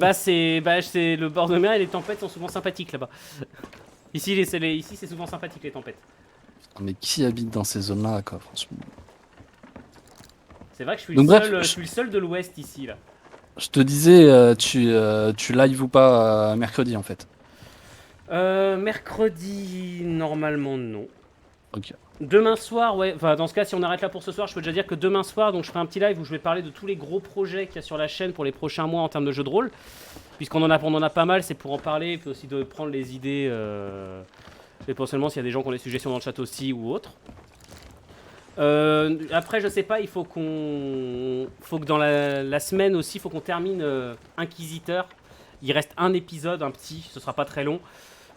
Bah c'est le bord de mer et les tempêtes sont souvent sympathiques là-bas. Ici c'est souvent sympathique les tempêtes. Putain, mais qui habite dans ces zones-là, quoi, franchement? C'est vrai que je suis Donc, le bref, seul, je suis le seul de l'ouest ici là. Je te disais, tu live ou pas mercredi en fait? Mercredi normalement non. Ok. Demain soir, ouais, enfin dans ce cas si on arrête là pour ce soir, je peux déjà dire que demain soir donc je ferai un petit live où je vais parler de tous les gros projets qu'il y a sur la chaîne pour les prochains mois en termes de jeux de rôle. Puisqu'on en a pas mal, c'est pour en parler, puis aussi de prendre les idées, et potentiellement s'il y a des gens qui ont des suggestions dans le chat aussi ou autre. Après je sais pas, il faut que dans la semaine aussi, il faut qu'on termine Inquisiteur. Il reste un épisode, un petit, ce sera pas très long.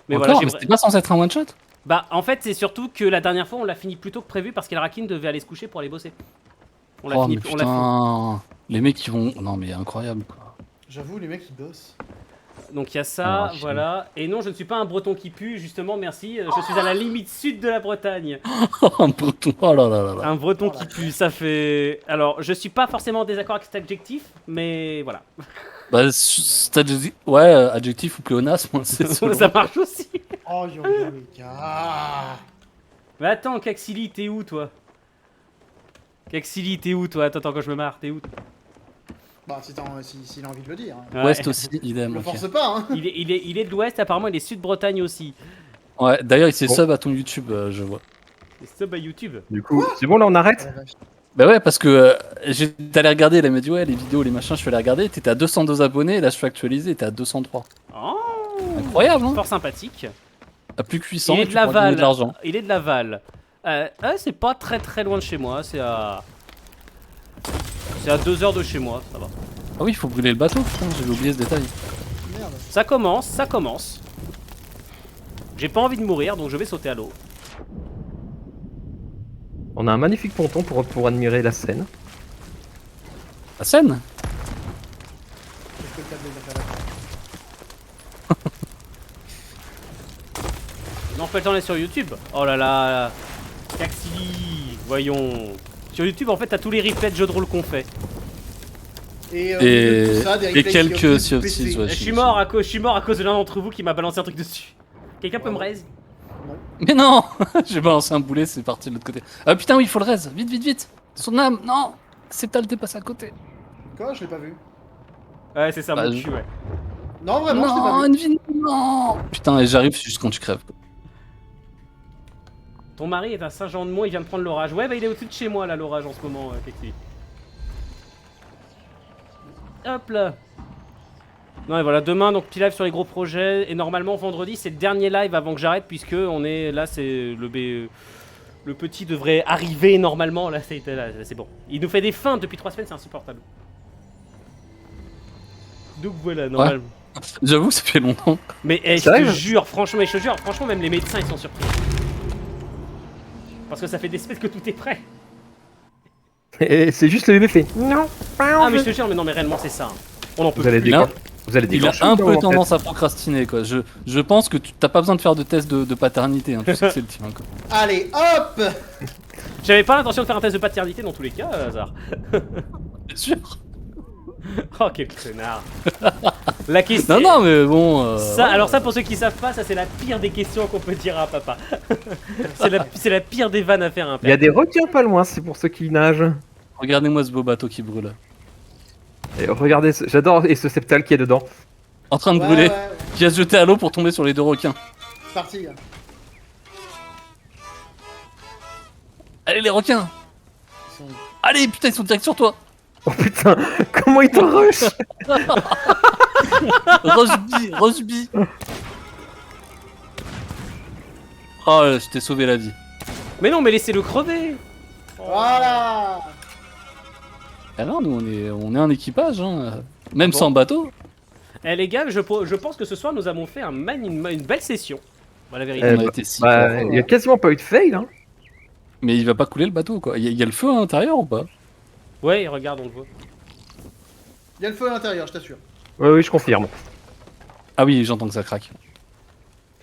Mais Encore, voilà, mais c'était pas censé être un one shot? bah en fait c'est surtout que la dernière fois on l'a fini plus tôt que prévu parce qu'Elrakin devait aller se coucher pour aller bosser. On l'a Oh, fini, mais on l'a fini. putain, les mecs ils vont. Non, mais incroyable quoi. J'avoue, les mecs, ils bossent. Donc il y a ça, Ah, voilà. Et non, je ne suis pas un breton qui pue, justement, merci. Je suis à la limite sud de la Bretagne. Un breton, oh là là là là. Un breton qui pue, ça fait... Alors, je suis pas forcément en désaccord avec cet adjectif, mais voilà. Bah, ouais, adjectif ou pléonasme, c'est selon. Ça marche aussi. Oh, yo, yo, les gars. Mais attends, Caxili, t'es où, toi? Caxili, t'es où, toi? Attends, quand je me marre, t'es où? Bah, s'il a envie de le dire. Ouais. Ouest aussi, idem. Le ok. force pas, hein. Il est de l'ouest, apparemment, il est sud-Bretagne aussi. Ouais, d'ailleurs, il s'est Bon. sub à ton YouTube, je vois. Et sub à YouTube. Du coup, c'est bon là on arrête? Bah ouais, parce que j'étais allé regarder, elle m'a dit ouais, les vidéos, les machins, je suis allé regarder, t'étais à 202 abonnés, et là je suis actualisé, t'es à 203. Oh, Incroyable, hein. fort sympathique. À plus que 800, Il est et de tu pourras gagner Laval. de l'argent. Il est de Laval. C'est pas très loin de chez moi. C'est à 2 heures de chez moi. Ça va. Ah oui, il faut brûler le bateau, putain, j'avais oublié ce détail. Merde. Ça commence. J'ai pas envie de mourir, donc je vais sauter à l'eau. On a un magnifique ponton pour admirer la Seine. La scène. Est-ce que le câble est déjà là? Non, pas le temps d'aller sur YouTube. Oh là là. Caxili. Voyons. Sur YouTube, en fait, t'as tous les replays de jeux de rôle qu'on fait. Et, Et, tout ça, des et replays quelques Sea of Sea of Thieves, PC. ouais. Je suis mort à cause de l'un d'entre vous qui m'a balancé un truc dessus. Quelqu'un peut me raise? Mais non. J'ai balancé un boulet, c'est parti de l'autre côté. Ah putain, oui, il faut le raise, vite. Son âme, non. Septal, t'es passé à côté. Quoi? Je l'ai pas vu. Ouais, c'est ça, Bah, mon je- cul, ouais. Non, vraiment, je l'ai pas Non, vu. Envy, non. Putain, et j'arrive juste quand tu crèves. Ton mari est à Saint-Jean-de-Mont, il vient de prendre l'orage. Ouais, bah il est au-dessus de chez moi, là, l'orage, en ce moment, Caxili. Hop là. Non et voilà, demain donc petit live sur les gros projets et normalement vendredi c'est le dernier live avant que j'arrête puisque on est là, c'est le petit devrait arriver normalement là, c'est bon. Il nous fait des feintes depuis 3 semaines, c'est insupportable. Donc voilà, normalement. J'avoue, ça fait longtemps. Mais je te Sérieux jure, franchement, même les médecins ils sont surpris. Parce que ça fait des semaines que tout est prêt. Et c'est juste le bébé fait. Non, Ah mais je te jure, mais non mais réellement c'est ça. Hein. On en peut Vous allez plus. Là, Vous allez Il a déclencher un dans peu mon tête. tendance à procrastiner, quoi. Je pense que t'as pas besoin de faire de test de paternité, hein. Tu sais que c'est le tien, quoi. Allez, hop. J'avais pas l'intention de faire un test de paternité dans tous les cas, hasard. Bien sûr. Oh quel connard. La question. Non, mais bon. Ça, alors ça pour ceux qui savent pas, ça c'est la pire des questions qu'on peut dire à papa. c'est la pire des vannes à faire à un Il y a père. des requins pas loin, c'est pour ceux qui nagent. Regardez-moi ce beau bateau qui brûle. Et regardez, j'adore et ce septal qui est dedans. En train de Ouais, brûler. ouais, Qui va se jeter à l'eau pour tomber sur les deux requins. c'est parti. Gars. Allez, les requins. Ils sont- Allez, putain, ils sont direct sur toi. Oh putain, comment il te rush? Roseby. Oh, je t'ai sauvé la vie. Mais non, mais laissez-le crever. Voilà. Ah non, nous on est un équipage, hein. Même Bon. sans bateau. Eh les gars, je pense que ce soir nous avons fait une belle session. Voilà la vérité. On a bah, été si Bah, fort. il y a quasiment pas eu de fail, hein. Mais il va pas couler le bateau, quoi. Il y a le feu à l'intérieur ou pas? Ouais, regarde, on le voit. Il y a le feu à l'intérieur, je t'assure. Oui, je confirme. Ah oui, j'entends que ça craque.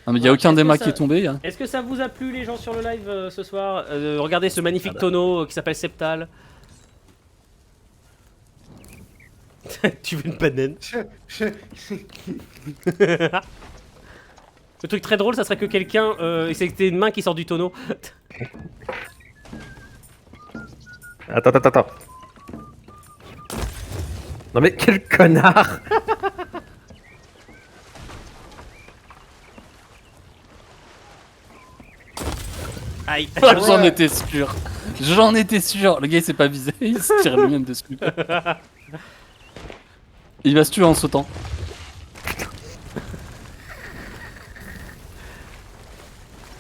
Non mais il y a Ouais, aucun est-ce des que mâts ça- qui est tombé. Hein. Est-ce que ça vous a plu les gens sur le live ce soir? Regardez ce magnifique tonneau qui s'appelle Septal. Tu veux une banane? Le truc très drôle, ça serait que quelqu'un et c'était une main qui sort du tonneau. Attends. Non mais quel connard! Aïe. J'en étais sûr. J'en étais sûr. Le gars il s'est pas visé, il se tire lui-même dessus. Il va se tuer en sautant.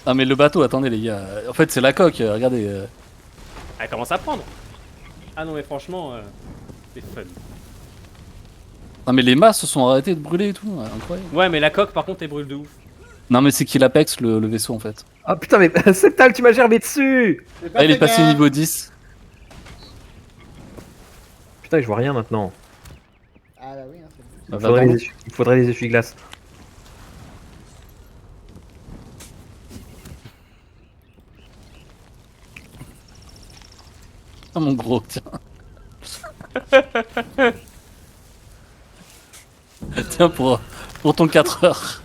Ah mais le bateau, attendez les gars. En fait c'est la coque, regardez. Elle commence à prendre. Ah non mais franchement, c'est fun. Ah mais les mâts se sont arrêtés de brûler et tout, incroyable. Ouais mais la coque par contre elle brûle de ouf. Non mais c'est qu'il apex le vaisseau en fait. Ah putain, mais Septal, tu m'as gerbé dessus! J'ai pas Ah il fait est passé gaffe. niveau 10. Putain, je vois rien maintenant. Ah bah oui, hein, c'est bon. Bah, va dans l'eau. Il faudrait les essuie-glaces. Ah mon gros, tiens. Tiens pour ton 4 heures.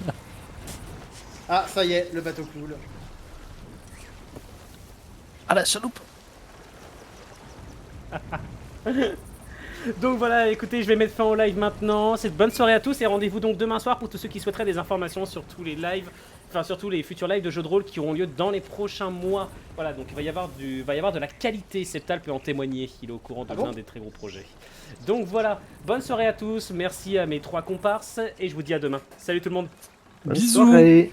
Ah, ça y est, le bateau coule. Ah la chaloupe. Donc voilà, écoutez, je vais mettre fin au live maintenant. C'est bonne soirée à tous et rendez-vous donc demain soir pour tous ceux qui souhaiteraient des informations sur tous les lives, enfin surtout les futurs lives de jeux de rôle qui auront lieu dans les prochains mois. Voilà, donc il va y avoir de la qualité. Septal peut en témoigner. Il est au courant de Ah bon l'un des très gros projets. Donc voilà, bonne soirée à tous. Merci à mes 3 comparses et je vous dis à demain. Salut tout le monde. Bonne Bisous. soirée.